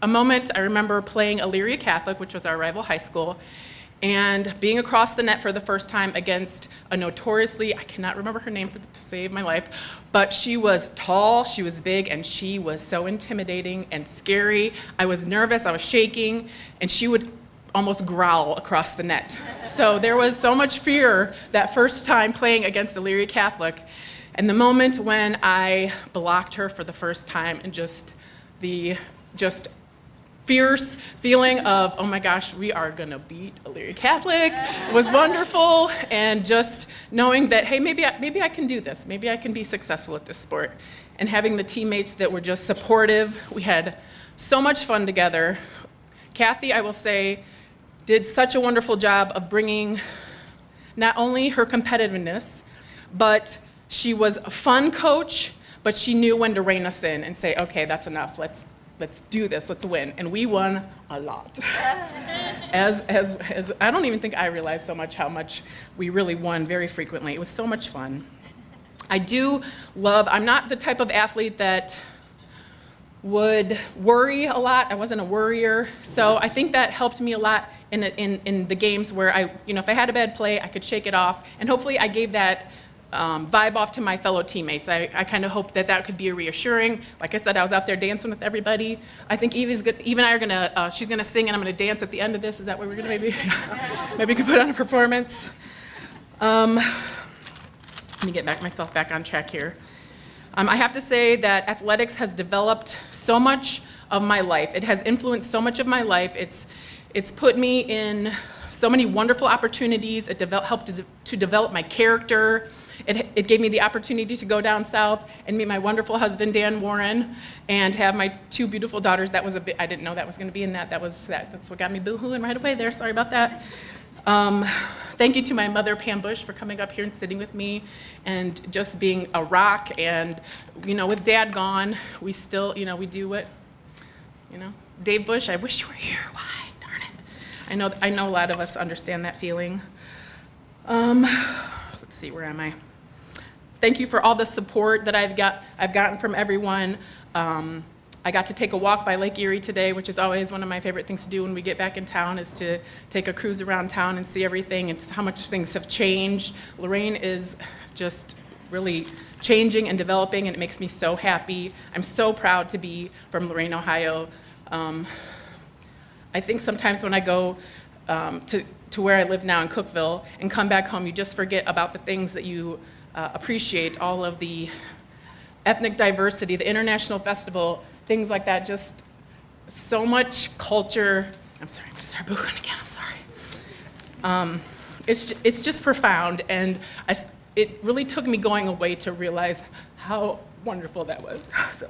a moment I remember playing Elyria Catholic, which was our rival high school, and being across the net for the first time against a notoriously, I cannot remember her name to save my life, but she was tall, she was big, and she was so intimidating and scary. I was nervous, I was shaking, and she would almost growl across the net. So there was so much fear that first time playing against Elyria Catholic. And the moment when I blocked her for the first time, and just fierce feeling of, oh my gosh, we are gonna beat Elyria Catholic, was wonderful, and just knowing that, hey, maybe I can do this, maybe I can be successful at this sport, and having the teammates that were just supportive. We had so much fun together. Kathy, I will say, did such a wonderful job of bringing not only her competitiveness, but she was a fun coach, but she knew when to rein us in and say, okay, that's enough, let's do this, let's win. And we won a lot. As I don't even think I realized so much how much we really won very frequently. It was so much fun. I'm not the type of athlete that would worry a lot. I wasn't a worrier. So I think that helped me a lot in the games where if I had a bad play, I could shake it off. And hopefully I gave that vibe off to my fellow teammates. I kind of hope that could be a reassuring. Like I said, I was out there dancing with everybody. I think Eve and I are gonna, she's gonna sing and I'm gonna dance at the end of this. Is that what we're gonna maybe we could put on a performance? Let me get myself back on track here. I have to say that athletics has developed so much of my life. It has influenced so much of my life. It's put me in so many wonderful opportunities. It helped to develop my character. It gave me the opportunity to go down south and meet my wonderful husband, Dan Warren, and have my 2 beautiful daughters. That was I didn't know that was going to be in that. That's what got me boo-hooing right away there. Sorry about that. Thank you to my mother, Pam Bush, for coming up here and sitting with me and just being a rock. And, with Dad gone, we still, we do what, Dave Bush, I wish you were here. Why? Darn it. I know a lot of us understand that feeling. Let's see, where am I? Thank you for all the support that I've gotten from everyone. I got to take a walk by Lake Erie today, which is always one of my favorite things to do when we get back in town, is to take a cruise around town and see everything and how much things have changed. Lorain is just really changing and developing, and it makes me so happy. I'm so proud to be from Lorain, Ohio. I think sometimes when I go to where I live now in Cookeville and come back home, you just forget about the things that you appreciate, all of the ethnic diversity, the international festival, things like that, just so much culture. I'm sorry, I'm gonna start booing again, I'm sorry. It's just profound, and it really took me going away to realize how wonderful that was. So,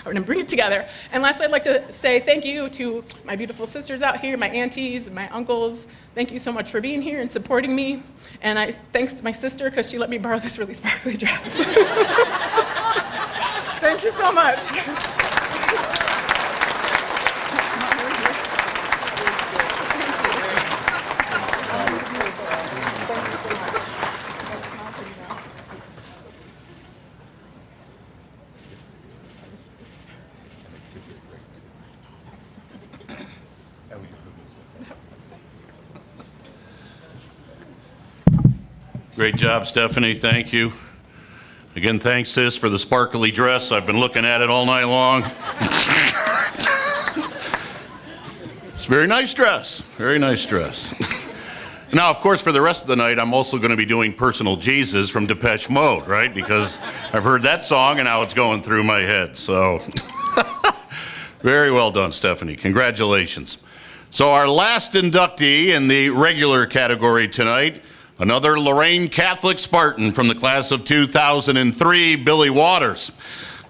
we're gonna bring it together. And lastly, I'd like to say thank you to my beautiful sisters out here, my aunties, and my uncles. Thank you so much for being here and supporting me. And thanks my sister, because she let me borrow this really sparkly dress. Thank you so much. Great job, Stephanie. Thank you. Again, thanks, sis, for the sparkly dress. I've been looking at it all night long. It's a very nice dress. Very nice dress. Now, of course, for the rest of the night, I'm also going to be doing Personal Jesus from Depeche Mode, right? Because I've heard that song and now it's going through my head. So, very well done, Stephanie. Congratulations. So our last inductee in the regular category tonight, another Lorain Catholic Spartan from the class of 2003, Billy Waters.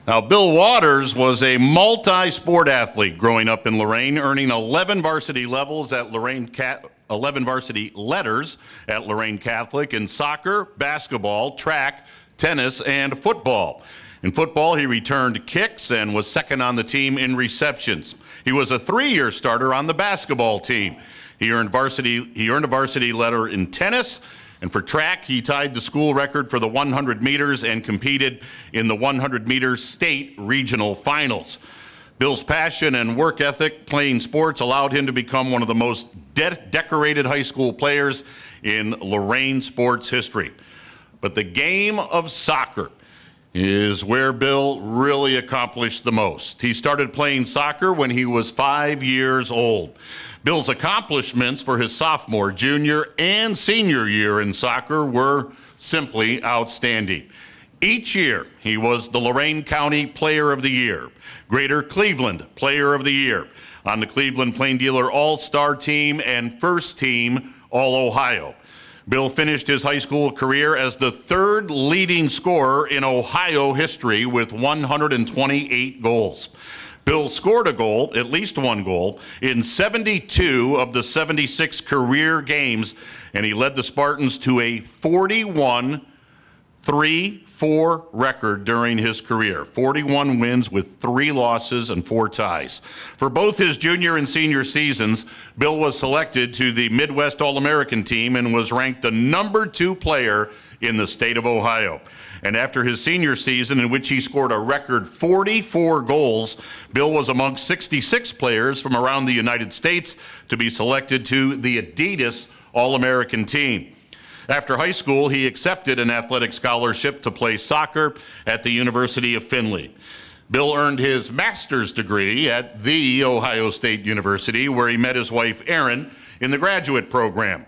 Now, Bill Waters was a multi-sport athlete growing up in Lorain, earning 11 varsity letters at Lorain Catholic in soccer, basketball, track, tennis, and football. In football, he returned kicks and was second on the team in receptions. He was a 3-year starter on the basketball team. He earned a varsity letter in tennis, and for track, he tied the school record for the 100 meters and competed in the 100 meters state regional finals. Bill's passion and work ethic playing sports allowed him to become one of the most decorated high school players in Lorain sports history. But the game of soccer is where Bill really accomplished the most. He started playing soccer when he was 5 years old. Bill's accomplishments for his sophomore, junior, and senior year in soccer were simply outstanding. Each year, he was the Lorain County Player of the Year, Greater Cleveland Player of the Year, on the Cleveland Plain Dealer All-Star Team and First Team All-Ohio. Bill finished his high school career as the 3rd leading scorer in Ohio history with 128 goals. Bill scored a goal, at least one goal, in 72 of the 76 career games, and he led the Spartans to a 41-15 3-4 record during his career, 41 wins with 3 losses and 4 ties. For both his junior and senior seasons, Bill was selected to the Midwest All-American team and was ranked the #2 player in the state of Ohio. And after his senior season, in which he scored a record 44 goals, Bill was among 66 players from around the United States to be selected to the Adidas All-American team. After high school, he accepted an athletic scholarship to play soccer at the University of Findlay. Bill earned his master's degree at The Ohio State University, where he met his wife, Erin, in the graduate program.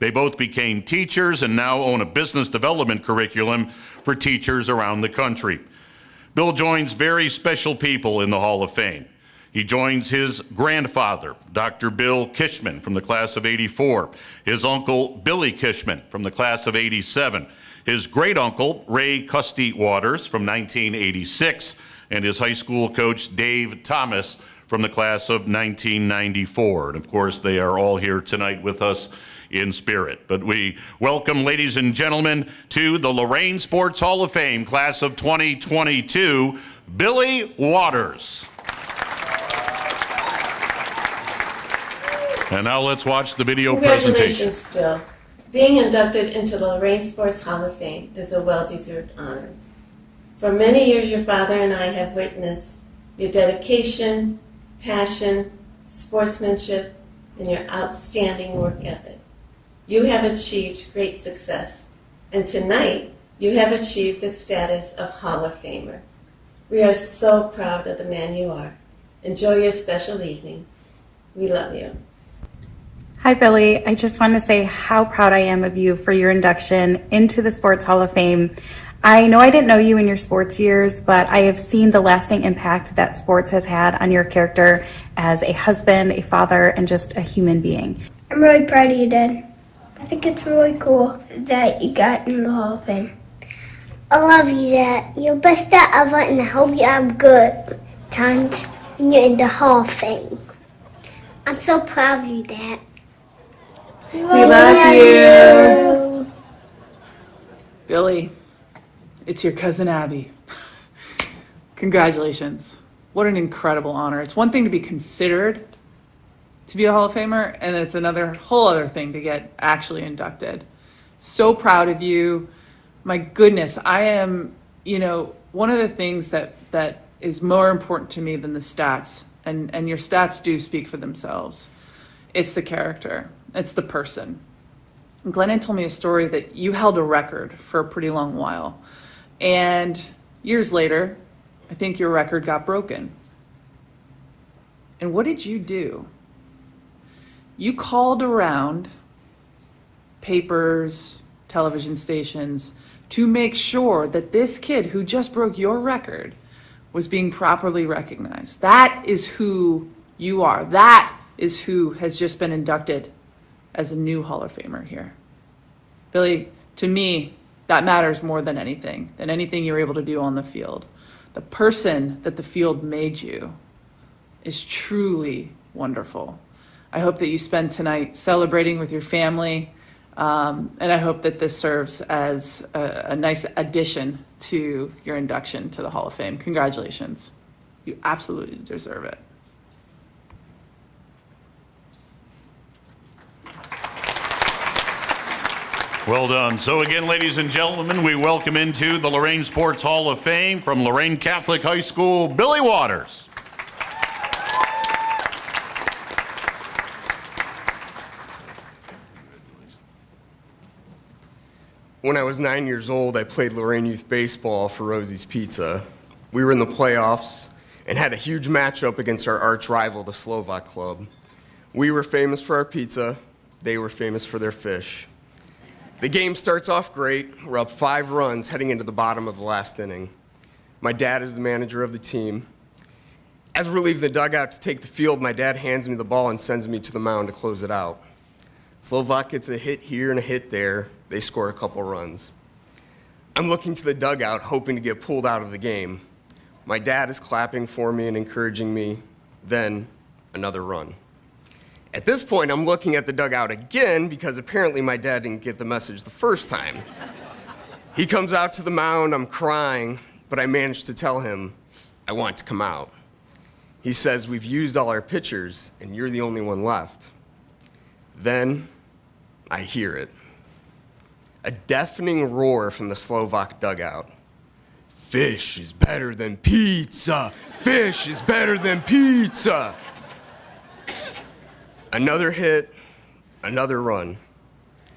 They both became teachers and now own a business development curriculum for teachers around the country. Bill joins very special people in the Hall of Fame. He joins his grandfather, Dr. Bill Kishman, from the class of '84, his uncle, Billy Kishman, from the class of '87, his great-uncle, Ray Custy Waters, from 1986, and his high school coach, Dave Thomas, from the class of 1994. And of course, they are all here tonight with us in spirit. But we welcome, ladies and gentlemen, to the Lorain Sports Hall of Fame, class of 2022, Billy Waters. And now let's watch the video presentation. Congratulations, Bill. Being inducted into the Lorain Sports Hall of Fame is a well-deserved honor. For many years, your father and I have witnessed your dedication, passion, sportsmanship, and your outstanding work ethic. You have achieved great success, and tonight you have achieved the status of Hall of Famer. We are so proud of the man you are. Enjoy your special evening. We love you. Hi, Billy. I just want to say how proud I am of you for your induction into the Sports Hall of Fame. I know I didn't know you in your sports years, but I have seen the lasting impact that sports has had on your character as a husband, a father, and just a human being. I'm really proud of you, Dad. I think it's really cool that you got in the Hall of Fame. I love you, Dad. You're the best dad ever, and I hope you have good times when you're in the Hall of Fame. I'm so proud of you, Dad. We love you. Billy, it's your cousin Abby. Congratulations. What an incredible honor. It's one thing to be considered to be a Hall of Famer, and then it's another whole other thing to get actually inducted. So proud of you. My goodness, I am, one of the things that is more important to me than the stats, and your stats do speak for themselves, it's the character. It's the person. Glennon told me a story that you held a record for a pretty long while. And years later, I think your record got broken. And what did you do? You called around papers, television stations, to make sure that this kid who just broke your record was being properly recognized. That is who you are. That is who has just been inducted as a new Hall of Famer here. Billy, to me, that matters more than anything you were able to do on the field. The person that the field made you is truly wonderful. I hope that you spend tonight celebrating with your family, and I hope that this serves as a nice addition to your induction to the Hall of Fame. Congratulations. You absolutely deserve it. Well done. So again, ladies and gentlemen, we welcome into the Lorain Sports Hall of Fame from Lorain Catholic High School, Billy Waters. When I was 9 years old, I played Lorain Youth Baseball for Rosie's Pizza. We were in the playoffs and had a huge matchup against our arch rival, the Slovak Club. We were famous for our pizza. They were famous for their fish. The game starts off great. We're up 5 runs heading into the bottom of the last inning. My dad is the manager of the team. As we're leaving the dugout to take the field, my dad hands me the ball and sends me to the mound to close it out. Slovak gets a hit here and a hit there. They score a couple runs. I'm looking to the dugout, hoping to get pulled out of the game. My dad is clapping for me and encouraging me. Then, another run. At this point, I'm looking at the dugout again because apparently my dad didn't get the message the first time. He comes out to the mound, I'm crying, but I manage to tell him I want to come out. He says, we've used all our pitchers and you're the only one left. Then I hear it. A deafening roar from the Slovak dugout. Fish is better than pizza. Fish is better than pizza. Another hit, another run.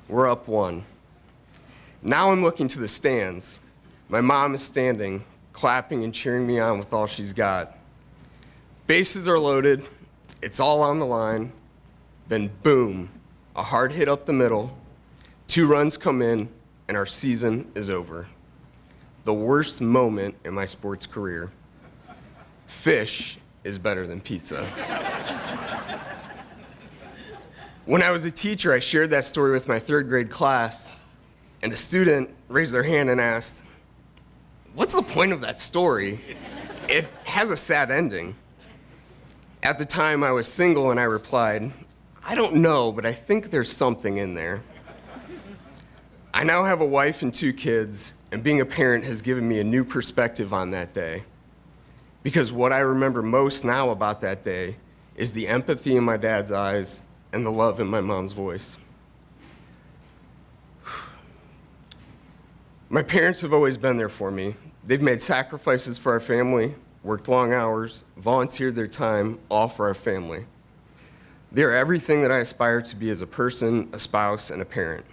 We're up 1. Now I'm looking to the stands. My mom is standing, clapping and cheering me on with all she's got. Bases are loaded, it's all on the line. Then boom, a hard hit up the middle. 2 runs come in, and our season is over. The worst moment in my sports career. Fish is better than pizza. When I was a teacher, I shared that story with my 3rd grade class, and a student raised their hand and asked, what's the point of that story? It has a sad ending. At the time, I was single, and I replied, I don't know, but I think there's something in there. I now have a wife and 2 kids, and being a parent has given me a new perspective on that day. Because what I remember most now about that day is the empathy in my dad's eyes and the love in my mom's voice. My parents have always been there for me. They've made sacrifices for our family, worked long hours, volunteered their time, all for our family. They are everything that I aspire to be as a person, a spouse, and a parent.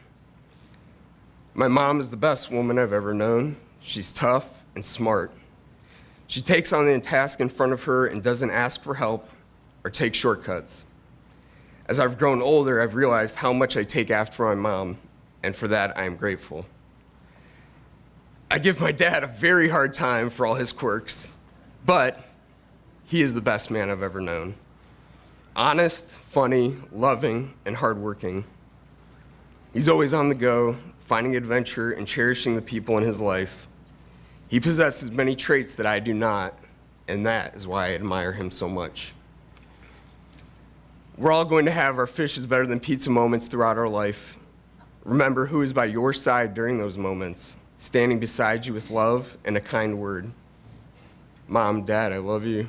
My mom is the best woman I've ever known. She's tough and smart. She takes on the task in front of her and doesn't ask for help or take shortcuts. As I've grown older, I've realized how much I take after my mom, and for that, I am grateful. I give my dad a very hard time for all his quirks, but he is the best man I've ever known. Honest, funny, loving, and hardworking. He's always on the go, finding adventure and cherishing the people in his life. He possesses many traits that I do not, and that is why I admire him so much. We're all going to have our fish is better than pizza moments throughout our life. Remember who is by your side during those moments, standing beside you with love and a kind word. Mom, Dad, I love you.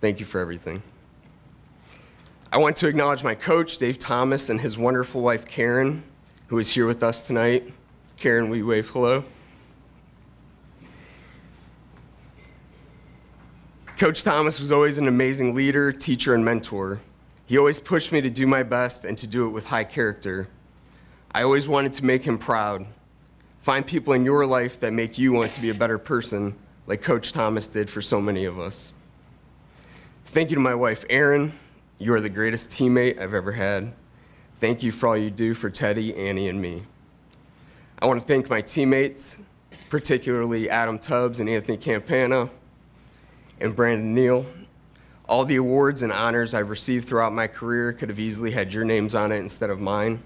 Thank you for everything. I want to acknowledge my coach, Dave Thomas, and his wonderful wife, Karen, who is here with us tonight. Karen, will you wave hello? Coach Thomas was always an amazing leader, teacher, and mentor. He always pushed me to do my best and to do it with high character. I always wanted to make him proud. Find people in your life that make you want to be a better person, like Coach Thomas did for so many of us. Thank you to my wife, Erin. You are the greatest teammate I've ever had. Thank you for all you do for Teddy, Annie, and me. I want to thank my teammates, particularly Adam Tubbs and Anthony Campana, and Brandon Neal. All the awards and honors I've received throughout my career could have easily had your names on it instead of mine.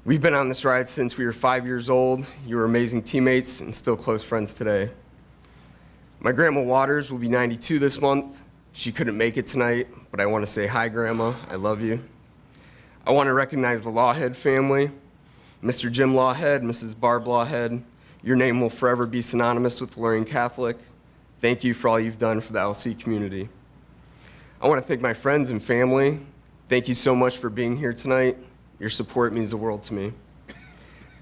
We've been on this ride since we were 5 years old. You were amazing teammates and still close friends today. My Grandma Waters will be 92 this month. She couldn't make it tonight, but I want to say hi, Grandma. I love you. I want to recognize the Lawhead family, Mr. Jim Lawhead, Mrs. Barb Lawhead. Your name will forever be synonymous with Lorain Catholic. Thank you for all you've done for the LC community. I want to thank my friends and family. Thank you so much for being here tonight. Your support means the world to me.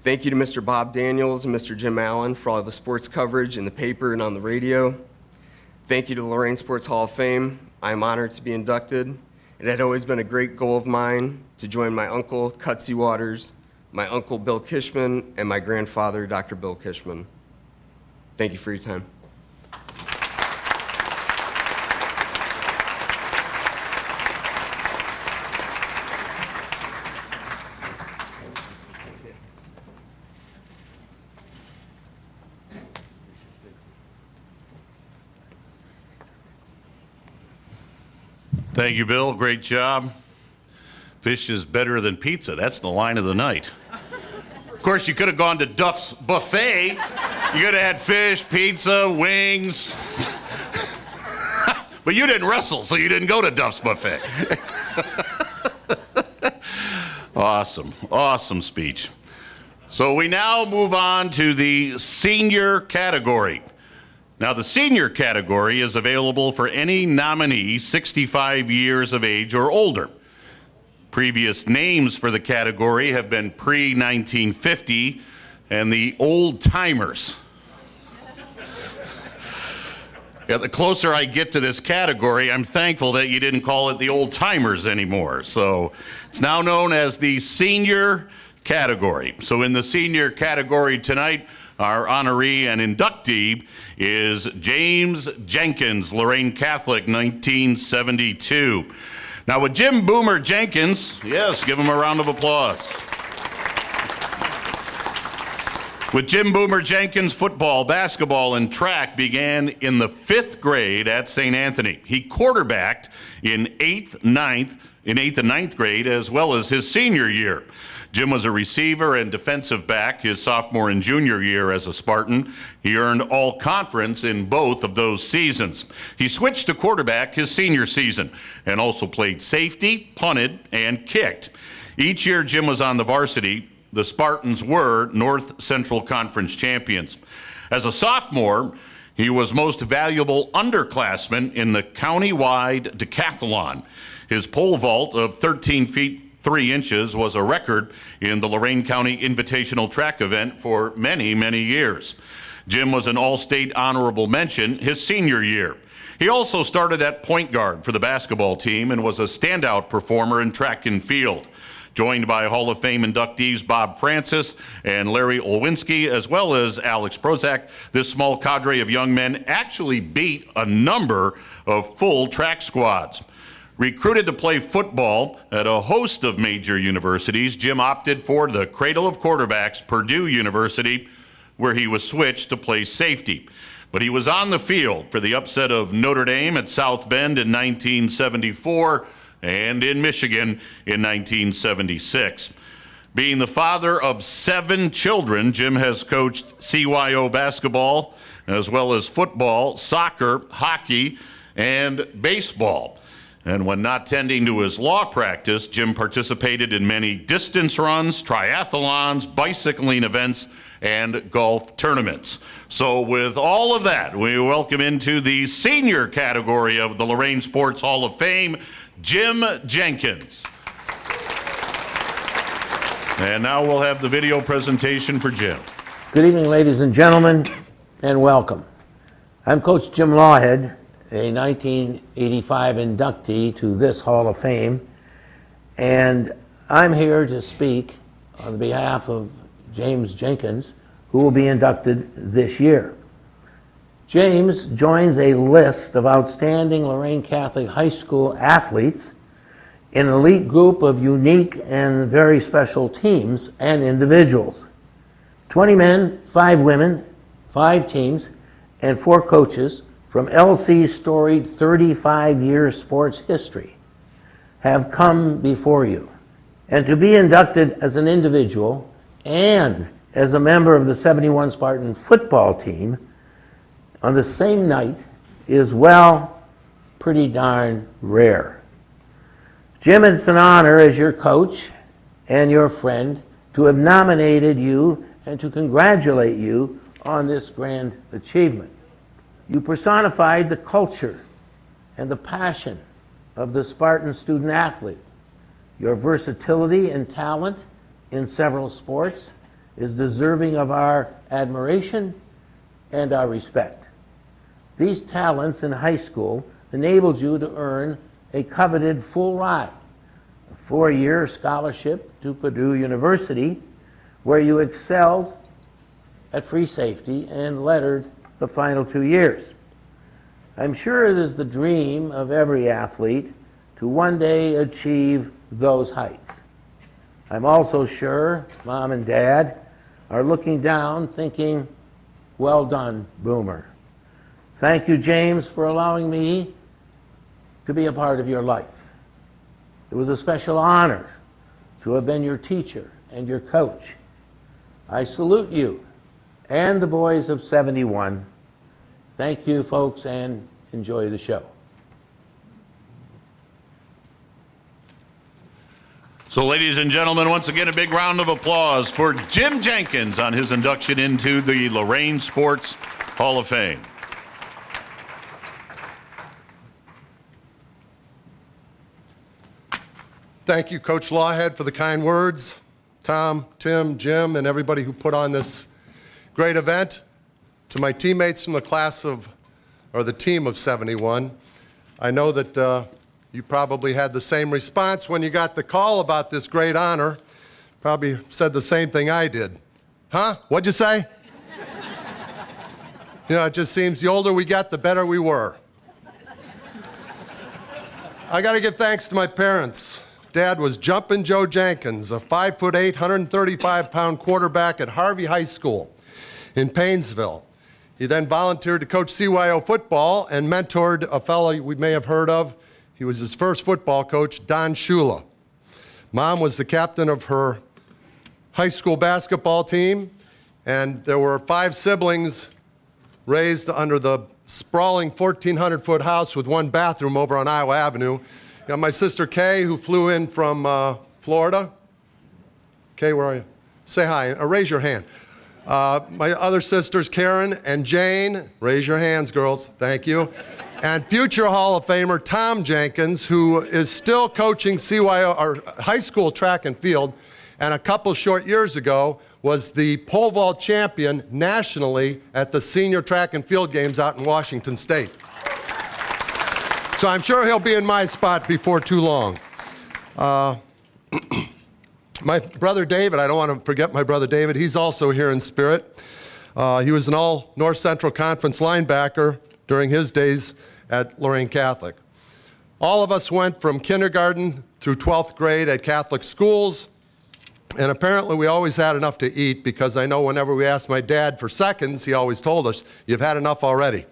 Thank you to Mr. Bob Daniels and Mr. Jim Allen for all the sports coverage in the paper and on the radio. Thank you to the Lorain Sports Hall of Fame. I am honored to be inducted. It had always been a great goal of mine to join my uncle, Cutsy Waters, my uncle, Bill Kishman, and my grandfather, Dr. Bill Kishman. Thank you for your time. Thank you, Bill. Great job. Fish is better than pizza. That's the line of the night. Of course, you could have gone to Duff's Buffet. You could have had fish, pizza, wings. But you didn't wrestle, so you didn't go to Duff's Buffet. Awesome. Awesome speech. So we now move on to the senior category. Now, the senior category is available for any nominee 65 years of age or older. Previous names for the category have been pre-1950 and the old timers. Yeah, the closer I get to this category, I'm thankful that you didn't call it the old timers anymore. So it's now known as the senior category. So in the senior category tonight, our honoree and inductee is James Jenkins, Lorain Catholic, 1972. Now with Jim Boomer Jenkins, yes, give him a round of applause. With Jim Boomer Jenkins, football, basketball, and track began in the 5th grade at St. Anthony. He quarterbacked in 8th and 9th grade, as well as his senior year. Jim was a receiver and defensive back his sophomore and junior year as a Spartan. He earned all conference in both of those seasons. He switched to quarterback his senior season and also played safety, punted, and kicked. Each year Jim was on the varsity. The Spartans were North Central Conference champions. As a sophomore, he was most valuable underclassman in the county-wide decathlon. His pole vault of 13 feet 3 inches was a record in the Lorain County Invitational Track event for many, many years. Jim was an all-state honorable mention his senior year. He also started at point guard for the basketball team and was a standout performer in track and field. Joined by Hall of Fame inductees Bob Francis and Larry Olwinski, as well as Alex Prozac, this small cadre of young men actually beat a number of full track squads. Recruited to play football at a host of major universities, Jim opted for the cradle of quarterbacks, Purdue University, where he was switched to play safety. But he was on the field for the upset of Notre Dame at South Bend in 1974 and in Michigan in 1976. Being the father of 7 children, Jim has coached CYO basketball, as well as football, soccer, hockey, and baseball. And when not tending to his law practice, Jim participated in many distance runs, triathlons, bicycling events, and golf tournaments. So with all of that, we welcome into the senior category of the Lorain Sports Hall of Fame, Jim Jenkins. And now we'll have the video presentation for Jim. Good evening, ladies and gentlemen, and welcome. I'm Coach Jim Lawhead, a 1985 inductee to this Hall of Fame, and I'm here to speak on behalf of James Jenkins, who will be inducted this year. James joins a list of outstanding Lorain Catholic High School athletes, an elite group of unique and very special teams and individuals. 20 men, 5 women, 5 teams, and 4 coaches from LC's storied 35-year sports history have come before you. And to be inducted as an individual and as a member of the 71 Spartan football team on the same night is, well, pretty darn rare. Jim, it's an honor as your coach and your friend to have nominated you and to congratulate you on this grand achievement. You personified the culture and the passion of the Spartan student athlete. Your versatility and talent in several sports is deserving of our admiration and our respect. These talents in high school enabled you to earn a coveted full ride, a 4-year scholarship to Purdue University, where you excelled at free safety and lettered the final 2 years. I'm sure it is the dream of every athlete to one day achieve those heights. I'm also sure Mom and Dad are looking down thinking, well done, Boomer. Thank you, James, for allowing me to be a part of your life. It was a special honor to have been your teacher and your coach. I salute you and the boys of 71. Thank you, folks, and enjoy the show. So ladies and gentlemen, once again, a big round of applause for Jim Jenkins on his induction into the Lorain Sports Hall of Fame. Thank you, Coach Lawhead, for the kind words. Tom, Tim, Jim, and everybody who put on this great event. To my teammates from the class of, or the team of 71, I know that you probably had the same response when you got the call about this great honor. Probably said the same thing I did. Huh? What'd you say? You know, it just seems the older we get, the better we were. I got to give thanks to my parents. Dad was Jumpin' Joe Jenkins, a 5'8", 135-pound quarterback at Harvey High School in Paynesville. He then volunteered to coach CYO football and mentored a fellow we may have heard of. He was his first football coach, Don Shula. Mom was the captain of her high school basketball team, and there were 5 siblings raised under the sprawling 1,400-foot house with 1 bathroom over on Iowa Avenue. You got my sister Kay, who flew in from Florida. Kay, where are you? Say hi, or raise your hand. My other sisters, Karen and Jane. Raise your hands, girls. Thank you. And future Hall of Famer Tom Jenkins, who is still coaching CYO, or high school track and field, and a couple short years ago was the pole vault champion nationally at the senior track and field games out in Washington State. So I'm sure he'll be in my spot before too long. My brother David, I don't want to forget my brother David, he's also here in spirit. He was an all North Central Conference linebacker during his days at Lorain Catholic. All of us went from kindergarten through 12th grade at Catholic schools, and apparently we always had enough to eat, because I know whenever we asked my dad for seconds, he always told us, "You've had enough already."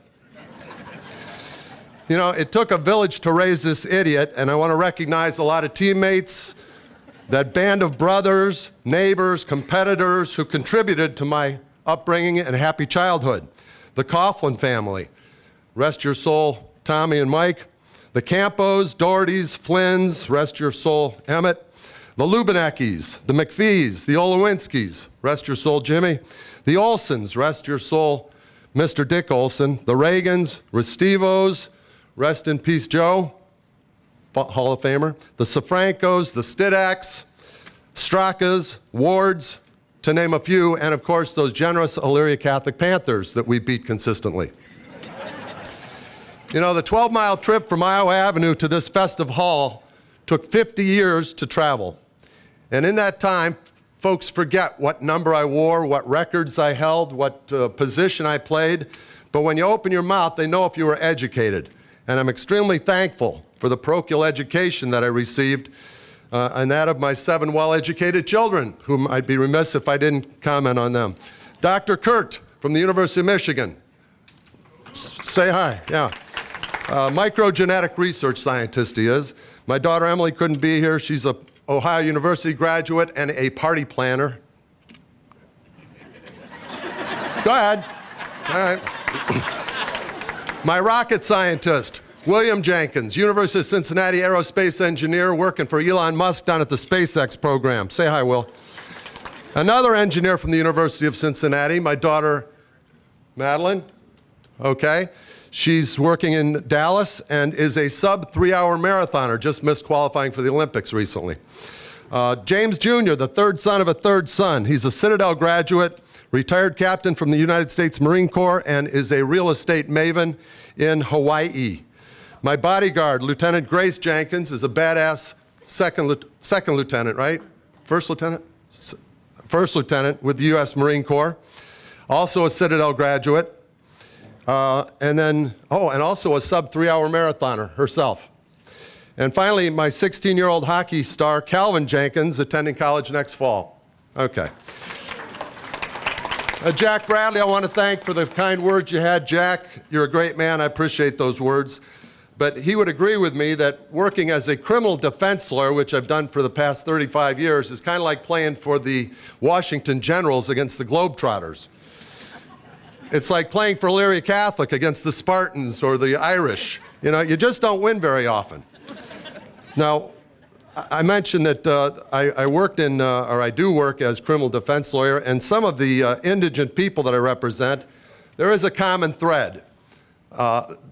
You know, it took a village to raise this idiot, and I want to recognize a lot of teammates, that band of brothers, neighbors, competitors who contributed to my upbringing and happy childhood. The Coughlin family, rest your soul, Tommy and Mike. The Campos, Dohertys, Flynn's, rest your soul, Emmett. The Lubineckis, the McPhees, the Olowinskis, rest your soul, Jimmy. The Olsons, rest your soul, Mr. Dick Olson. The Reagans, Restivos, rest in peace, Joe, Hall of Famer. The Safrancos, the Stidaks, Strakas, Wards, to name a few, and of course those generous Elyria Catholic Panthers that we beat consistently. You know, the 12-mile trip from Iowa Avenue to this festive hall took 50 years to travel. And in that time, folks forget what number I wore, what records I held, what position I played. But when you open your mouth, they know if you were educated. And I'm extremely thankful for the parochial education that I received, and that of my 7 well-educated children, whom I'd be remiss if I didn't comment on them. Dr. Kurt from the University of Michigan. Say hi, yeah. Microgenetic research scientist he is. My daughter Emily couldn't be here. She's a Ohio University graduate and a party planner. Go ahead. All right. My rocket scientist, William Jenkins, University of Cincinnati aerospace engineer working for Elon Musk down at the SpaceX program. Say hi, Will. Another engineer from the University of Cincinnati, my daughter Madeline. Okay. She's working in Dallas and is a sub-3-hour marathoner, just missed qualifying for the Olympics recently. James Jr., the 3rd son of a 3rd son. He's a Citadel graduate, retired captain from the United States Marine Corps, and is a real estate maven in Hawaii. My bodyguard, Lieutenant Grace Jenkins, is a badass second lieutenant, right? First lieutenant? First lieutenant with the U.S. Marine Corps. Also a Citadel graduate. And also a sub-3-hour marathoner herself. And finally, my 16-year-old hockey star, Calvin Jenkins, attending college next fall. Okay. Jack Bradley, I want to thank for the kind words you had. Jack, you're a great man. I appreciate those words. But he would agree with me that working as a criminal defense lawyer, which I've done for the past 35 years, is kind of like playing for the Washington Generals against the Globetrotters. It's like playing for Elyria Catholic against the Spartans or the Irish. You know, you just don't win very often. Now, I mentioned that I worked in, or I do work as criminal defense lawyer, and some of the indigent people that I represent, there is a common thread.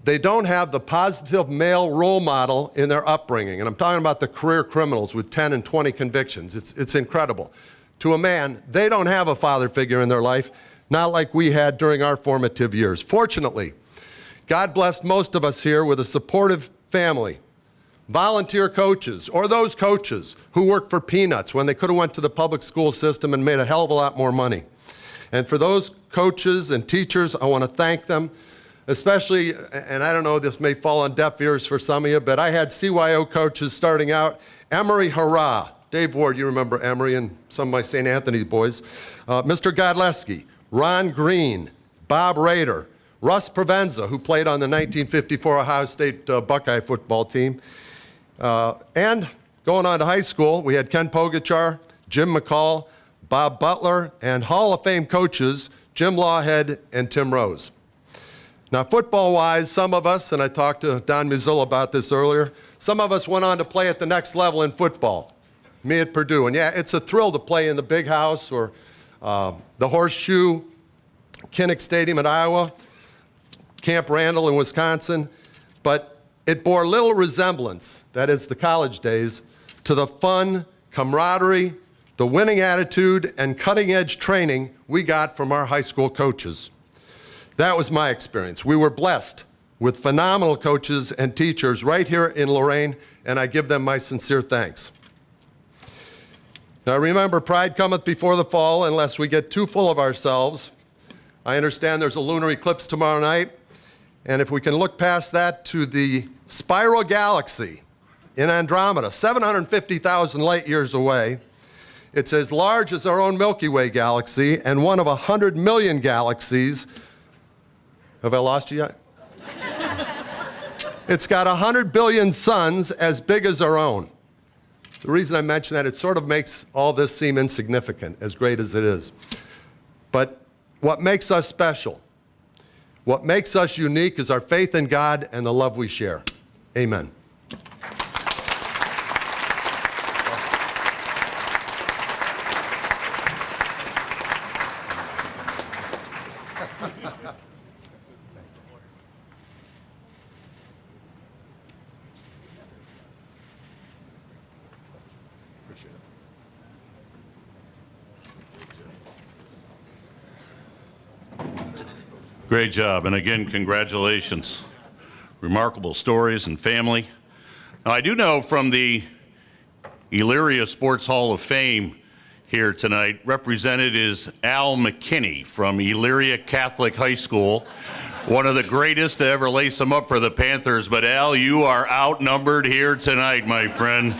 They don't have the positive male role model in their upbringing, and I'm talking about the career criminals with 10 and 20 convictions. It's incredible. To a man, they don't have a father figure in their life, not like we had during our formative years. Fortunately, God blessed most of us here with a supportive family, volunteer coaches, or those coaches who worked for peanuts when they could have went to the public school system and made a hell of a lot more money. And for those coaches and teachers, I want to thank them, especially, and I don't know, this may fall on deaf ears for some of you, but I had CYO coaches starting out, Emery Hurrah, Dave Ward, you remember Emery and some of my St. Anthony boys, Mr. Godleski, Ron Green, Bob Rader, Russ Provenza, who played on the 1954 Ohio State Buckeye football team. And going on to high school, we had Ken Pogachar, Jim McCall, Bob Butler, and Hall of Fame coaches Jim Lawhead and Tim Rose. Now, football-wise, some of us, and I talked to Don Muzilla about this earlier, some of us went on to play at the next level in football, me at Purdue. And yeah, it's a thrill to play in the Big House or the Horseshoe, Kinnick Stadium at Iowa, Camp Randall in Wisconsin, but it bore little resemblance, that is the college days, to the fun, camaraderie, the winning attitude, and cutting-edge training we got from our high school coaches. That was my experience. We were blessed with phenomenal coaches and teachers right here in Lorain, and I give them my sincere thanks. Now remember, pride cometh before the fall unless we get too full of ourselves. I understand there's a lunar eclipse tomorrow night, and if we can look past that to the spiral galaxy in Andromeda, 750,000 light years away, it's as large as our own Milky Way galaxy and one of 100 million galaxies. Have I lost you yet? It's got 100 billion suns as big as our own. The reason I mention that, it sort of makes all this seem insignificant, as great as it is. But what makes us special, what makes us unique is our faith in God and the love we share. Amen. Great job, and again, congratulations. Remarkable stories and family. Now, I do know from the Elyria Sports Hall of Fame here tonight, represented is Al McKinney from Elyria Catholic High School, one of the greatest to ever lace them up for the Panthers. But Al, you are outnumbered here tonight, my friend.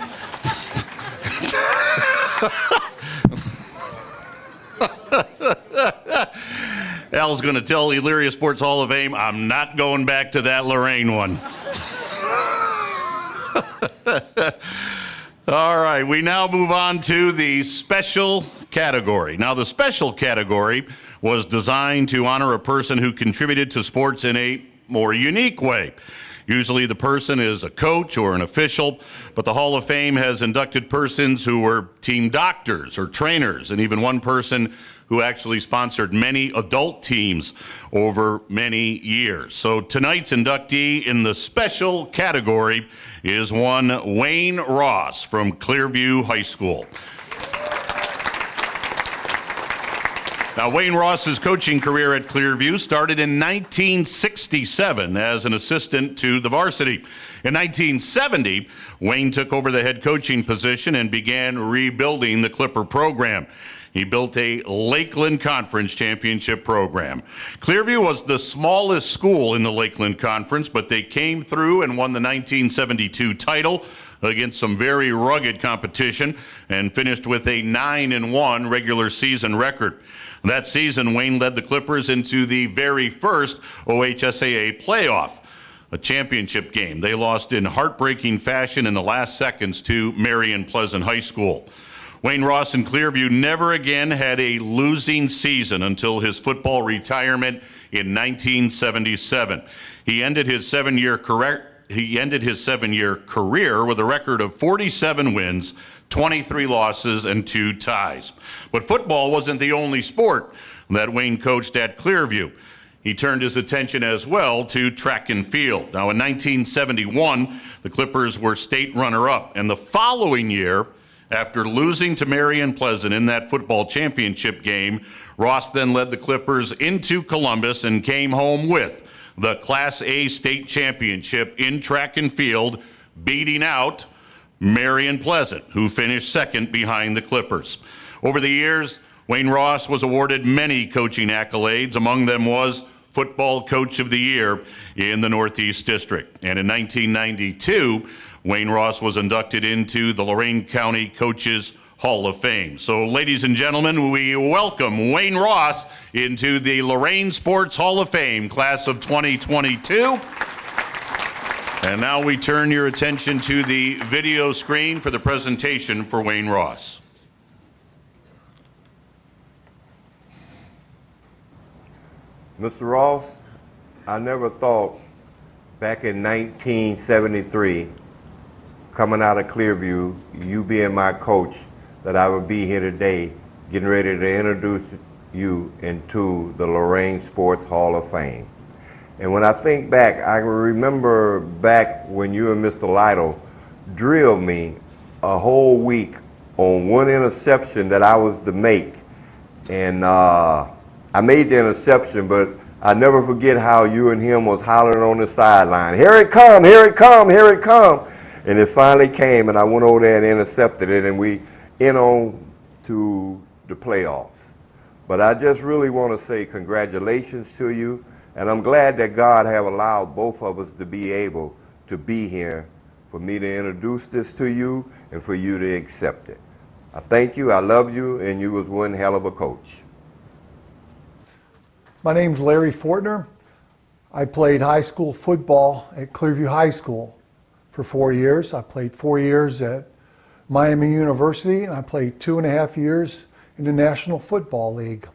Al's going to tell Elyria Sports Hall of Fame, I'm not going back to that Lorain one. All right, we now move on to the special category. Now, the special category was designed to honor a person who contributed to sports in a more unique way. Usually the person is a coach or an official, but the Hall of Fame has inducted persons who were team doctors or trainers, and even one person who actually sponsored many adult teams over many years. So tonight's inductee in the special category is one Wayne Ross from Clearview High School. Now, Wayne Ross's coaching career at Clearview started in 1967 as an assistant to the varsity. In 1970, Wayne took over the head coaching position and began rebuilding the Clipper program. He built a Lakeland Conference championship program. Clearview was the smallest school in the Lakeland Conference, but they came through and won the 1972 title against some very rugged competition and finished with a 9-1 regular season record. That season, Wayne led the Clippers into the very first OHSAA playoff, a championship game. They lost in heartbreaking fashion in the last seconds to Marion Pleasant High School. Wayne Ross and Clearview never again had a losing season until his football retirement in 1977. He ended his 7-year he ended his 7-year career with a record of 47 wins, 23 losses, and 2 ties. But football wasn't the only sport that Wayne coached at Clearview. He turned his attention as well to track and field. Now, in 1971, the Clippers were state runner-up, and the following year, after losing to Marion Pleasant in that football championship game, Ross then led the Clippers into Columbus and came home with the Class A state championship in track and field, beating out Marion Pleasant, who finished second behind the Clippers. Over the years, Wayne Ross was awarded many coaching accolades. Among them was Football Coach of the Year in the Northeast District. And in 1992, Wayne Ross was inducted into the Lorain County Coaches Hall of Fame. So, ladies and gentlemen, we welcome Wayne Ross into the Lorain Sports Hall of Fame, class of 2022. And now we turn your attention to the video screen for the presentation for Wayne Ross. Mr. Ross, I never thought back in 1973, coming out of Clearview, you being my coach, that I would be here today getting ready to introduce you into the Lorain Sports Hall of Fame. And when I think back, I remember back when you and Mr. Lytle drilled me a whole week on one interception that I was to make. And I made the interception, but I never forget how you and him was hollering on the sideline, "Here it come, here it come, here it come." And it finally came, and I went over there and intercepted it, and we in on to the playoffs. But I just really want to say congratulations to you, and I'm glad that God have allowed both of us to be able to be here for me to introduce this to you and for you to accept it. I thank you, I love you, and you was one hell of a coach. My name's Larry Fortner. I played high school football at Clearview High School for 4 years. I played 4 years at Miami University, and I played 2.5 years in the National Football League.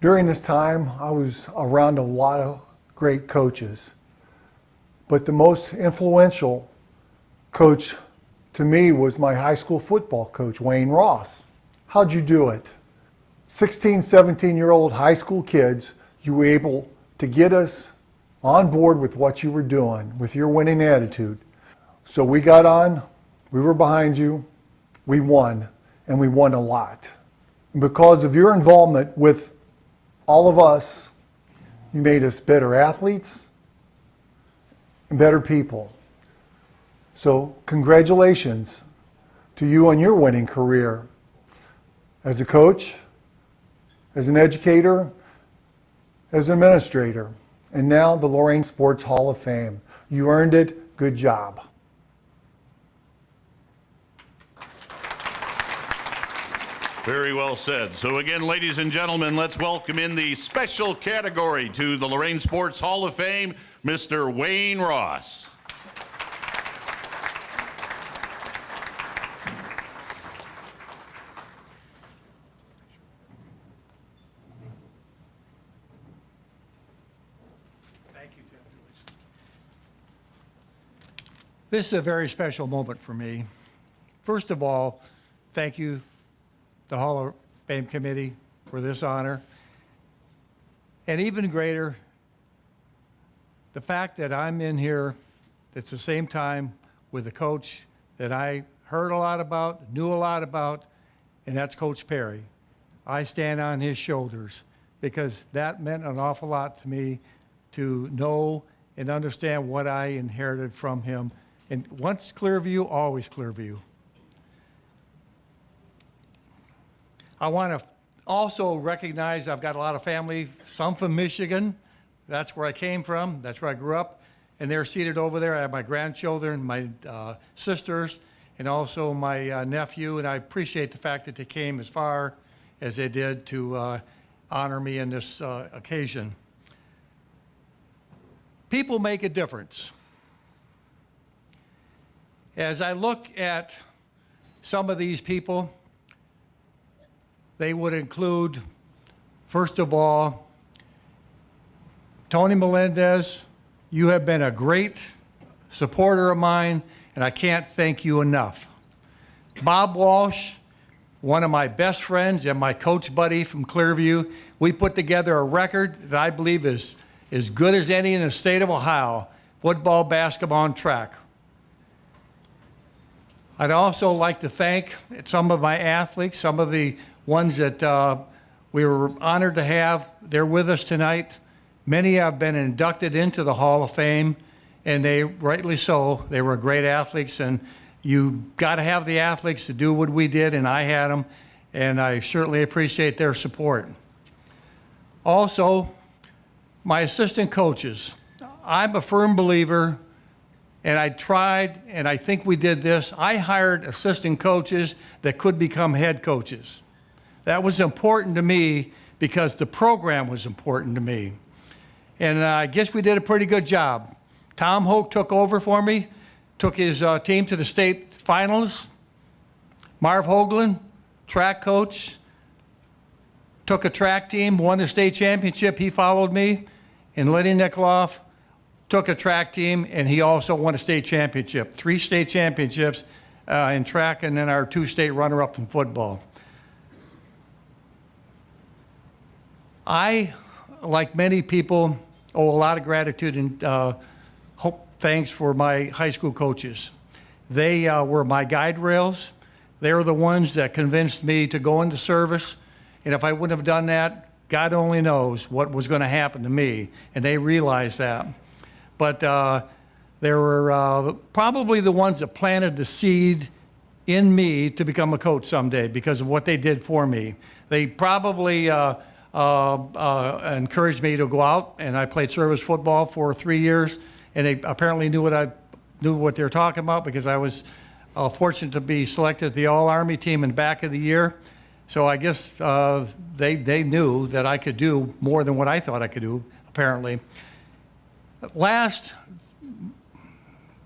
During this time, I was around a lot of great coaches, but the most influential coach to me was my high school football coach, Wayne Ross. How'd you do it? 16, 17-year-old high school kids, you were able to get us on board with what you were doing, with your winning attitude. So we got on, we were behind you, we won, and we won a lot. And because of your involvement with all of us, you made us better athletes and better people. So congratulations to you on your winning career as a coach, as an educator, as an administrator, and now the Lorain Sports Hall of Fame. You earned it. Good job. Very well said. So again, ladies and gentlemen, let's welcome in the special category to the Lorain Sports Hall of Fame, Mr. Wayne Ross. This is a very special moment for me. First of all, thank you, the Hall of Fame Committee, for this honor. And even greater, the fact that I'm in here at the same time with a coach that I heard a lot about, knew a lot about, and that's Coach Perry. I stand on his shoulders because that meant an awful lot to me to know and understand what I inherited from him. And once Clearview, always Clearview. I want to also recognize I've got a lot of family, some from Michigan. That's where I came from. That's where I grew up. And they're seated over there. I have my grandchildren, my sisters, and also my nephew. And I appreciate the fact that they came as far as they did to honor me in this occasion. People make a difference. As I look at some of these people, they would include, first of all, Tony Melendez. You have been a great supporter of mine, and I can't thank you enough. Bob Walsh, one of my best friends and my coach buddy from Clearview, we put together a record that I believe is as good as any in the state of Ohio, football, basketball, and track. I'd also like to thank some of my athletes, some of the ones that we were honored to have. They're with us tonight. Many have been inducted into the Hall of Fame, and they, rightly so, they were great athletes, and you got to have the athletes to do what we did, and I had them, and I certainly appreciate their support. Also, my assistant coaches. I'm a firm believer, and I tried, and I think we did this. I hired assistant coaches that could become head coaches. That was important to me because the program was important to me. And I guess we did a pretty good job. Tom Hoke took over for me, took his team to the state finals. Marv Hoagland, track coach, took a track team, won the state championship. He followed me. And Lenny Nikoloff took a track team, and he also won a state championship. 3 state championships in track, and then our 2 state runner-up in football. I, like many people, owe a lot of gratitude and thanks for my high school coaches. They were my guide rails. They were the ones that convinced me to go into service, and if I wouldn't have done that, God only knows what was going to happen to me, and they realized that. But they were probably the ones that planted the seed in me to become a coach someday because of what they did for me. They probably encouraged me to go out, and I played service football for 3 years, and they apparently knew what they were talking about because I was fortunate to be selected to the All-Army team in back of the year. So I guess they knew that I could do more than what I thought I could do, apparently. Last,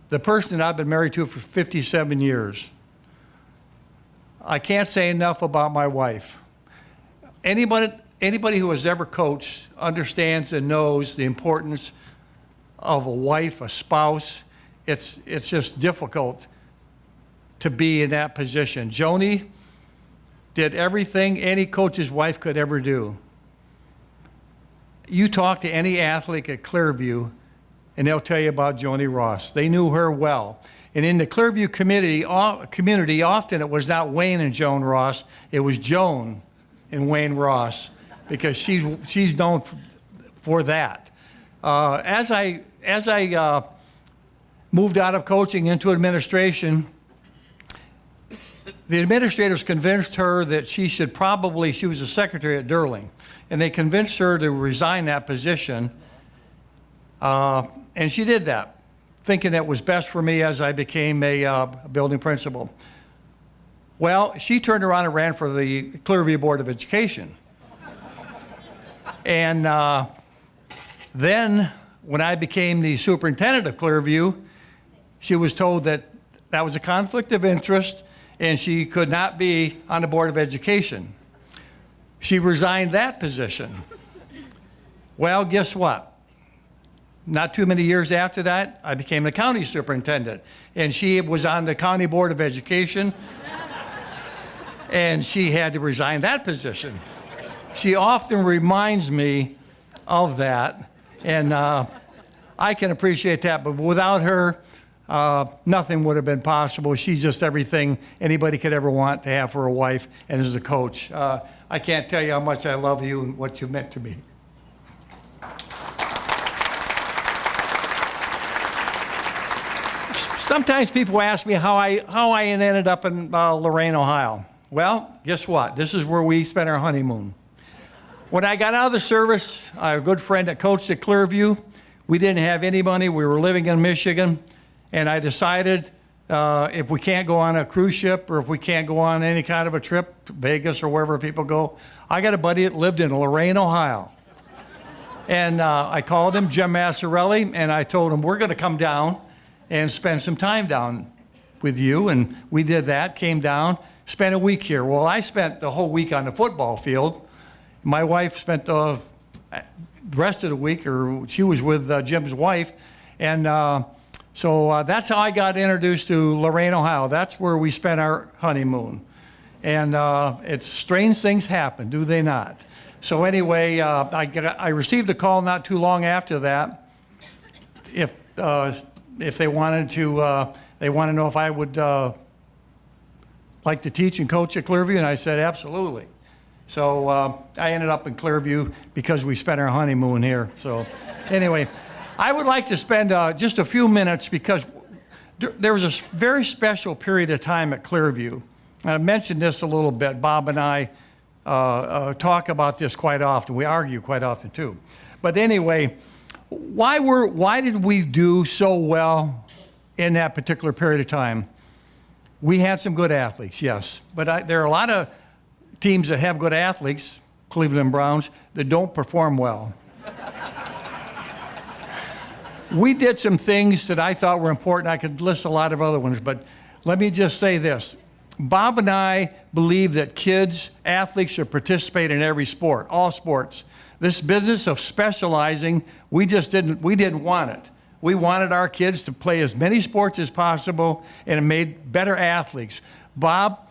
the person that I've been married to for 57 years. I can't say enough about my wife. Anybody who has ever coached understands and knows the importance of a wife, a spouse. It's just difficult to be in that position. Joni did everything any coach's wife could ever do. You talk to any athlete at Clearview, and they'll tell you about Joni Ross. They knew her well. And in the Clearview community, often it was not Wayne and Joan Ross, it was Joan and Wayne Ross, because she's known for that. As I moved out of coaching into administration, the administrators convinced her that she was a secretary at Durling, and they convinced her to resign that position, and she did that, thinking it was best for me as I became a building principal. Well, she turned around and ran for the Clearview Board of Education. And then when I became the superintendent of Clearview, she was told that that was a conflict of interest and she could not be on the Board of Education. She resigned that position. Well, guess what? Not too many years after that, I became the county superintendent, and she was on the County Board of Education, and she had to resign that position. She often reminds me of that, and I can appreciate that, but without her, nothing would have been possible. She's just everything anybody could ever want to have for a wife and as a coach. I can't tell you how much I love you and what you meant to me. Sometimes people ask me how I ended up in Lorain, Ohio. Well, guess what? This is where we spent our honeymoon. When I got out of the service, I have a good friend that coached at Clearview. We didn't have any money. We were living in Michigan. And I decided if we can't go on a cruise ship or if we can't go on any kind of a trip to Vegas or wherever people go, I got a buddy that lived in Lorain, Ohio. And I called him, Jim Massarelli, and I told him, we're going to come down and spend some time down with you. And we did that, came down, spent a week here. Well, I spent the whole week on the football field. My wife spent the rest of the week, or she was with Jim's wife. And So that's how I got introduced to Lorain, Ohio. That's where we spent our honeymoon. And it's strange things happen, do they not? So anyway, I received a call not too long after that. If they wanted to, they want to know if I would like to teach and coach at Clearview, and I said absolutely. So I ended up in Clearview because we spent our honeymoon here. So anyway, I would like to spend just a few minutes because there was a very special period of time at Clearview. I mentioned this a little bit. Bob and I talk about this quite often. We argue quite often too. But anyway, why did we do so well in that particular period of time? We had some good athletes, yes. But there are a lot of teams that have good athletes, Cleveland Browns, that don't perform well. We did some things that I thought were important. I could list a lot of other ones, but let me just say this. Bob and I believe that athletes should participate in every sport, all sports. This business of specializing, we didn't want it. We wanted our kids to play as many sports as possible, and it made better athletes. Bob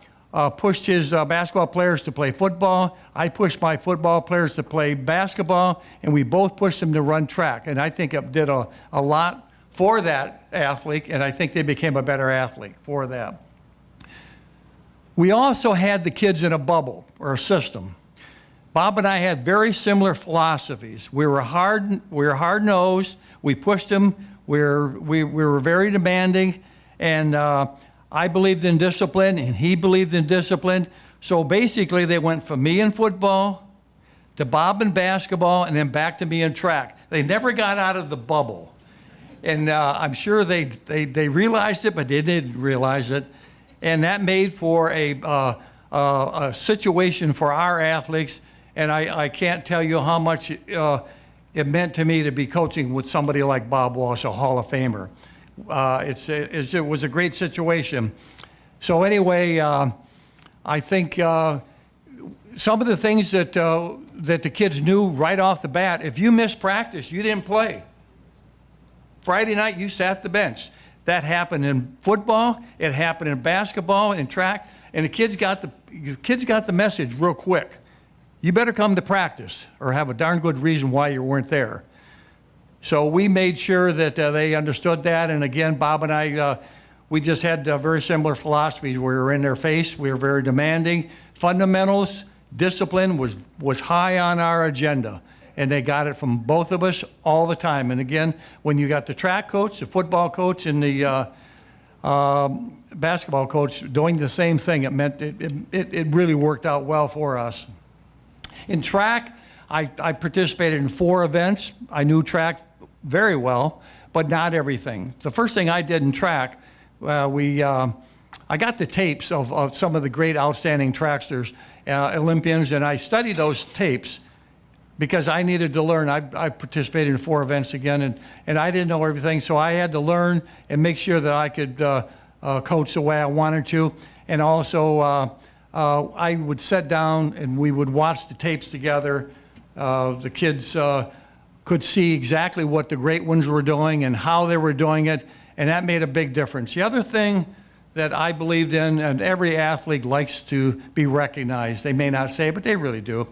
pushed his basketball players to play football. I pushed my football players to play basketball, and we both pushed them to run track. And I think it did a lot for that athlete, and I think they became a better athlete for that. We also had the kids in a bubble or a system. Bob and I had very similar philosophies. We were hard-nosed. We pushed them. We were very demanding, and I believed in discipline, and he believed in discipline. So basically, they went from me in football to Bob in basketball, and then back to me in track. They never got out of the bubble, and I'm sure they realized it, but they didn't realize it, and that made for a situation for our athletes. And I can't tell you how much it meant to me to be coaching with somebody like Bob Walsh, a Hall of Famer. It was a great situation. So anyway, I think some of the things that the kids knew right off the bat, if you missed practice, you didn't play. Friday night, you sat the bench. That happened in football, it happened in basketball, in track, and the kids got the message real quick. You better come to practice or have a darn good reason why you weren't there. So we made sure that they understood that. And again, Bob and I, we just had very similar philosophies. We were in their face. We were very demanding. Fundamentals, discipline was high on our agenda. And they got it from both of us all the time. And again, when you got the track coach, the football coach, and the basketball coach doing the same thing, it meant it really worked out well for us. In track, I participated in 4 events. I knew track very well, but not everything. The first thing I did in track, I got the tapes of some of the great outstanding tracksters, Olympians, and I studied those tapes because I needed to learn. I participated in 4 events again, and I didn't know everything, so I had to learn and make sure that I could coach the way I wanted to. And also, I would sit down and we would watch the tapes together. The kids could see exactly what the great ones were doing and how they were doing it, and that made a big difference. The other thing that I believed in, and every athlete likes to be recognized. They may not say it, but they really do.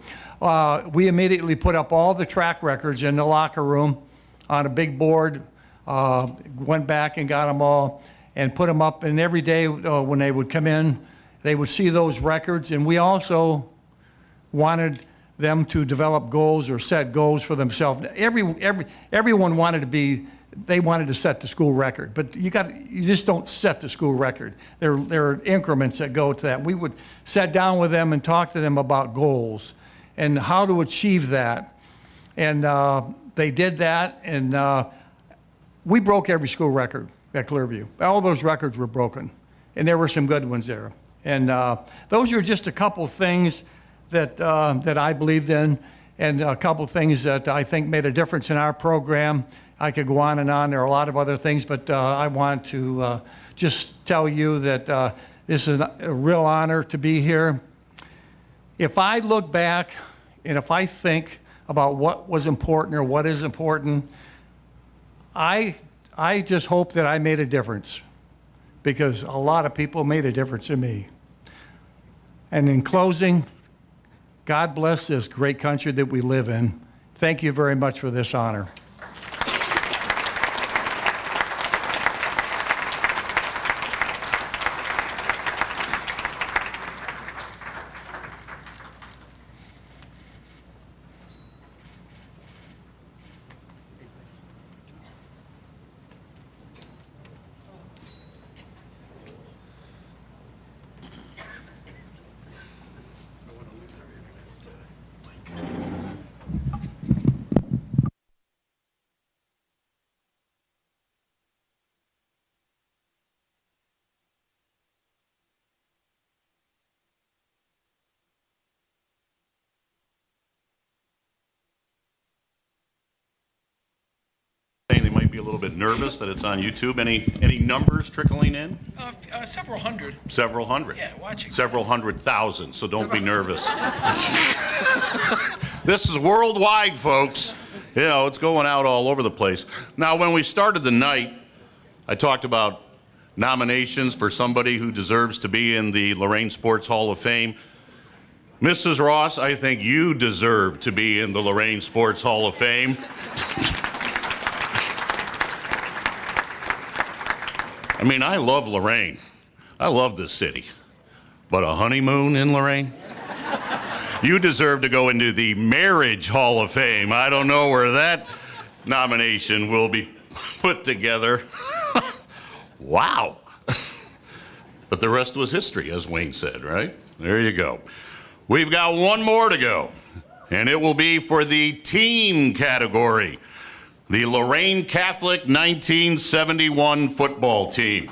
We immediately put up all the track records in the locker room on a big board, went back and got them all and put them up, and every day when they would come in, they would see those records. And we also wanted them to develop goals or set goals for themselves. Everyone wanted to set the school record, but you just don't set the school record. There are increments that go to that. We would sit down with them and talk to them about goals and how to achieve that. And they did that, and we broke every school record at Clearview. All those records were broken, and there were some good ones there. And those are just a couple things that I believed in, and a couple things that I think made a difference in our program. I could go on and on. There are a lot of other things, but I want to just tell you that this is a real honor to be here. If I look back and if I think about what was important or what is important, I I just hope that I made a difference, because a lot of people made a difference in me. And in closing, God bless this great country that we live in. Thank you very much for this honor. They might be a little bit nervous that it's on YouTube. Any numbers trickling in? Several hundred. Several hundred. Yeah, watching. Several 100,000, so don't be nervous. This is worldwide, folks. You know, it's going out all over the place. Now, when we started the night, I talked about nominations for somebody who deserves to be in the Lorain Sports Hall of Fame. Mrs. Ross, I think you deserve to be in the Lorain Sports Hall of Fame. I mean, I love Lorain. I love this city. But a honeymoon in Lorain? You deserve to go into the Marriage Hall of Fame. I don't know where that nomination will be put together. Wow. But the rest was history, as Wayne said, right? There you go. We've got one more to go, and it will be for the team category. The Lorain Catholic 1971 football team.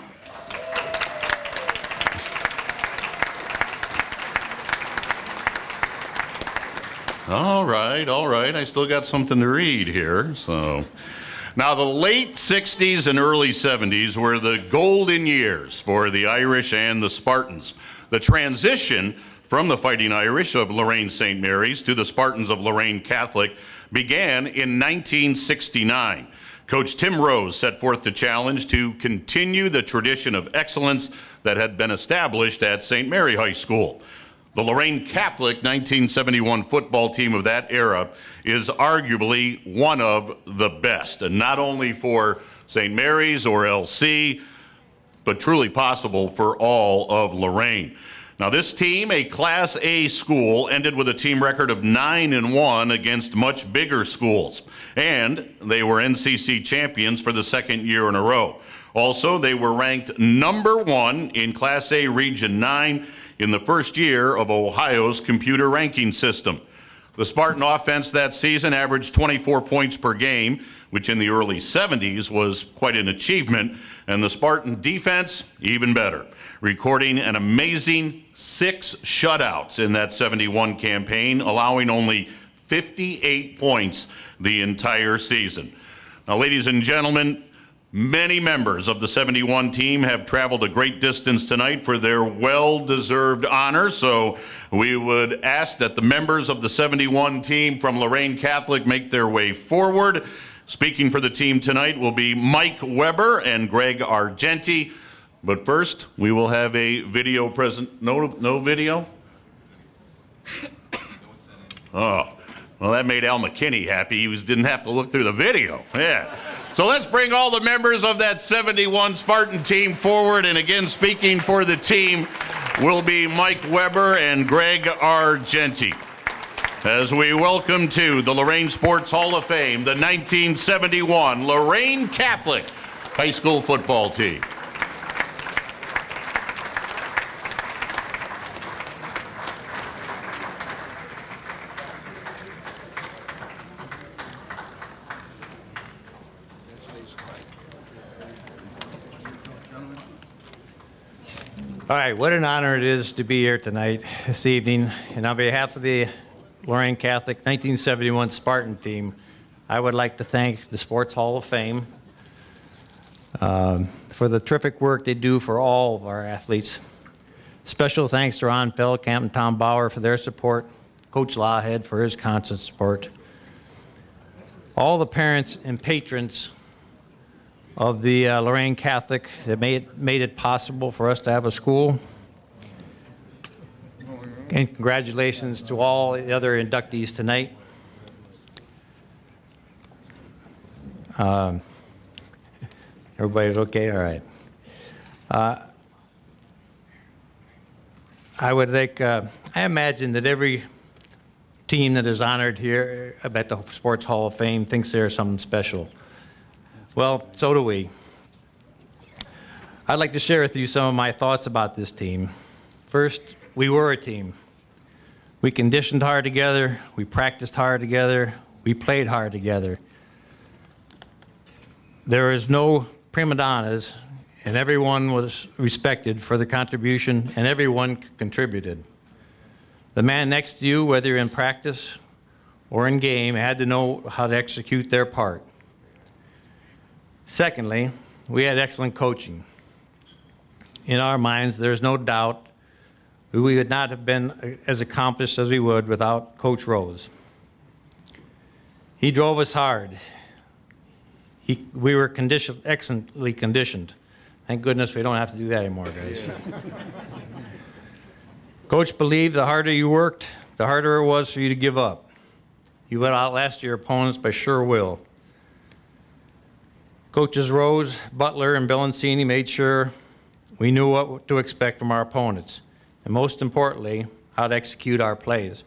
All right. I still got something to read here. So, now the late 60s and early 70s were the golden years for the Irish and the Spartans. The transition from the Fighting Irish of Lorain St. Mary's to the Spartans of Lorain Catholic began in 1969. Coach Tim Rose set forth the challenge to continue the tradition of excellence that had been established at St. Mary High School. The Lorain Catholic 1971 football team of that era is arguably one of the best, and not only for St. Mary's or LC, but truly possible for all of Lorain. Now, this team, a Class A school, ended with a team record of 9-1 against much bigger schools, and they were NCC champions for the second year in a row. Also, they were ranked #1 in Class A Region 9 in the first year of Ohio's computer ranking system. The Spartan offense that season averaged 24 points per game, which in the early 70s was quite an achievement, and the Spartan defense, even better, recording an amazing 6 shutouts in that 71 campaign, allowing only 58 points the entire season. Now, ladies and gentlemen, many members of the 71 team have traveled a great distance tonight for their well-deserved honor, so we would ask that the members of the 71 team from Lorain Catholic make their way forward. Speaking for the team tonight will be Mike Weber and Greg Argenti. But first, we will have a video present. No video? Oh, well, that made Al McKinney happy. He didn't have to look through the video. Yeah. So let's bring all the members of that 71 Spartan team forward. And again, speaking for the team will be Mike Weber and Greg Argenti. As we welcome to the Lorain Sports Hall of Fame, the 1971 Lorain Catholic High School football team. All right, what an honor it is to be here tonight, this evening. And on behalf of the Lorain Catholic 1971 Spartan team, I would like to thank the Sports Hall of Fame for the terrific work they do for all of our athletes. Special thanks to Ron Feldkamp and Tom Bauer for their support, Coach Lawhead for his constant support, all the parents and patrons of the Lorain Catholic that made it possible for us to have a school. And congratulations to all the other inductees tonight. Everybody's okay? All right. I would like, I imagine that every team that is honored here at the Sports Hall of Fame thinks they're something special. Well, so do we. I'd like to share with you some of my thoughts about this team. First, we were a team. We conditioned hard together, we practiced hard together, we played hard together. There is no prima donnas, and everyone was respected for their contribution, and everyone contributed. The man next to you, whether you're in practice or in game, had to know how to execute their part. Secondly, we had excellent coaching. In our minds, there's no doubt we would not have been as accomplished as we would without Coach Rose. He drove us hard. We were excellently conditioned. Thank goodness we don't have to do that anymore, guys. Coach believed the harder you worked, the harder it was for you to give up. You would outlast your opponents by sure will. Coaches Rose, Butler, and Bellancini made sure we knew what to expect from our opponents, and most importantly, how to execute our plays.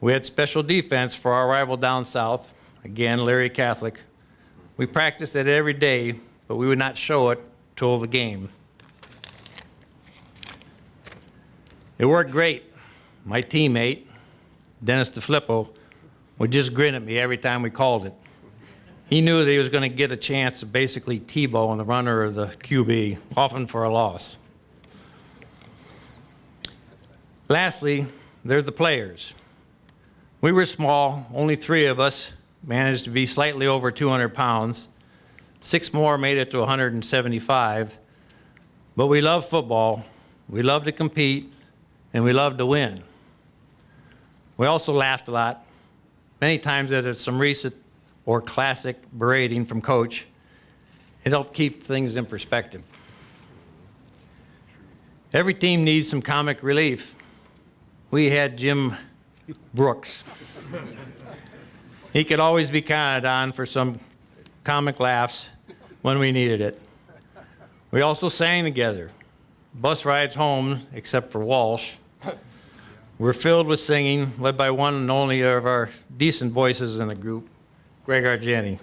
We had special defense for our rival down south, again, Larry Catholic. We practiced it every day, but we would not show it till the game. It worked great. My teammate, Dennis DeFlippo, would just grin at me every time we called it. He knew that he was going to get a chance to basically T-bone the runner or the QB, often for a loss. Lastly, there's the players. We were small, only 3 of us managed to be slightly over 200 pounds. 6 more made it to 175. But we love football, we love to compete, and we love to win. We also laughed a lot, many times at some recent or classic berating from Coach. It helped keep things in perspective. Every team needs some comic relief. We had Jim Brooks. He could always be counted on for some comic laughs when we needed it. We also sang together. Bus rides home, except for Walsh, were filled with singing, led by one and only of our decent voices in the group, Greg Argenti.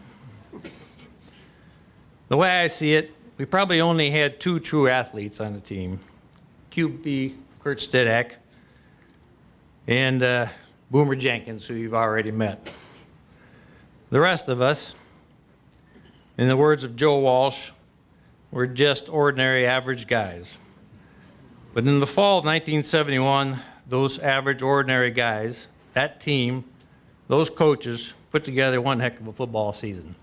The way I see it, we probably only had 2 true athletes on the team, QB Kurt Stidak and Boomer Jenkins, who you've already met. The rest of us, in the words of Joe Walsh, were just ordinary average guys. But in the fall of 1971, those average ordinary guys, that team, those coaches, put together one heck of a football season.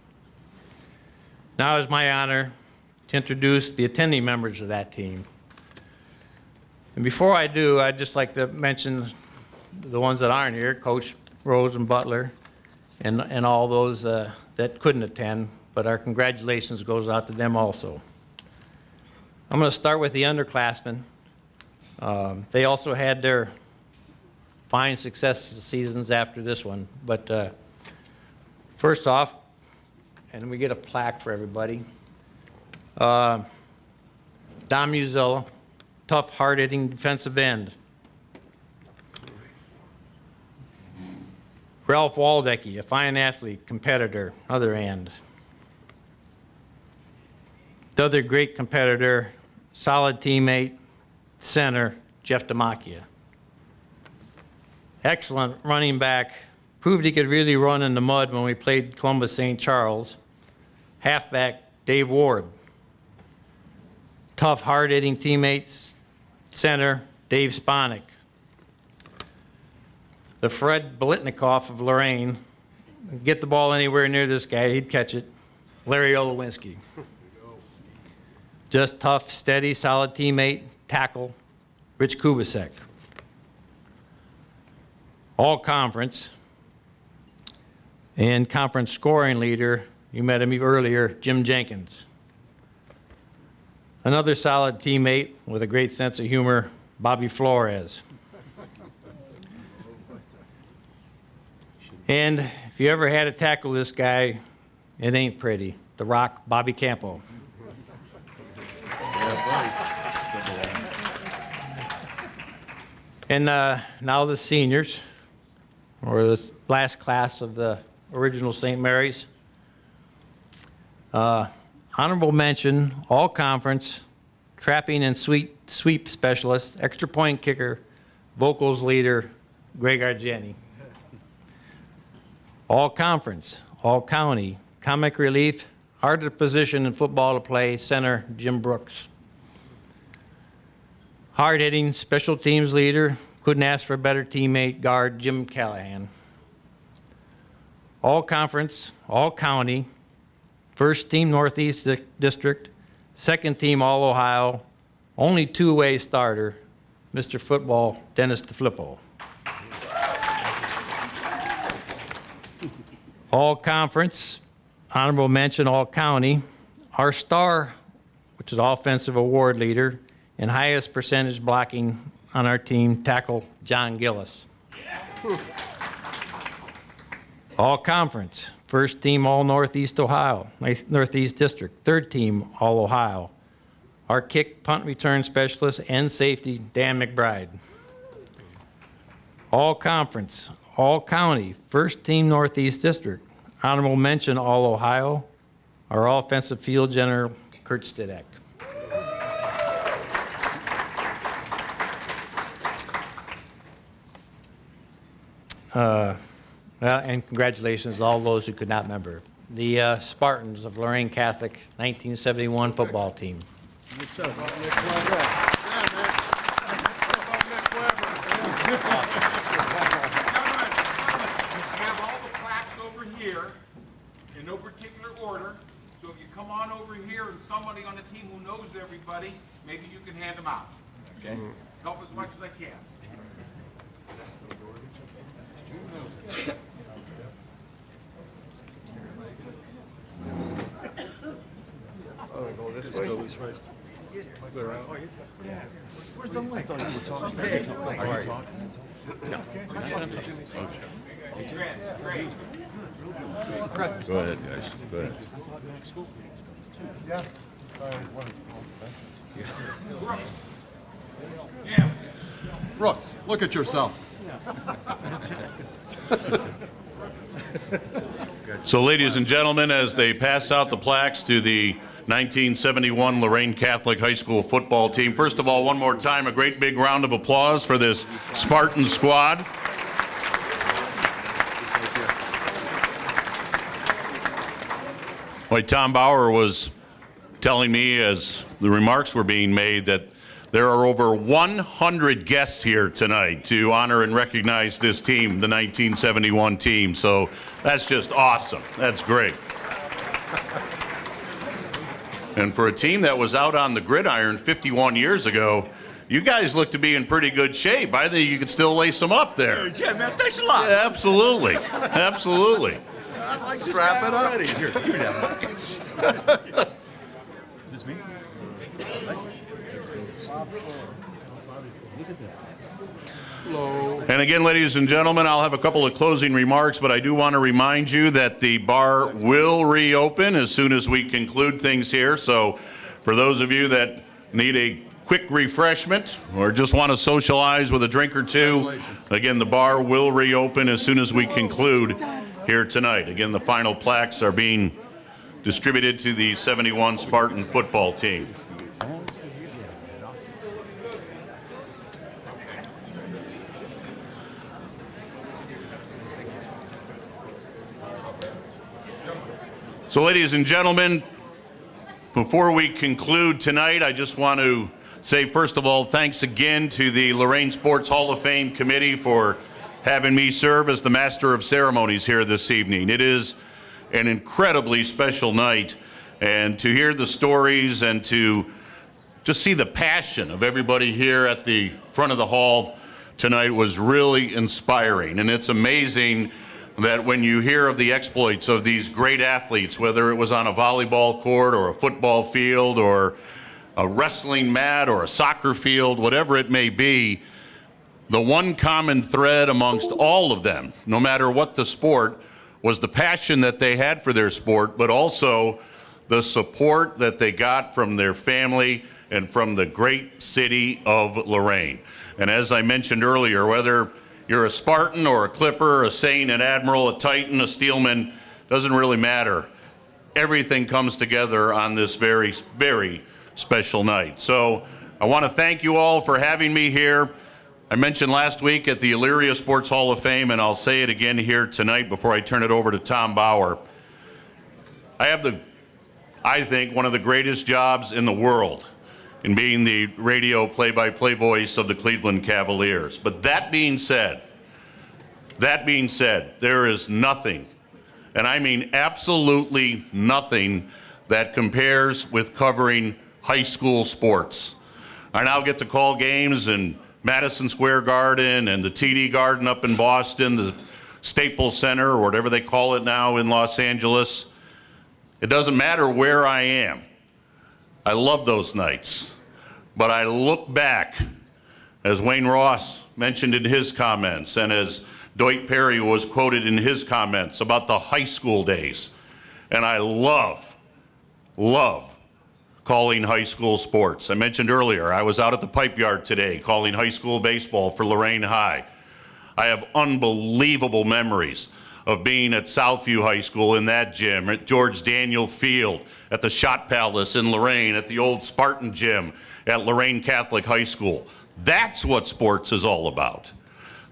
Now it's my honor to introduce the attending members of that team. And before I do, I'd just like to mention the ones that aren't here, Coach Rose and Butler, and all those that couldn't attend, but our congratulations goes out to them also. I'm going to start with the underclassmen. They also had their fine success seasons after this one, but first off, and we get a plaque for everybody, Don Muzilla, tough, hard-hitting defensive end. Ralph Waldecky, a fine athlete, competitor, other end. The other great competitor, solid teammate, center, Jeff DeMacchia. Excellent running back, proved he could really run in the mud when we played Columbus St. Charles. Halfback, Dave Ward. Tough, hard-hitting teammates, center, Dave Sponik. The Fred Blitnikoff of Lorain. Get the ball anywhere near this guy, he'd catch it. Larry Olowinski. Just tough, steady, solid teammate, tackle, Rich Kubasek. All conference and conference scoring leader, You met him earlier, Jim Jenkins. Another solid teammate with a great sense of humor, Bobby Flores. And if you ever had to tackle this guy, it ain't pretty. The Rock, Bobby Campo. And now the seniors, or the last class of the original St. Mary's. Honorable mention, all conference, trapping and sweep specialist, extra point kicker, vocals leader, Greg Argeni. All conference, all county, comic relief, harder position in football to play, center, Jim Brooks. Hard-hitting special teams leader, couldn't ask for a better teammate, guard, Jim Callahan. All conference, all county, first team Northeast District, second team All Ohio, only two-way starter, Mr. Football, Dennis DeFlippo. All conference, honorable mention, all county, our star, which is offensive award leader, and highest percentage blocking on our team, tackle John Gillis. All conference, first team all Northeast Ohio, Northeast District, third team all Ohio. Our kick, punt return specialist and safety, Dan McBride. All conference, all county, first team Northeast District, honorable mention all Ohio, our offensive field general, Kurt Stidek. And congratulations to all those who could not remember. The Spartans of Lorain Catholic 1971 football team. Have all the plaques over here in no particular order. So if you come on over here and somebody on the team who knows everybody, maybe you can hand them out. Okay? Help as much as I can. Oh, go this way? Go this way. Where's the mic? I thought you were talking. Are you talking? No. Go ahead, guys. Go ahead. Yeah. Brooks. Jim. Brooks, look at yourself. So, ladies and gentlemen, as they pass out the plaques to the 1971 Lorain Catholic High School football team, first of all, one more time, a great big round of applause for this Spartan squad. Boy, Tom Bauer was telling me as the remarks were being made that there are over 100 guests here tonight to honor and recognize this team, the 1971 team. So that's just awesome. That's great. And for a team that was out on the gridiron 51 years ago, you guys look to be in pretty good shape. I think you could still lace them up there. Yeah, man, thanks a lot. Yeah, absolutely. Absolutely. Like strap it up. Here, give me that. Is this me? And again, ladies and gentlemen, I'll have a couple of closing remarks, but I do want to remind you that the bar will reopen as soon as we conclude things here. So for those of you that need a quick refreshment or just want to socialize with a drink or two, again, the bar will reopen as soon as we conclude here tonight. Again, the final plaques are being distributed to the 71 Spartan football team. So, ladies and gentlemen, before we conclude tonight, I just want to say, first of all, thanks again to the Lorain Sports Hall of Fame Committee for having me serve as the Master of Ceremonies here this evening. It is an incredibly special night, and to hear the stories and to just see the passion of everybody here at the front of the hall tonight was really inspiring. And it's amazing that when you hear of the exploits of these great athletes, whether it was on a volleyball court or a football field or a wrestling mat or a soccer field, whatever it may be, the one common thread amongst all of them, no matter what the sport, was the passion that they had for their sport, but also the support that they got from their family and from the great city of Lorain. And as I mentioned earlier, whether you're a Spartan or a Clipper, a Saint, an Admiral, a Titan, a Steelman, doesn't really matter. Everything comes together on this very, very special night. So I want to thank you all for having me here. I mentioned last week at the Elyria Sports Hall of Fame, and I'll say it again here tonight before I turn it over to Tom Bauer. I have I think, one of the greatest jobs in the world in being the radio play-by-play voice of the Cleveland Cavaliers. But that being said, there is nothing, and I mean absolutely nothing, that compares with covering high school sports. I now get to call games in Madison Square Garden and the TD Garden up in Boston, the Staples Center, or whatever they call it now in Los Angeles. It doesn't matter where I am. I love those nights. But I look back, as Wayne Ross mentioned in his comments, and as Dwight Perry was quoted in his comments about the high school days. And I love calling high school sports. I mentioned earlier, I was out at the pipe yard today calling high school baseball for Lorain High. I have unbelievable memories of being at Southview High School in that gym, at George Daniel Field, at the Shot Palace in Lorain, at the old Spartan gym at Lorain Catholic High School. That's what sports is all about.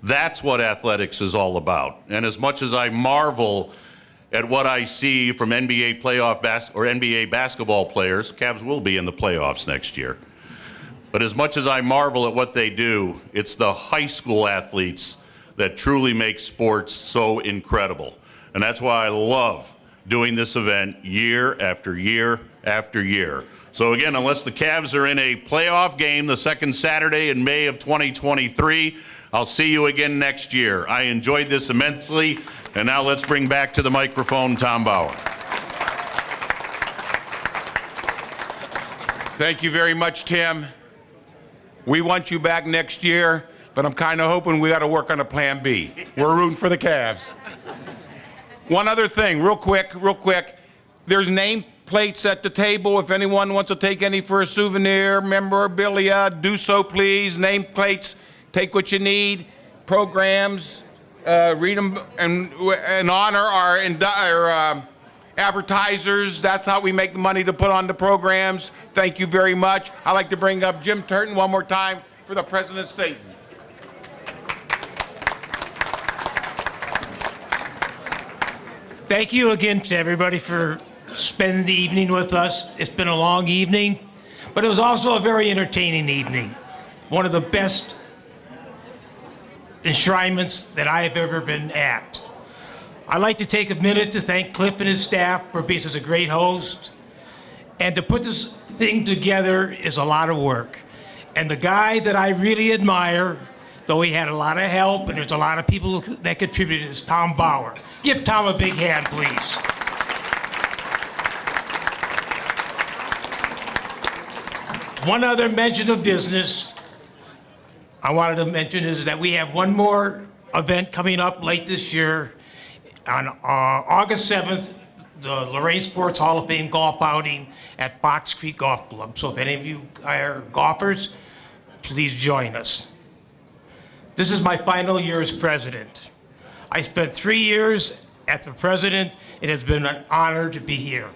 That's what athletics is all about. And as much as I marvel at what I see from NBA NBA basketball players, Cavs will be in the playoffs next year. But as much as I marvel at what they do, it's the high school athletes that truly make sports so incredible. And that's why I love doing this event year after year after year. So again, unless the Cavs are in a playoff game the second Saturday in May of 2023, I'll see you again next year. I enjoyed this immensely. And now let's bring back to the microphone Tom Bauer. Thank you very much, Tim. We want you back next year, but I'm kind of hoping we got to work on a plan B. We're rooting for the Cavs. One other thing, real quick. There's name plates at the table. If anyone wants to take any for a souvenir, memorabilia, do so please. Name plates, take what you need. Programs, read them and honor our advertisers. That's how we make the money to put on the programs. Thank you very much. I'd like to bring up Jim Turton one more time for the President's statement. Thank you again to everybody for spending the evening with us. It's been a long evening, but it was also a very entertaining evening. One of the best enshrinements that I have ever been at. I'd like to take a minute to thank Cliff and his staff for being such a great host. And to put this thing together is a lot of work. And the guy that I really admire, though he had a lot of help and there's a lot of people that contributed, is Tom Bauer. Give Tom a big hand, please. One other mention of business I wanted to mention is that we have one more event coming up late this year. On August 7th, the Lorain Sports Hall of Fame golf outing at Fox Creek Golf Club. So if any of you are golfers, please join us. This is my final year as president. I spent 3 years as the president. It has been an honor to be here.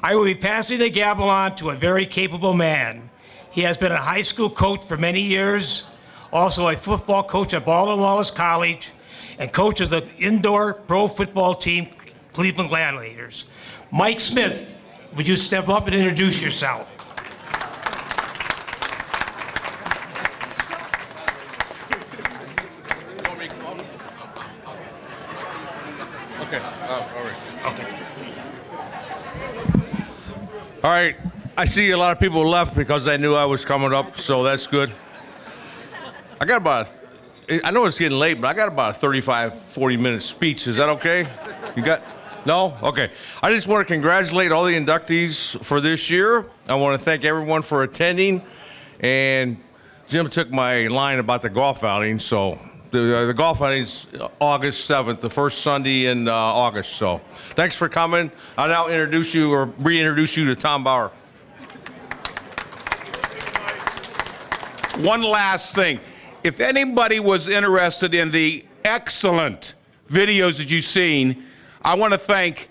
I will be passing the gavel on to a very capable man. He has been a high school coach for many years, also a football coach at Baldwin Wallace College, and coach of the indoor pro football team, Cleveland Gladiators. Mike Smith, would you step up and introduce yourself? Okay, all right. Okay. All right, I see a lot of people left because they knew I was coming up, so that's good. I got about I know it's getting late, but I got about a 35, 40-minute speech. Is that okay? You got? No? Okay. I just want to congratulate all the inductees for this year. I want to thank everyone for attending. And Jim took my line about the golf outing. So the golf outing's August 7th, the first Sunday in August. So thanks for coming. I'll now introduce you or reintroduce you to Tom Bauer. One last thing. If anybody was interested in the excellent videos that you've seen, I want to thank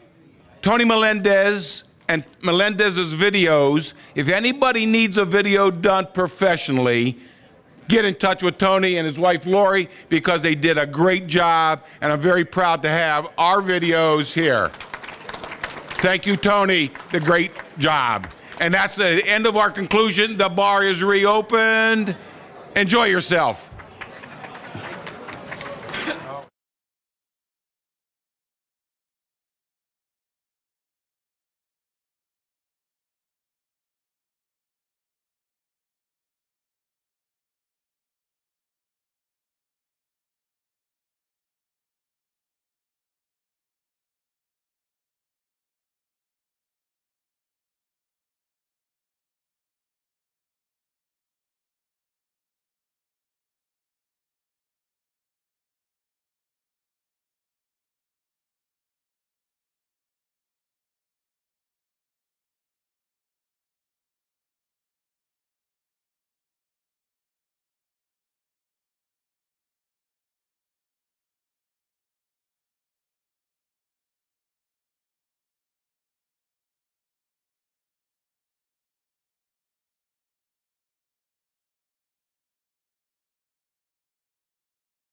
Tony Melendez and Melendez's Videos. If anybody needs a video done professionally, get in touch with Tony and his wife Lori, because they did a great job, and I'm very proud to have our videos here. Thank you, Tony. The great job. And that's the end of our conclusion. The bar is reopened. Enjoy yourself.